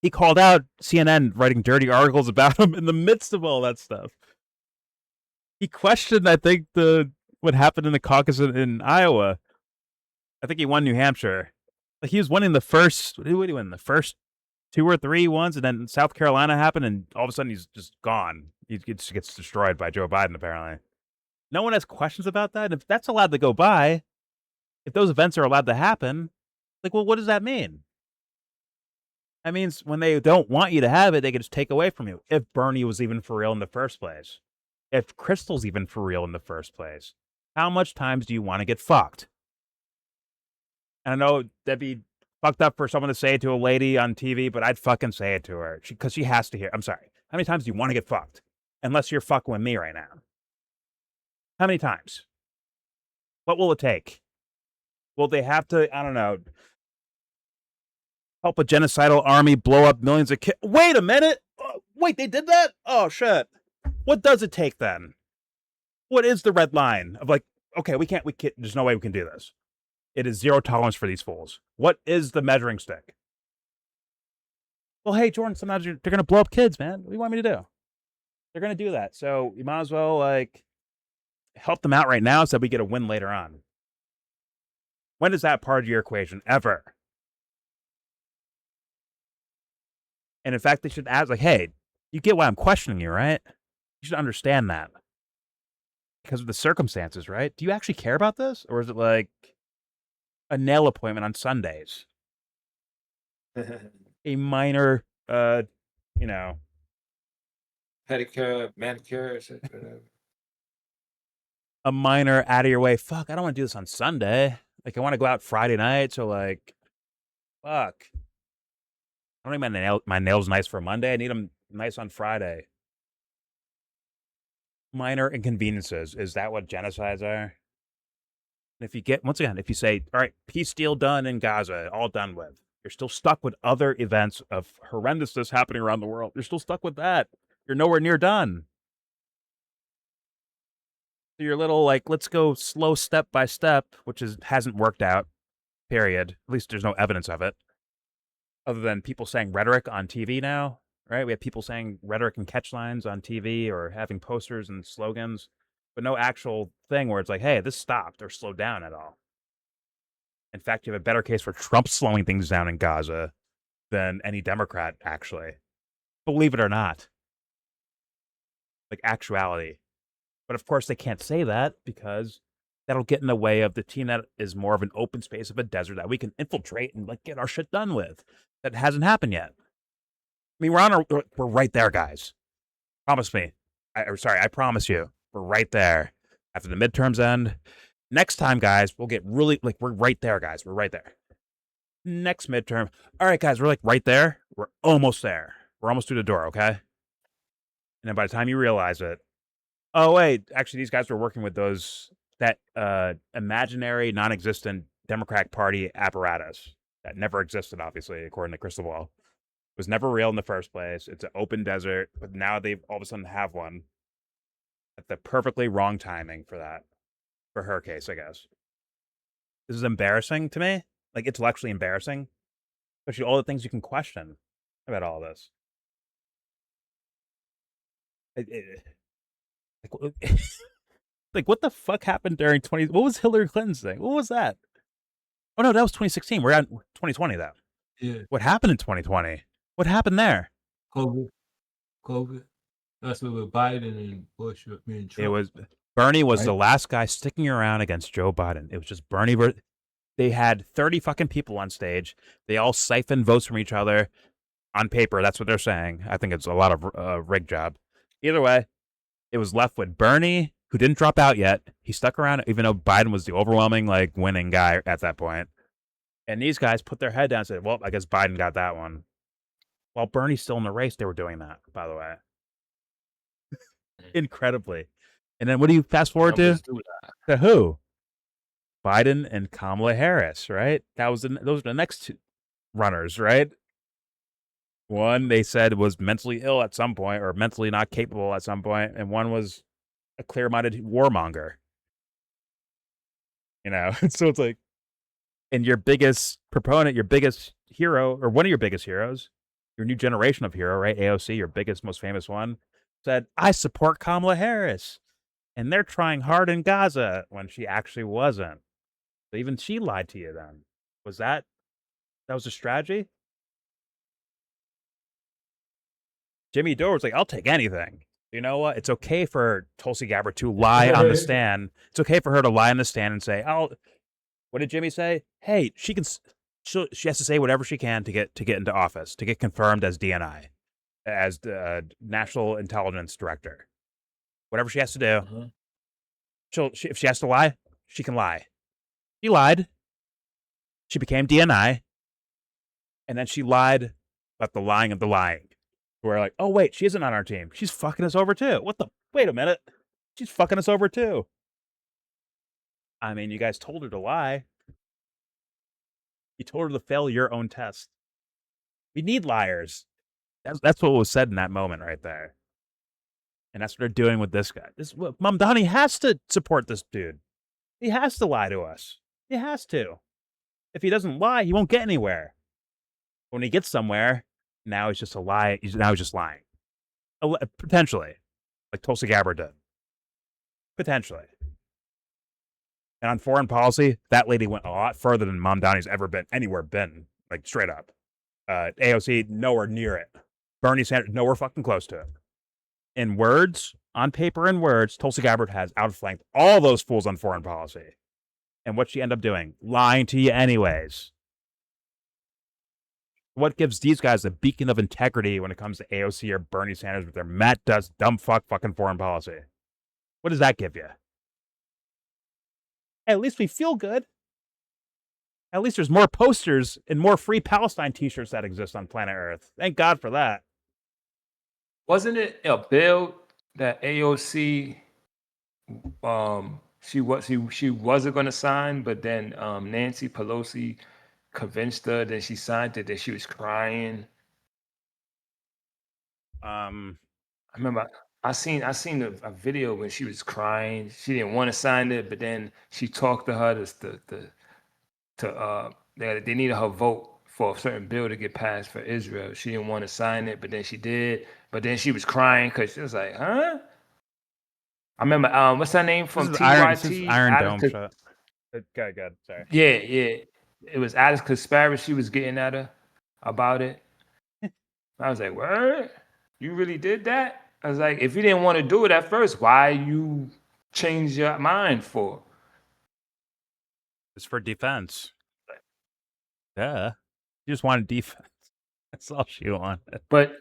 He called out CNN writing dirty articles about him in the midst of all that stuff. He questioned, I think, what happened in the caucus in Iowa. I think he won New Hampshire. Like, he was winning the first. What did he win? The first 2 or 3 ones, and then South Carolina happened, and all of a sudden he's just gone. He just gets destroyed by Joe Biden, apparently. No one has questions about that. And if that's allowed to go by, if those events are allowed to happen, like, well, what does that mean? That means when they don't want you to have it, they can just take away from you. If Bernie was even for real in the first place. If Krystal's even for real in the first place, how much times do you want to get fucked? And I know that'd be fucked up for someone to say it to a lady on TV, but I'd fucking say it to her because she has to hear. I'm sorry. How many times do you want to get fucked? Unless you're fucking with me right now. How many times? What will it take? Will they have to, I don't know, help a genocidal army blow up millions of kids? Wait a minute. Wait, they did that? Oh, shit. What does it take then? What is the red line of, like, okay, we can't, there's no way we can do this. It is zero tolerance for these fools. What is the measuring stick? Well, hey, Jordan, sometimes they're going to blow up kids, man. What do you want me to do? They're going to do that. So you might as well, like, help them out right now so that we get a win later on. When is that part of your equation? Ever. And in fact, they should ask, like, hey, you get why I'm questioning you, right? You should understand that. Because of the circumstances, right? Do you actually care about this? Or is it like a nail appointment on Sundays? A minor, pedicure, manicure, whatever. A minor out of your way. Fuck, I don't want to do this on Sunday. Like, I want to go out Friday night, so, like, fuck. I don't need my nails nice for Monday. I need them nice on Friday. Minor inconveniences. Is that what genocides are? And if you get, once again, if you say, all right, peace deal done in Gaza, all done with, you're still stuck with other events of horrendousness happening around the world. You're still stuck with that. You're nowhere near done. So your little, like, let's go slow step by step, which hasn't worked out, period. At least there's no evidence of it. Other than people saying rhetoric on TV now. right? We have people saying rhetoric and catchlines on TV or having posters and slogans, but no actual thing where it's like, hey, this stopped or slowed down at all. In fact, you have a better case for Trump slowing things down in Gaza than any Democrat, actually. Believe it or not. Like actuality. But of course, they can't say that because that'll get in the way of the team that is more of an open space of a desert that we can infiltrate and like get our shit done with. That hasn't happened yet. I mean, we're right there, guys. Promise me. I promise you, we're right there. After the midterms end, next time, guys, we'll get really like we're right there, guys. We're right there. Next midterm, all right, guys, we're like right there. We're almost there. We're almost through the door, okay? And then by the time you realize it, oh wait, actually, these guys were working with that imaginary, non-existent Democratic Party apparatus that never existed, obviously, according to Krystal. It was never real in the first place. It's an open desert, but now they all of a sudden have one. At the perfectly wrong timing for that, for her case, I guess. This is embarrassing to me, like intellectually embarrassing, especially all the things you can question about all this. Like, what the fuck happened during what was Hillary Clinton's thing? What was that? Oh, no, that was 2016. We're at 2020, though. Yeah. What happened in 2020? What happened there? COVID. That's what with Biden and Bush and Trump. It was Bernie was Right. the last guy sticking around against Joe Biden. It was just Bernie. They had 30 fucking people on stage. They all siphoned votes from each other on paper. That's what they're saying. I think it's a lot of rig job. Either way, it was left with Bernie, who didn't drop out yet. He stuck around, even though Biden was the overwhelming, like, winning guy at that point. And these guys put their head down and said, well, I guess Biden got that one. While Bernie's still in the race, they were doing that, by the way. Incredibly. And then what do you fast forward to? To who? Biden and Kamala Harris, right? Those are the next two runners, right? One they said was mentally ill at some point or mentally not capable at some point, and one was a clear-minded warmonger. You know, so it's like, and your biggest proponent, your biggest hero, or one of your biggest heroes, your new generation of hero, right? AOC, your biggest, most famous one, said, I support Kamala Harris. And they're trying hard in Gaza when she actually wasn't. So even she lied to you then. That was a strategy? Jimmy Dore was like, I'll take anything. You know what? It's okay for Tulsi Gabbard to lie on the stand. It's okay for her to lie on the stand and say, what did Jimmy say? Hey, she has to say whatever she can to get into office, to get confirmed as DNI, as the National Intelligence Director. Whatever she has to do. If she has to lie, she can lie. She lied. She became DNI. And then she lied about the lying of the lying. We're like, oh, wait, she isn't on our team. She's fucking us over too. Wait a minute. She's fucking us over too. I mean, you guys told her to lie. You told her to fail your own test. We need liars. That's what was said in that moment right there. And that's what they're doing with this guy. Mamdani has to support this dude. He has to lie to us. He has to. If he doesn't lie, he won't get anywhere. When he gets somewhere, now he's just a lie. Now he's just lying. Potentially. Like Tulsi Gabbard did. Potentially. And on foreign policy, that lady went a lot further than Mamdani's ever been, anywhere been. Like, straight up. AOC, nowhere near it. Bernie Sanders, nowhere fucking close to it. In words, on paper in words, Tulsi Gabbard has outflanked all those fools on foreign policy. And what she end up doing? Lying to you anyways. What gives these guys a beacon of integrity when it comes to AOC or Bernie Sanders with their Matt Dust dumb fuck fucking foreign policy? What does that give you? Hey, at least we feel good. At least there's more posters and more free Palestine t-shirts that exist on planet Earth. Thank God for that. Wasn't it a bill that AOC she wasn't going to sign, but then Nancy Pelosi convinced her that she signed it, that she was crying? I remember I seen a video when she was crying. She didn't want to sign it, but then she talked to her they needed her vote for a certain bill to get passed for Israel. She didn't want to sign it, but then she did. But then she was crying because she was like, huh? I remember, what's her name from This is TYT? Iron Dome Alice shot. Good. Sorry. Yeah. It was Alice Conspiracy. She was getting at her about it. I was like, word? You really did that? I was like, if you didn't want to do it at first, why you change your mind for? It's for defense. Yeah. You just wanted defense. That's all she wanted. But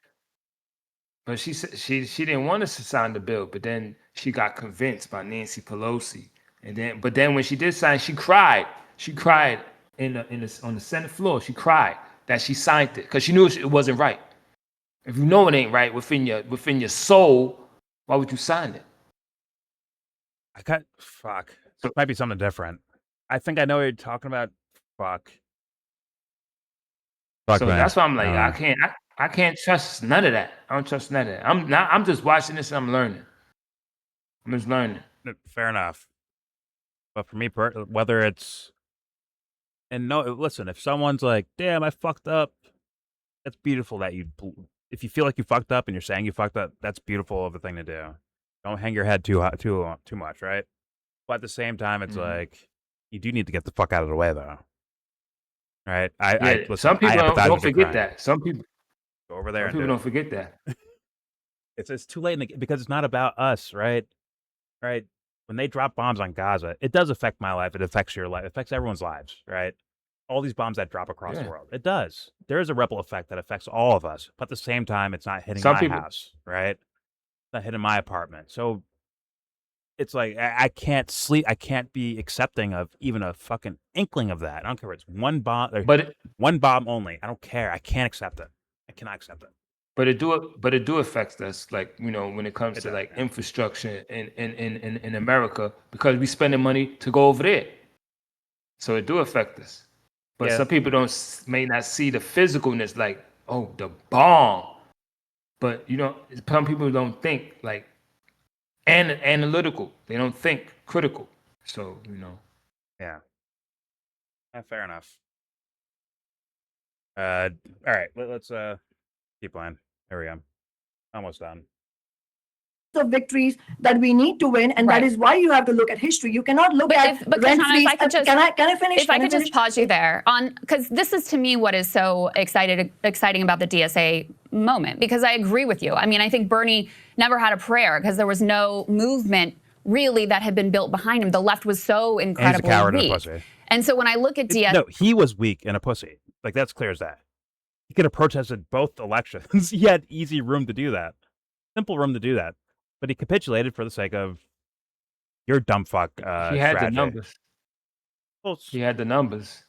she said she didn't want us to sign the bill, but then she got convinced by Nancy Pelosi. But then when she did sign, she cried. She cried on the Senate floor. She cried that she signed it because she knew it wasn't right. If you know it ain't right within your soul, why would you sign it? Fuck. It might be something different. I think I know what you're talking about. Fuck. So man. That's why I'm like, I can't trust none of that. I don't trust none of that. I'm just watching this and I'm learning. I'm just learning. Fair enough. But for me, whether it's listen, if someone's like, damn, I fucked up, that's beautiful that if you feel like you fucked up and you're saying you fucked up, that's beautiful of a thing to do. Don't hang your head too much, right? But at the same time, it's like, you do need to get the fuck out of the way, though. Right? Listen, some people don't forget that. Some people go over there. Some people don't forget that. It's too late because it's not about us, right? Right? When they drop bombs on Gaza, it does affect my life. It affects your life. It affects everyone's lives, right? All these bombs that drop across the world. It does. There is a ripple effect that affects all of us. But at the same time, it's not hitting my house, right? It's not hitting my apartment. So it's like I can't sleep. I can't be accepting of even a fucking inkling of that. I don't care if it's one bomb, one bomb only. I don't care. I can't accept it. I cannot accept it. But it do affect us, like, you know, when it comes to like infrastructure in America, because we spending money to go over there. So it do affect us. But some people may not see the physicalness, like, oh, the bomb. But you know, some people don't think like analytical. They don't think critical. So, you know. Yeah. Fair enough. All right. Let's keep playing. There we go. Almost done. Of victories that we need to win, and that is why you have to look at history. You cannot look at rent freeze. Can I finish? If I could just pause you there because this is to me what is so exciting about the DSA moment, because I agree with you. I mean, I think Bernie never had a prayer because there was no movement really that had been built behind him. The left was so incredibly He's a coward weak. and a pussy. And so when I look at DSA, no, he was weak and a pussy. Like, that's clear as that. He could have protested both elections. He had easy room to do that, simple room to do that. But he capitulated for the sake of your dumb fuck. He had strategy. the numbers. Well, he had the numbers.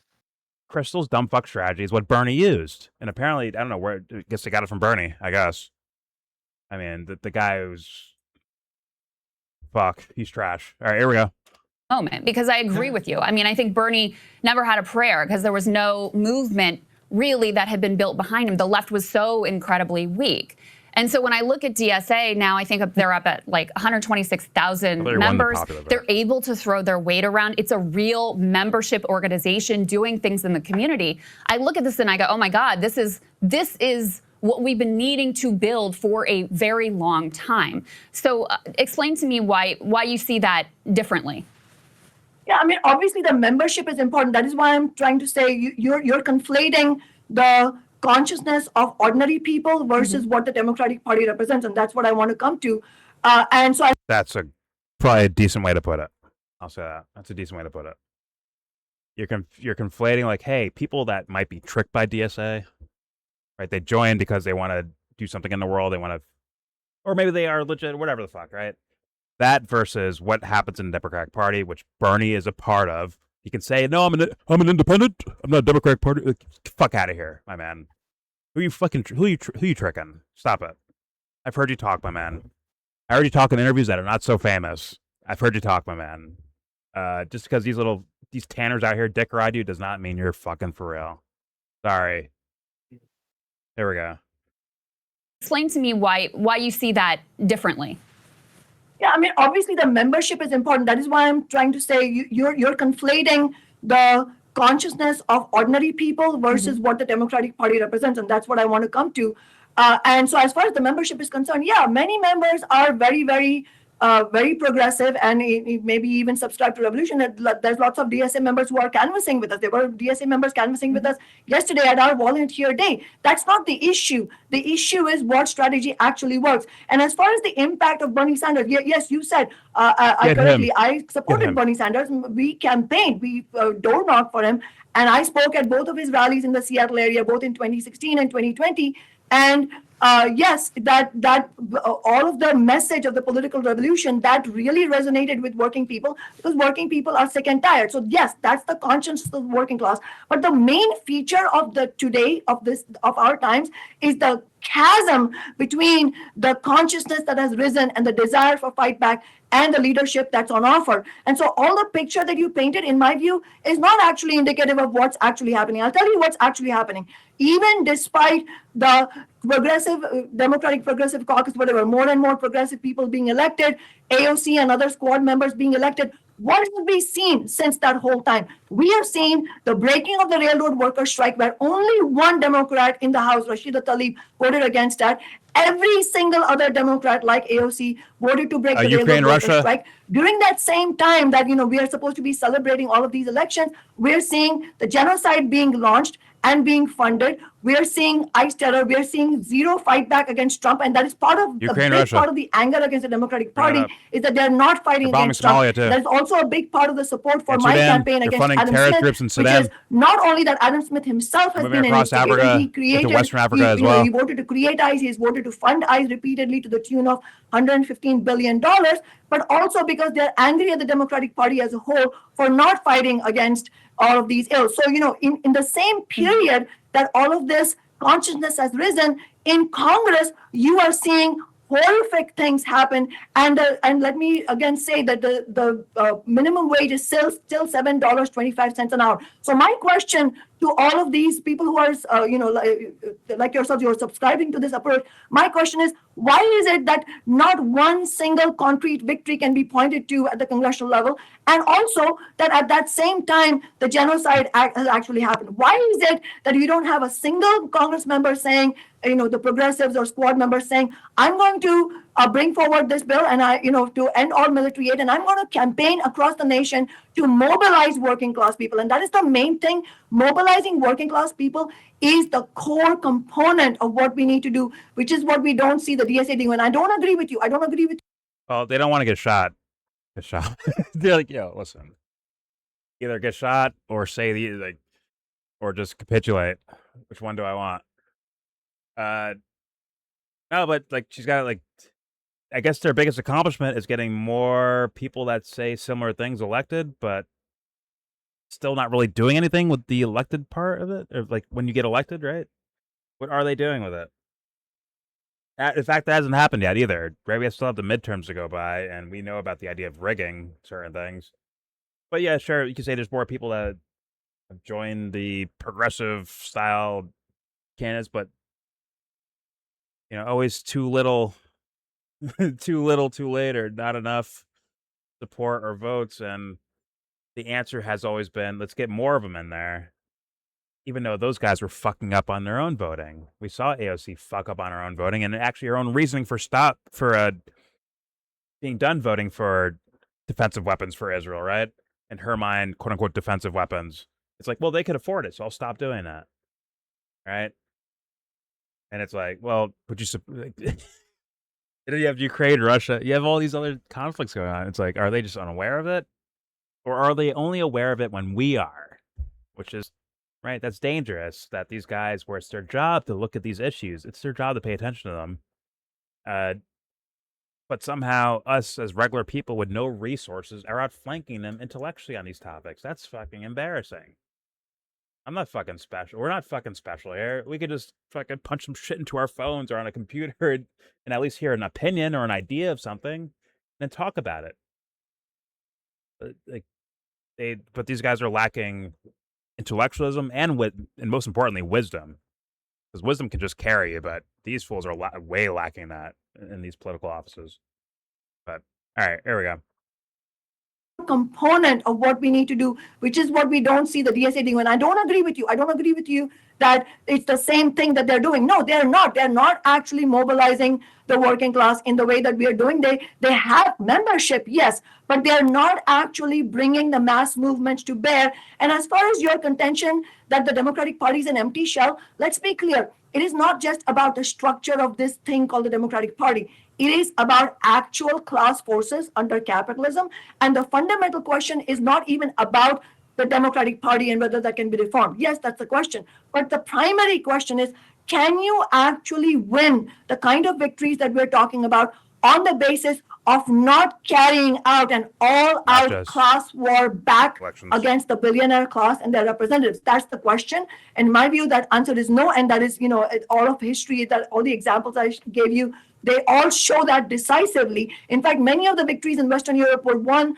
Krystal's dumb fuck strategy is what Bernie used, and apparently, I don't know where. I guess they got it from Bernie. I guess. I mean, the guy who's fuck. He's trash. All right, here we go. Moment, because I agree with you. I mean, I think Bernie never had a prayer because there was no movement really that had been built behind him. The left was so incredibly weak. And so when I look at DSA now, I think they're up at like 126,000 members. They're able to throw their weight around. It's a real membership organization doing things in the community. I look at this and I go, oh my God, this is what we've been needing to build for a very long time. So explain to me why you see that differently. Yeah, I mean, obviously the membership is important. That is why I'm trying to say you're conflating the consciousness of ordinary people versus what the Democratic Party represents, and that's what I want to come to. And so that's probably a decent way to put it. I'll say that. That's a decent way to put it. You're conflating, like, hey, people that might be tricked by DSA, right? They join because they want to do something in the world. They want to, or maybe they are legit, whatever the fuck, right? That versus what happens in the Democratic Party, which Bernie is a part of. He can say, no, I'm an independent. I'm not a Democratic Party. Like, fuck out of here, my man. Who you tricking? Stop it. I've heard you talk, my man. I heard you talk in interviews that are not so famous. I've heard you talk, my man. Just because these tanners out here dick ride you does not mean you're fucking for real. Sorry. There we go. Explain to me why you see that differently. Yeah, I mean, obviously the membership is important. That is why I'm trying to say you're conflating the consciousness of ordinary people versus what the Democratic Party represents. And that's what I want to come to. And so as far as the membership is concerned, yeah, many members are very, very progressive and maybe even subscribe to revolution. There's lots of DSA members who are canvassing with us. There were DSA members canvassing with us yesterday at our volunteer day. That's not the issue. The issue is what strategy actually works. And as far as the impact of Bernie Sanders, yes, you said, I supported Bernie Sanders. We campaigned, we door knocked for him. And I spoke at both of his rallies in the Seattle area, both in 2016 and 2020. And yes, that all of the message of the political revolution that really resonated with working people, because working people are sick and tired. So yes, that's the conscience of the working class. But the main feature of the today of our times is the chasm between the consciousness that has risen and the desire for fight back and the leadership that's on offer. And so all the picture that you painted, in my view, is not actually indicative of what's actually happening. I'll tell you what's actually happening. Even despite the Democratic Progressive Caucus, whatever, more and more progressive people being elected, AOC and other squad members being elected, what have we seen since that whole time? We have seen the breaking of the railroad workers' strike, where only one Democrat in the House, Rashida Tlaib, voted against that. Every single other Democrat, like AOC, voted to break the railroad workers' strike. During that same time that we are supposed to be celebrating all of these elections, we're seeing the genocide being launched and being funded. We're seeing ICE terror. We're seeing zero fight back against Trump. And that is part of part of the anger against the Democratic Party is that they're not fighting against Trump. There's also a big part of the support for my campaign against Adam Smith, which is not only that Adam Smith himself has been an instigator. He created, Western Africa as well. He voted to create ICE. He's voted to fund ICE repeatedly to the tune of $115 billion, but also because they're angry at the Democratic Party as a whole for not fighting against all of these ills. So, in the same period that all of this consciousness has risen, in Congress, you are seeing horrific things happen. And let me again say that the minimum wage is still $7.25 an hour. So my question to all of these people who are, like yourselves, you're subscribing to this approach, my question is, why is it that not one single concrete victory can be pointed to at the congressional level? And also that at that same time, the genocide has actually happened. Why is it that you don't have a single Congress member saying, the progressives or squad members saying, I'm going to bring forward this bill and to end all military aid, and I'm going to campaign across the nation to mobilize working class people. And that is the main thing. Mobilizing working class people is the core component of what we need to do, which is what we don't see the DSA doing. And I don't agree with you. Well, they don't want to get shot. They're like, listen, either get shot or say or just capitulate. Which one do I want? No, but she's got I guess their biggest accomplishment is getting more people that say similar things elected, but still not really doing anything with the elected part of it. Or when you get elected, right? What are they doing with it? In fact, that hasn't happened yet either. Right? We still have the midterms to go by, and we know about the idea of rigging certain things. But yeah, sure, you could say there's more people that have joined the progressive style candidates, but always too little, too little, too late, or not enough support or votes. And the answer has always been, let's get more of them in there. Even though those guys were fucking up on their own voting. We saw AOC fuck up on her own voting, and actually her own reasoning for being done voting for defensive weapons for Israel, right? In her mind, quote unquote, defensive weapons. It's well, they could afford it, so I'll stop doing that. Right? And it's well, would you... You have Ukraine, Russia, you have all these other conflicts going on. It's are they just unaware of it? Or are they only aware of it when we are? Which is, right, that's dangerous, that these guys, where it's their job to look at these issues, it's their job to pay attention to them. But somehow us as regular people with no resources are outflanking them intellectually on these topics. That's fucking embarrassing. I'm not fucking special. We're not fucking special here. We could just fucking punch some shit into our phones or on a computer and at least hear an opinion or an idea of something and talk about it. But these guys are lacking intellectualism and most importantly, wisdom. Because wisdom can just carry you, but these fools are way lacking that in these political offices. But all right, here we go. component of what we need to do, which is what we don't see the DSA doing. And I don't agree with you. I don't agree with you that it's the same thing that they're doing. No, they're not. They're not actually mobilizing the working class in the way that we are doing. They have membership, yes, but they're not actually bringing the mass movements to bear. And as far as your contention that the Democratic Party is an empty shell, let's be clear. It is not just about the structure of this thing called the Democratic Party. It is about actual class forces under capitalism. And the fundamental question is not even about the Democratic Party and whether that can be reformed. Yes, that's the question. But the primary question is, can you actually win the kind of victories that we're talking about on the basis of not carrying out an all-out class war back against the billionaire class and their representatives? That's the question. In my view, that answer is no. And that is, all of history, that all the examples I gave you, they all show that decisively. In fact, many of the victories in Western Europe were won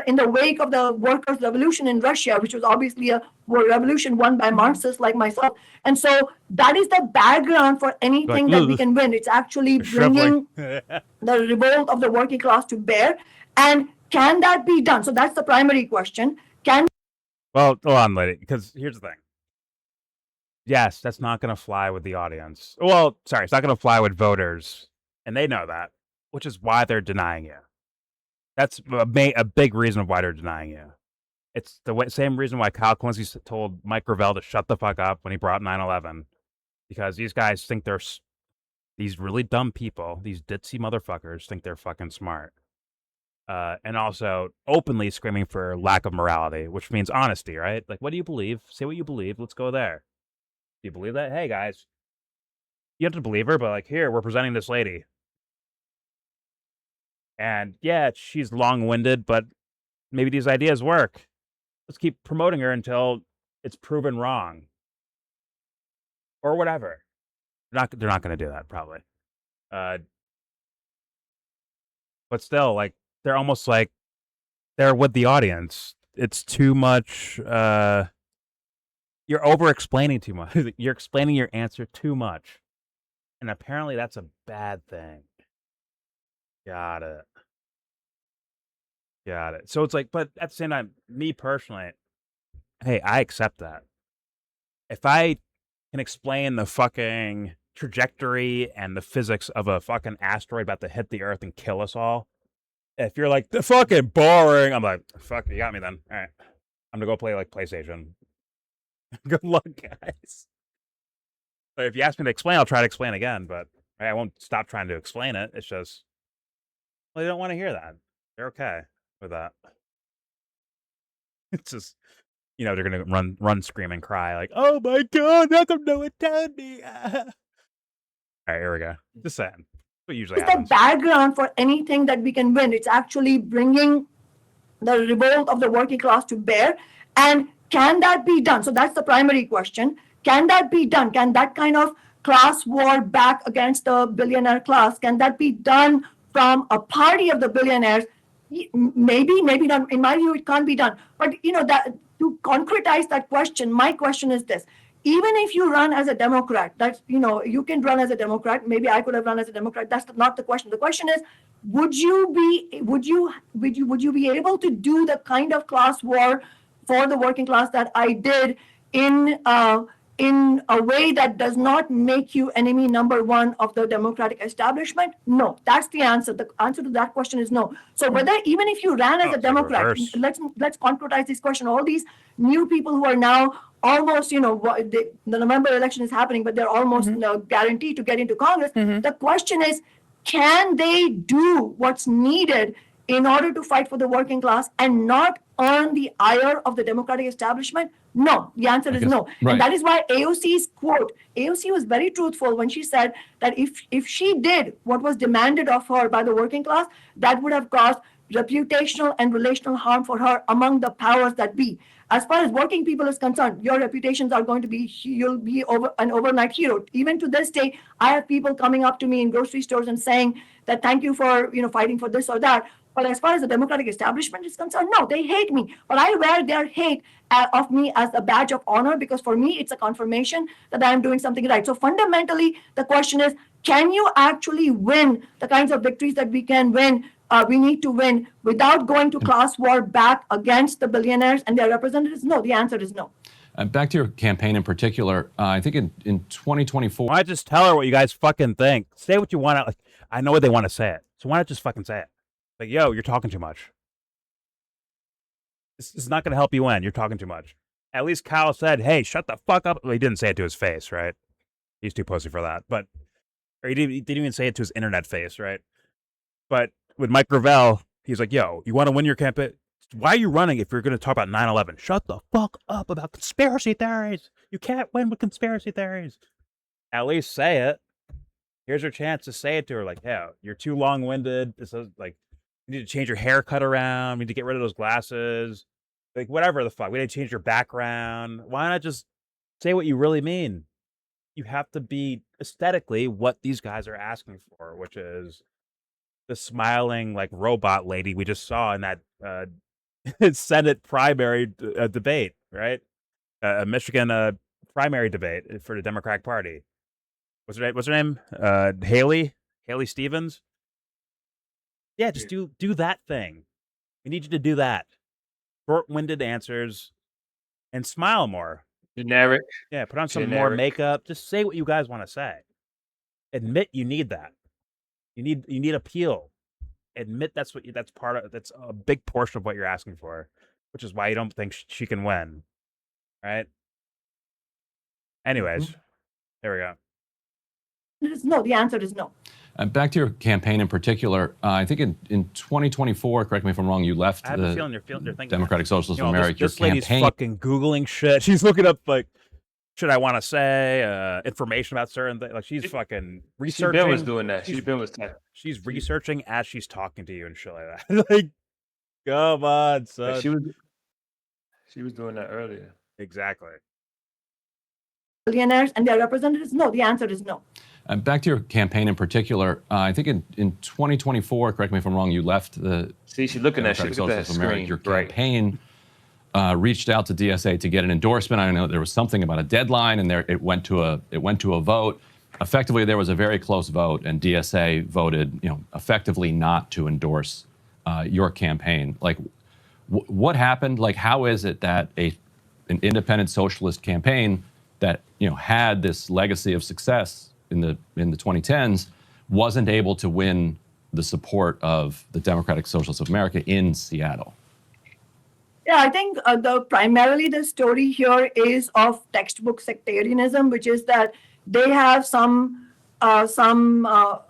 in the wake of the workers' revolution in Russia, which was obviously a revolution won by Marxists like myself. And so that is the background for anything that we can win. It's actually bringing the revolt of the working class to bear. And can that be done? So that's the primary question. Well, hold on, lady, because here's the thing. Yes, that's not going to fly with the audience. Well, sorry, it's not going to fly with voters. And they know that, which is why they're denying you. That's a big reason why they're denying you. It's the same reason why Kyle Quincy told Mike Gravel to shut the fuck up when he brought 9/11. Because these guys think these really dumb people, these ditzy motherfuckers think they're fucking smart. And also openly screaming for lack of morality, which means honesty, right? Like, what do you believe? Say what you believe. Let's go there. Do you believe that? Hey, guys, you have to believe her, but like, here, we're presenting this lady. And yeah, she's long-winded, but maybe these ideas work. Let's keep promoting her until it's proven wrong. Or whatever. They're not going to do that, probably. But still, like, they're almost like they're with the audience. It's too much. You're over-explaining too much. You're explaining your answer too much. And apparently that's a bad thing. Got it. So it's like, but at the same time, me personally, hey, I accept that. If I can explain the fucking trajectory and the physics of a fucking asteroid about to hit the Earth and kill us all, if you're like, the fucking boring, I'm like, fuck, you got me then. All right. I'm gonna go play like PlayStation. Good luck, guys. But if you ask me to explain, I'll try to explain again, but I won't stop trying to explain it. It's just, well, they don't want to hear that. They're okay with that. It's just, they're gonna run, scream, and cry like, "Oh my god, how come no one told me?" All right, here we go. Just saying. What usually happens. The background for anything that we can win. It's actually bringing the revolt of the working class to bear. And can that be done? So that's the primary question. Can that be done? Can that kind of class war back against the billionaire class, can that be done from a party of the billionaires? Maybe not. In my view, it can't be done. But that to concretize that question, my question is this: even if you run as a Democrat, that's you can run as a Democrat. Maybe I could have run as a Democrat. That's not the question. The question is, would you be able to do the kind of class war for the working class that I did in a way that does not make you enemy number one of the Democratic establishment? No, that's the answer. The answer to that question is no. So whether even if you ran as a Democrat, let's concretize this question. All these new people who are now almost, the November election is happening, but they're almost guaranteed to get into Congress. The question is, can they do what's needed in order to fight for the working class and not earn the ire of the Democratic establishment? No, the answer is no. Right. And that is why AOC's quote, AOC was very truthful when she said that if she did what was demanded of her by the working class, that would have caused reputational and relational harm for her among the powers that be. As far as working people is concerned, your reputations are going to be, you'll be an overnight hero. Even to this day, I have people coming up to me in grocery stores and saying that thank you for fighting for this or that. But as far as the Democratic establishment is concerned, no, they hate me. But I wear their hate of me as a badge of honor, because for me, it's a confirmation that I am doing something right. So fundamentally, the question is, can you actually win the kinds of victories that we can win we need to win without going to class war back against the billionaires and their representatives? No, the answer is no. Back to your campaign in particular, I think in 2024. Why not just tell her what you guys fucking think? Say what you want. Like, I know what they want to say it, so why not just fucking say it? Like, yo, you're talking too much. This is not going to help you win. You're talking too much. At least Kyle said, hey, shut the fuck up. Well, he didn't say it to his face, right? He's too pussy for that. But or he didn't even say it to his internet face, right? But with Mike Gravel, he's like, yo, you want to win your campaign? Why are you running if you're going to talk about 9/11? Shut the fuck up about conspiracy theories. You can't win with conspiracy theories. At least say it. Here's your chance to say it to her. Like, yeah, you're too long-winded. This is like, you need to change your haircut around. We need to get rid of those glasses. Like, whatever the fuck. We need to change your background. Why not just say what you really mean? You have to be aesthetically what these guys are asking for, which is the smiling, like, robot lady we just saw in that Senate primary debate, right? Michigan primary debate for the Democratic Party. What's her name? Haley Stevens. Yeah, just do that thing. We need you to do that. Short-winded answers and smile more. Generic. Yeah, put on some more makeup. Just say what you guys want to say. Admit you need that. You need appeal. Admit that's a big portion of what you're asking for, which is why you don't think she can win, right? Anyways, there we go. No, the answer is no. Back to your campaign in particular, I think in 2024, correct me if I'm wrong, you left I have a the feeling you're thinking Democratic Socialists of this, America. this Your lady's campaign. fucking Googling shit. She's looking up, like, should I want to say information about certain things? Like, she's fucking researching. She was doing that. She's researching as she's talking to you and shit like that. Like, come on, son. She was doing that earlier. Exactly. Billionaires and their representatives? No, the answer is no. Back to your campaign in particular, I think in 2024, correct me if I'm wrong, you left the she's looking at Democratic shit. Look at that Socialists of America. screen. Your campaign reached out to DSA to get an endorsement. I know there was something about a deadline, and it went to a vote. Effectively, there was a very close vote, and DSA voted, effectively not to endorse your campaign. Like, what happened? Like, how is it that an independent socialist campaign that had this legacy of success in the 2010s wasn't able to win the support of the Democratic Socialists of America in Seattle? Yeah, I think primarily the story here is of textbook sectarianism, which is that they have some personal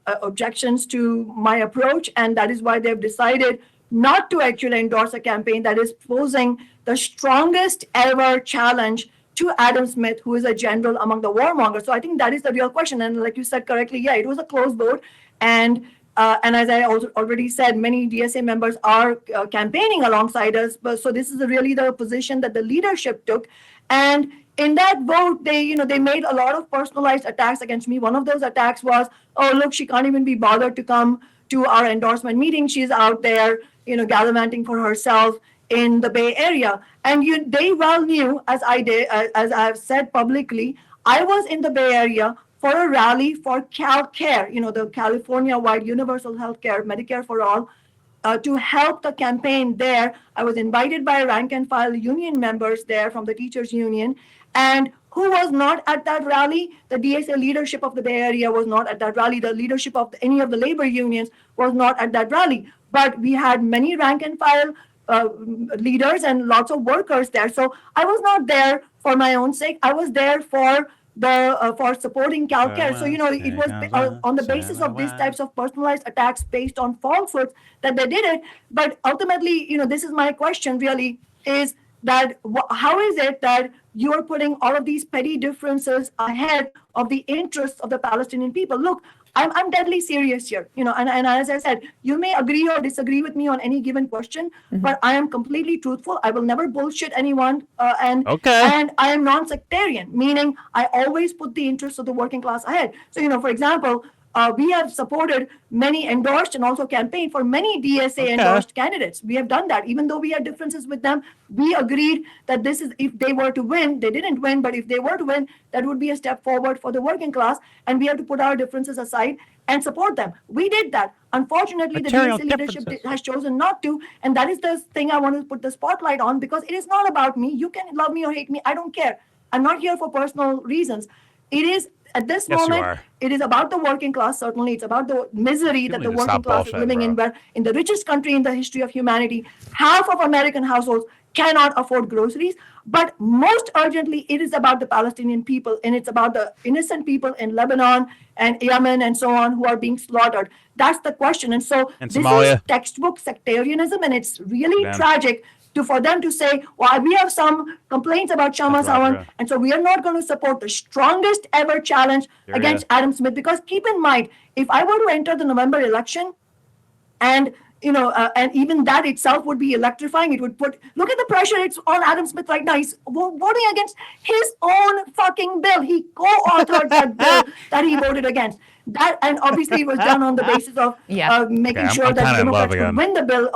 objections to my approach, and that is why they've decided not to actually endorse a campaign that is posing the strongest ever challenge to Adam Smith, who is a general among the warmongers. So I think that is the real question. And like you said correctly, yeah, it was a close vote. And as I already said, many DSA members are campaigning alongside us. But so this is really the position that the leadership took. And in that vote, they made a lot of personalized attacks against me. One of those attacks was, oh, look, she can't even be bothered to come to our endorsement meeting. She's out there, gallivanting for herself in the Bay Area. And they well knew, as as I've said publicly, I was in the Bay Area for a rally for CalCare, the California-wide universal health care, Medicare for all, to help the campaign there. I was invited by rank and file union members there from the teachers union. And who was not at that rally? The DSA leadership of the Bay Area was not at that rally. The leadership of any of the labor unions was not at that rally. But we had many rank and file leaders and lots of workers there. So I was not there for my own sake. I was there for supporting CalCare. So it was on the basis of these types of personalized attacks based on falsehoods that they did it. But ultimately, this is my question really, is that how is it that you're putting all of these petty differences ahead of the interests of the Palestinian people? Look, I'm deadly serious here, and as I said, you may agree or disagree with me on any given question, but I am completely truthful. I will never bullshit anyone, and I am non-sectarian, meaning I always put the interests of the working class ahead. So, for example, We have supported many endorsed and also campaigned for many DSA endorsed candidates. We have done that. Even though we had differences with them, we agreed that this is, if they were to win, they didn't win, but if they were to win, that would be a step forward for the working class. And we have to put our differences aside and support them. We did that. Unfortunately, the DSA leadership has chosen not to. And that is the thing I want to put the spotlight on, because it is not about me. You can love me or hate me. I don't care. I'm not here for personal reasons. It is, at this moment, it is about the working class. Certainly, it's about the misery that the working class is living in, where in the richest country in the history of humanity, half of American households cannot afford groceries. But most urgently, it is about the Palestinian people, and it's about the innocent people in Lebanon and Yemen and so on who are being slaughtered. That's the question. And so this is textbook sectarianism, and it's really tragic for them to say, well, we have some complaints about Kshama Sawant, and so we are not going to support the strongest ever challenge against Adam Smith. Because keep in mind, if I were to enter the November election, and and even that itself would be electrifying. It would look at the pressure it's on Adam Smith right now. He's voting against his own fucking bill. He co-authored that bill that he voted against. That, and obviously it was done on the basis of making sure that Democrats could win the bill.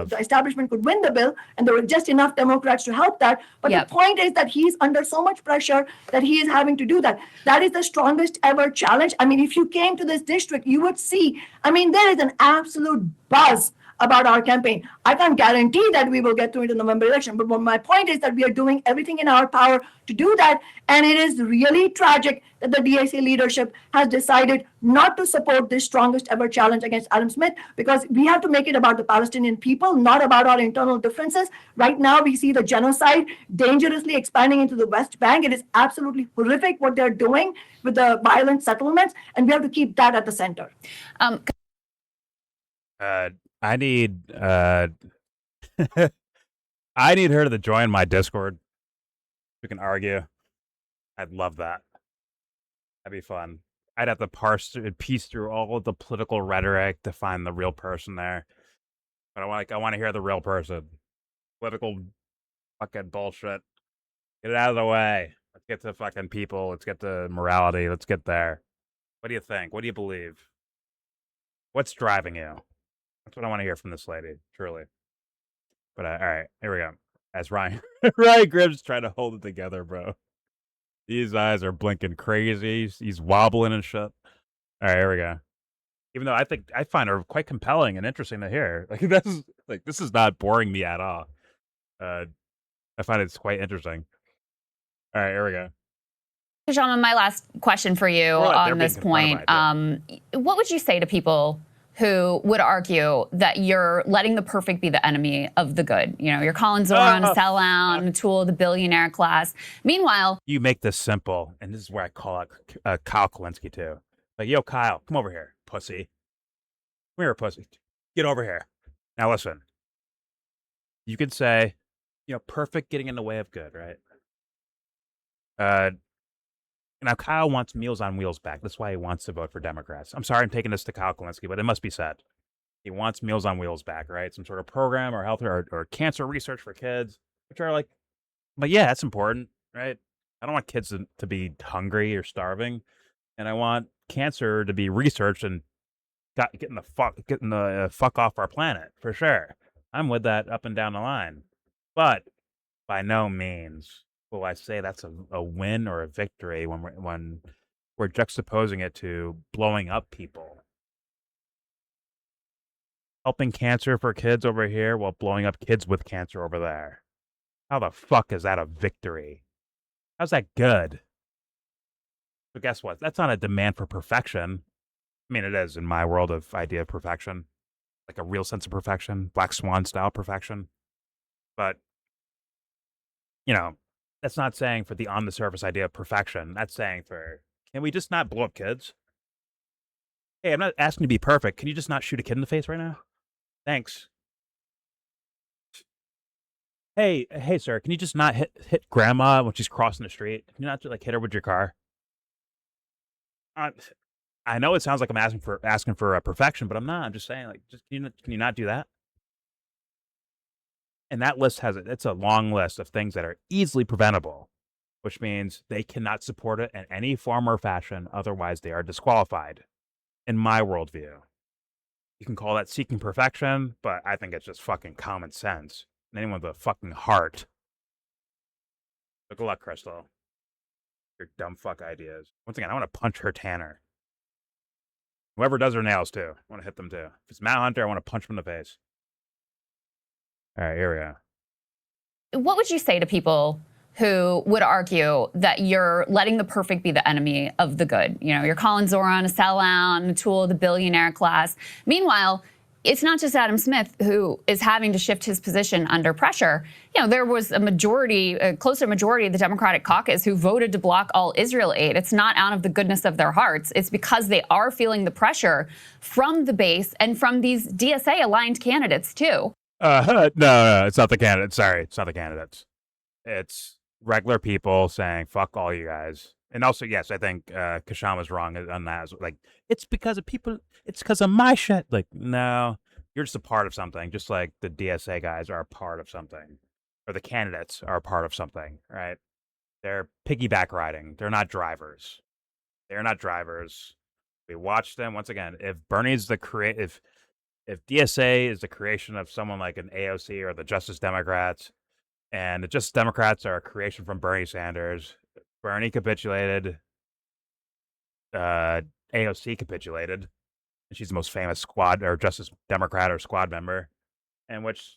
The establishment could win the bill, and there were just enough Democrats to help that. But the point is that he's under so much pressure that he is having to do that. That is the strongest ever challenge. I mean, if you came to this district, you would see, there is an absolute buzz about our campaign. I can't guarantee that we will get through the November election, but my point is that we are doing everything in our power to do that. And it is really tragic that the DSA leadership has decided not to support this strongest ever challenge against Adam Smith, because we have to make it about the Palestinian people, not about our internal differences. Right now, we see the genocide dangerously expanding into the West Bank. It is absolutely horrific what they're doing with the violent settlements, and we have to keep that at the center. I need I need her to join my Discord. We can argue. I'd love that. That'd be fun. I'd have to piece through all of the political rhetoric to find the real person there. But I want to hear the real person. Political fucking bullshit. Get it out of the way. Let's get to fucking people. Let's get to morality. Let's get there. What do you think? What do you believe? What's driving you? That's what I want to hear from this lady, truly. But all right, here we go. As Ryan Gribbs trying to hold it together, bro. These eyes are blinking crazy. He's wobbling and shit. All right, here we go. Even though I find her quite compelling and interesting to hear. This is not boring me at all. I find it's quite interesting. All right, here we go. Kshama, my last question for you on this point. What would you say to people who would argue that you're letting the perfect be the enemy of the good? You're calling Zoran a sellout and a tool of the billionaire class. Meanwhile, you make this simple, and this is where I call out Kyle Kulinski too. Like, yo, Kyle, come over here, pussy. Come here, pussy. Get over here. Now listen. You could say, perfect getting in the way of good, right? Now, Kyle wants Meals on Wheels back. That's why he wants to vote for Democrats. I'm sorry I'm taking this to Kyle Kulinski, but it must be said. He wants Meals on Wheels back, right? Some sort of program or health or cancer research for kids, which are but yeah, that's important, right? I don't want kids to be hungry or starving, and I want cancer to be researched and getting the fuck off our planet, for sure. I'm with that up and down the line. But by no means will I say that's a win or a victory when we're juxtaposing it to blowing up people. Helping cancer for kids over here while blowing up kids with cancer over there. How the fuck is that a victory? How's that good? But guess what? That's not a demand for perfection. I mean, it is in my world of idea of perfection. Like a real sense of perfection. Black Swan style perfection. But, that's not saying for the on the surface idea of perfection. That's saying can we just not blow up kids? Hey, I'm not asking to be perfect. Can you just not shoot a kid in the face right now? Thanks. Hey, sir, can you just not hit grandma when she's crossing the street? Can you not hit her with your car? I know it sounds like I'm asking for a perfection, but I'm not. I'm just saying, can you not do that? And that list it's a long list of things that are easily preventable. which means they cannot support it in any form or fashion. Otherwise, they are disqualified, in my worldview. You can call that seeking perfection, but I think it's just fucking common sense. And anyone with a fucking heart. So good luck, Krystal. Your dumb fuck ideas. Once again, I want to punch her Tanner. Whoever does her nails, too. I want to hit them, too. If it's Matt Hunter, I want to punch him in the face. All right, here we go. What would you say to people who would argue that you're letting the perfect be the enemy of the good? You know, you're calling Zoran a sellout and a tool of the billionaire class. Meanwhile, it's not just Adam Smith who is having to shift his position under pressure. You know, there was a majority, a close to a majority of the Democratic caucus who voted to block all Israel aid. It's not out of the goodness of their hearts. It's because they are feeling the pressure from the base and from these DSA-aligned candidates, too. No, it's not the candidates. Sorry, it's not the candidates. It's regular people saying, fuck all you guys. And also, yes, I think Kshama's wrong on that. Like, it's because of people, it's because of my shit. Like, no, you're just a part of something, just like the DSA guys are a part of something, or the candidates are a part of something, right? They're piggyback riding. They're not drivers. They're not drivers. We watch them, once again, if Bernie's the if DSA is the creation of someone like an AOC or the Justice Democrats, and the Justice Democrats are a creation from Bernie Sanders, Bernie capitulated, AOC capitulated, and she's the most famous squad or Justice Democrat or squad member, and which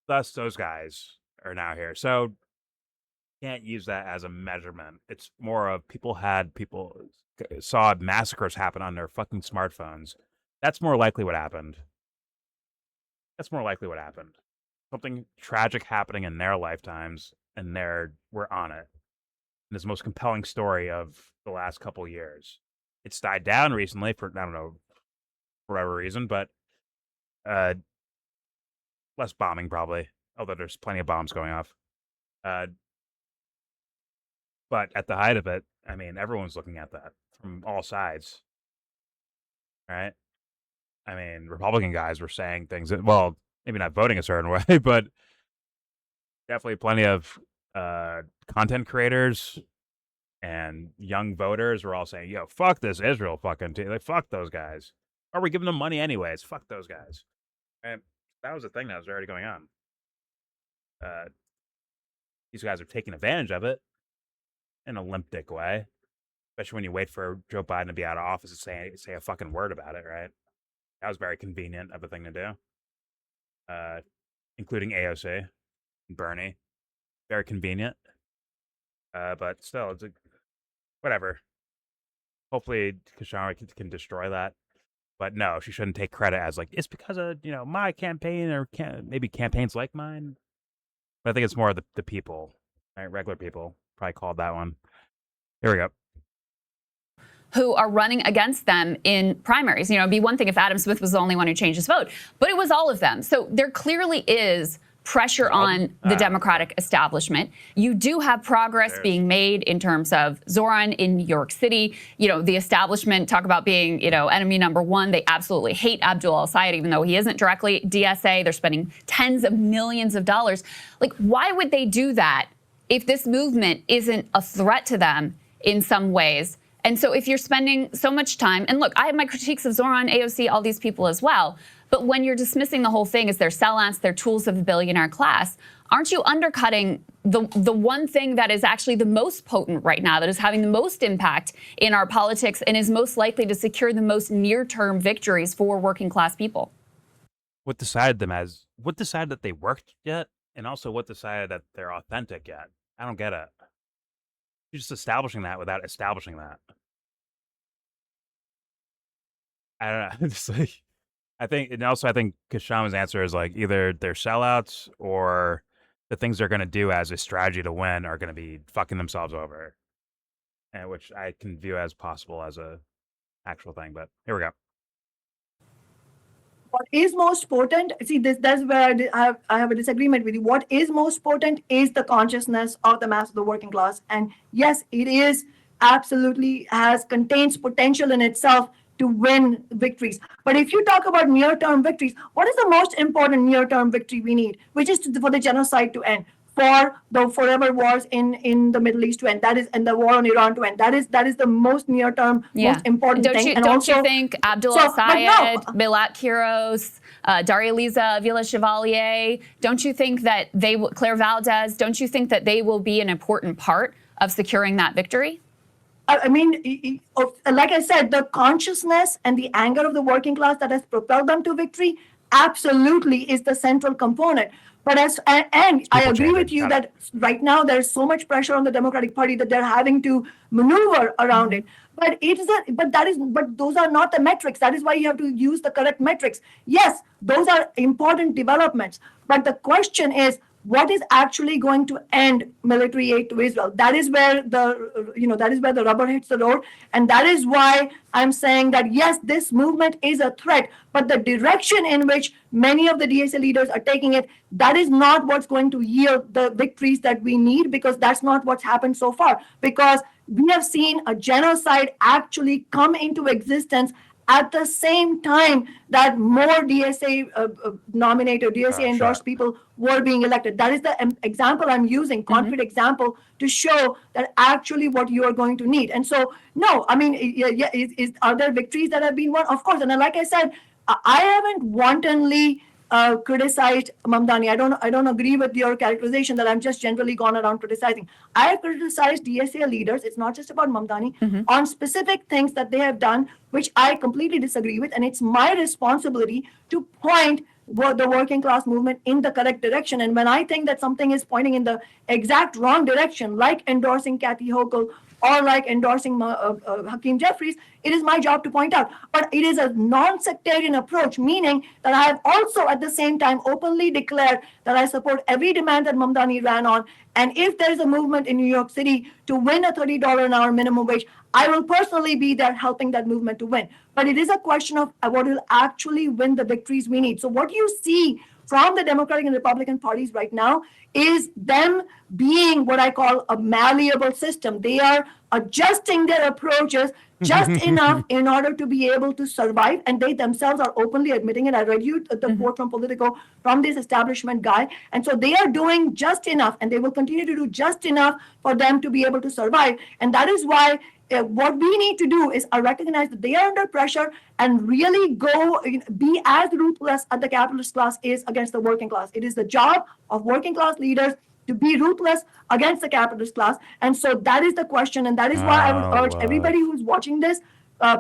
thus those guys are now here. So can't use that as a measurement. It's more of people saw massacres happen on their fucking smartphones. That's more likely what happened. Something tragic happening in their lifetimes, and we're on it. And it's the most compelling story of the last couple years. It's died down recently for, I don't know, for whatever reason, but less bombing probably, although there's plenty of bombs going off. But at the height of it, I mean, everyone's looking at that from all sides, right? I mean, Republican guys were saying things that, well, maybe not voting a certain way, but definitely plenty of content creators and young voters were all saying, yo, fuck this Israel fucking team. Like, fuck those guys. Are we giving them money anyways? Fuck those guys. And that was a thing that was already going on. These guys are taking advantage of it in a limp dick way, especially when you wait for Joe Biden to be out of office and say a fucking word about it, right? That was very convenient of a thing to do. Including AOC and Bernie. Very convenient. But still, it's whatever. Hopefully Kshama can destroy that. But no, she shouldn't take credit as like, it's because of, my campaign or maybe campaigns like mine. But I think it's more of the people, right? Regular people. Probably called that one. Here we go. Who are running against them in primaries. It'd be one thing if Adam Smith was the only one who changed his vote, but it was all of them. So there clearly is pressure on the Democratic establishment. You do have progress being made in terms of Zoran in New York City. The establishment talk about being, enemy number one. They absolutely hate Abdul al-Sayed, even though he isn't directly DSA. They're spending tens of millions of dollars. Like, why would they do that if this movement isn't a threat to them in some ways? And so if you're spending so much time, and look, I have my critiques of Zoran, AOC, all these people as well, but when you're dismissing the whole thing as they're sellouts, they're tools of the billionaire class, aren't you undercutting the one thing that is actually the most potent right now, that is having the most impact in our politics and is most likely to secure the most near-term victories for working class people? What decided that they worked yet? And also what decided that they're authentic yet? I don't get it. You're just establishing that without establishing that. I don't know. It's like, I think Kshama's answer is like either they're sellouts or the things they're going to do as a strategy to win are going to be fucking themselves over, and which I can view as possible as a actual thing. But here we go. What is most potent? See, that's where I have a disagreement with you. What is most potent is the consciousness of the mass of the working class. And yes, it is absolutely contains potential in itself to win victories. But if you talk about near-term victories, what is the most important near-term victory we need, which is for the genocide to end? for the forever wars in the Middle East to end. That is, and the war on Iran to end. That is the most near term, most important don't thing. You, and don't also, you think Abdullah but no, Syed, Milat Kiros, Daria Villa Chevalier, don't you think that Claire Valdez, don't you think that they will be an important part of securing that victory? I mean, like I said, the consciousness and the anger of the working class that has propelled them to victory absolutely is the central component. But and I agree with you that right now there's so much pressure on the Democratic Party that they're having to maneuver around it. But but those are not the metrics. That is why you have to use the correct metrics. Yes, those are important developments. But the question is, what is actually going to end military aid to Israel? That is where the rubber hits the road, and that is why I'm saying that yes, this movement is a threat, but the direction in which many of the DSA leaders are taking it, that is not what's going to yield the victories that we need, because that's not what's happened so far. Because we have seen a genocide actually come into existence at the same time that more DSA nominated, DSA endorsed people were being elected. That is the example I'm using, concrete example, to show that actually what you are going to need. And so, no, I mean, are there victories that have been won? Of course. And like I said, I haven't wantonly criticized Mamdani. I don't agree with your characterization that I'm just generally gone around criticizing. I have criticized DSA leaders. It's not just about Mamdani, on specific things that they have done, which I completely disagree with. And it's my responsibility to point the working class movement in the correct direction. And when I think that something is pointing in the exact wrong direction, like endorsing Kathy Hochul or like endorsing Hakeem Jeffries, it is my job to point out. But it is a non-sectarian approach, meaning that I have also at the same time openly declared that I support every demand that Mamdani ran on. And if there is a movement in New York City to win a $30 an hour minimum wage, I will personally be there helping that movement to win. But it is a question of what will actually win the victories we need. So what you see from the Democratic and Republican parties right now is them being what I call a malleable system. They are adjusting their approaches just enough in order to be able to survive. And they themselves are openly admitting it. I read you the quote from Politico from this establishment guy. And so they are doing just enough, and they will continue to do just enough for them to be able to survive. And that is why what we need to do is recognize that they are under pressure and really be as ruthless as the capitalist class is against the working class. It is the job of working class leaders to be ruthless against the capitalist class. And so that is the question. And that is why I would urge everybody who's watching this,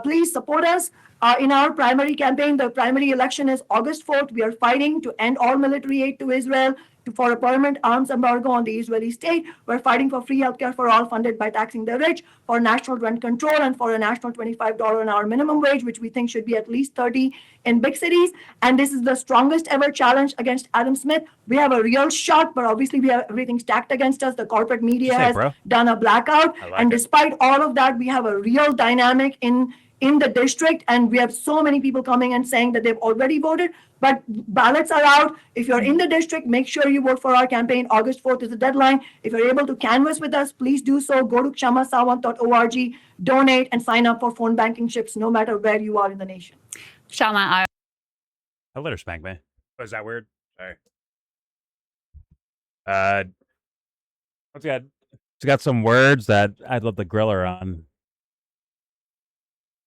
please support us in our primary campaign. The primary election is August 4th. We are fighting to end all military aid to Israel, for a permanent arms embargo on the Israeli state. We're fighting for free healthcare for all funded by taxing the rich, for national rent control, and for a national $25 an hour minimum wage, which we think should be at least $30 in big cities. And this is the strongest ever challenge against Adam Smith. We have a real shot, but obviously we have everything stacked against us. The corporate media has done a blackout. And despite all of that, we have a real dynamic in the district, and we have so many people coming and saying that they've already voted, but ballots are out. If you're in the district, make sure you vote for our campaign. August 4th is the deadline. If you're able to canvass with us, please do so. Go to kshamasawant.org, donate, and sign up for phone banking chips no matter where you are in the nation. Kshama, I'll let her spank me. Oh, is that weird? Sorry. It's got some words that I'd love to grill her on.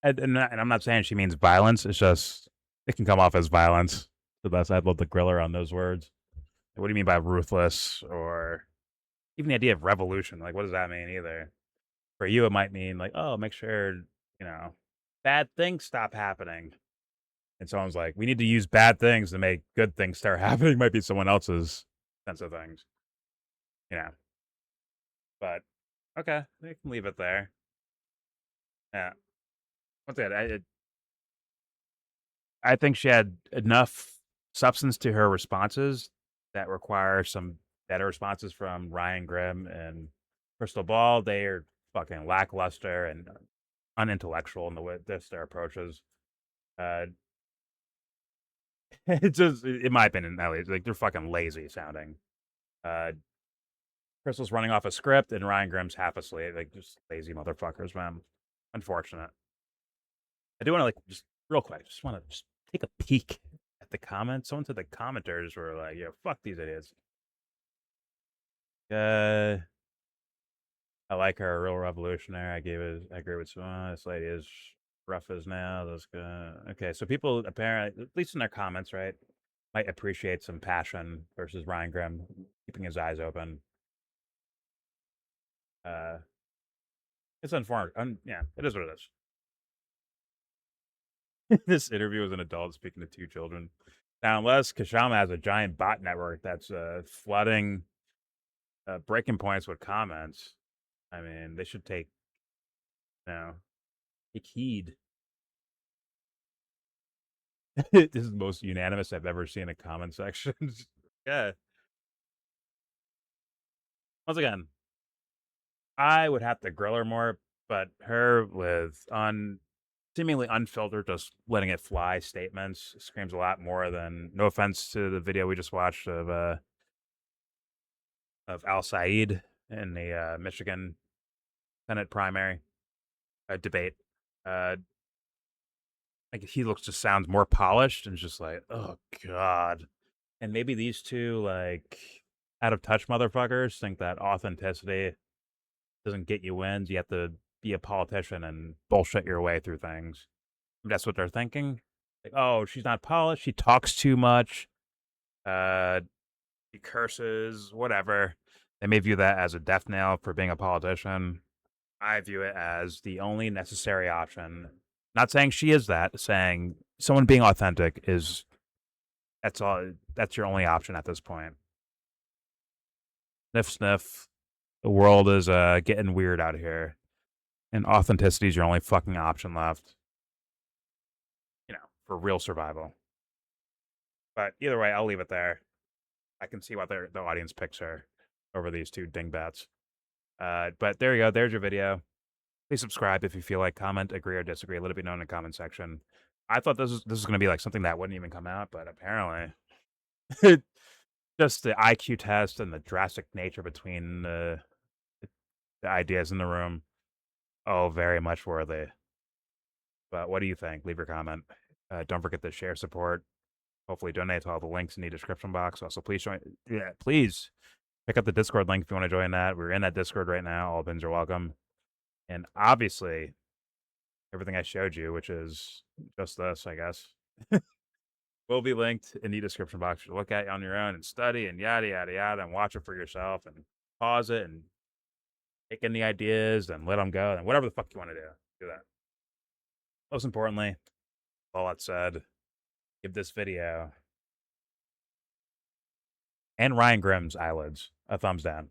And I'm not saying she means violence. It's just, it can come off as violence. The best. I'd love to grill her on those words. What do you mean by ruthless? Or even the idea of revolution? Like, what does that mean either? For you, it might mean like, oh, make sure, bad things stop happening. And someone's like, we need to use bad things to make good things start happening. Might be someone else's sense of things. But, okay, we can leave it there. Yeah. Once again, I think she had enough substance to her responses that require some better responses from Ryan Grimm and Krystal Ball. They are fucking lackluster and unintellectual in the way their approaches. It's just, in my opinion, at least, like, they're fucking lazy sounding. Krystal's running off a script and Ryan Grimm's half asleep. Like, just lazy motherfuckers, man. Unfortunate. I do want to, just real quick, just want to take a peek at the comments. Someone said the commenters were like, fuck these idiots. I like her, a real revolutionary. I agree with Swan. This lady is rough as nails. That's good. Okay, so people apparently, at least in their comments, right, might appreciate some passion versus Ryan Grimm keeping his eyes open. It's unfortunate. Yeah, it is what it is. This interview was an adult speaking to two children. Now, unless Kshama has a giant bot network that's flooding breaking points with comments, I mean, they should take heed. This is the most unanimous I've ever seen a comment section. Yeah. Once again, I would have to grill her more, but her with seemingly unfiltered, just letting it fly statements screams a lot more than, no offense to the video we just watched of Al Said in the Michigan Senate primary debate. Like he just sounds more polished and just like, oh god. And maybe these two like out of touch motherfuckers think that authenticity doesn't get you wins. You have to be a politician and bullshit your way through things. That's what they're thinking. Like, oh, she's not polished. She talks too much. She curses, whatever. They may view that as a death knell for being a politician. I view it as the only necessary option. Not saying she is that, saying someone being authentic that's all. That's your only option at this point. Sniff, sniff. The world is getting weird out here, and authenticity is your only fucking option left. For real survival. But either way, I'll leave it there. I can see why the audience picks her over these two dingbats. But there you go. There's your video. Please subscribe if you feel like. Comment, agree or disagree. Let it be known in the comment section. I thought this was going to be like something that wouldn't even come out, but apparently, just the IQ test and the drastic nature between the ideas in the room, very much worthy. But what do you think? Leave your comment. Don't forget to share, support. Hopefully, donate to all the links in the description box. Also, please join. Yeah, please pick up the Discord link if you want to join that. We're in that Discord right now. All bins are welcome. And obviously, everything I showed you, which is just this, I guess, will be linked in the description box to look at on your own and study and yada, yada, yada, and watch it for yourself and pause it and take in the ideas and let them go and whatever the fuck you want to do that. Most importantly, all that said, give this video and Ryan Grimm's eyelids a thumbs down.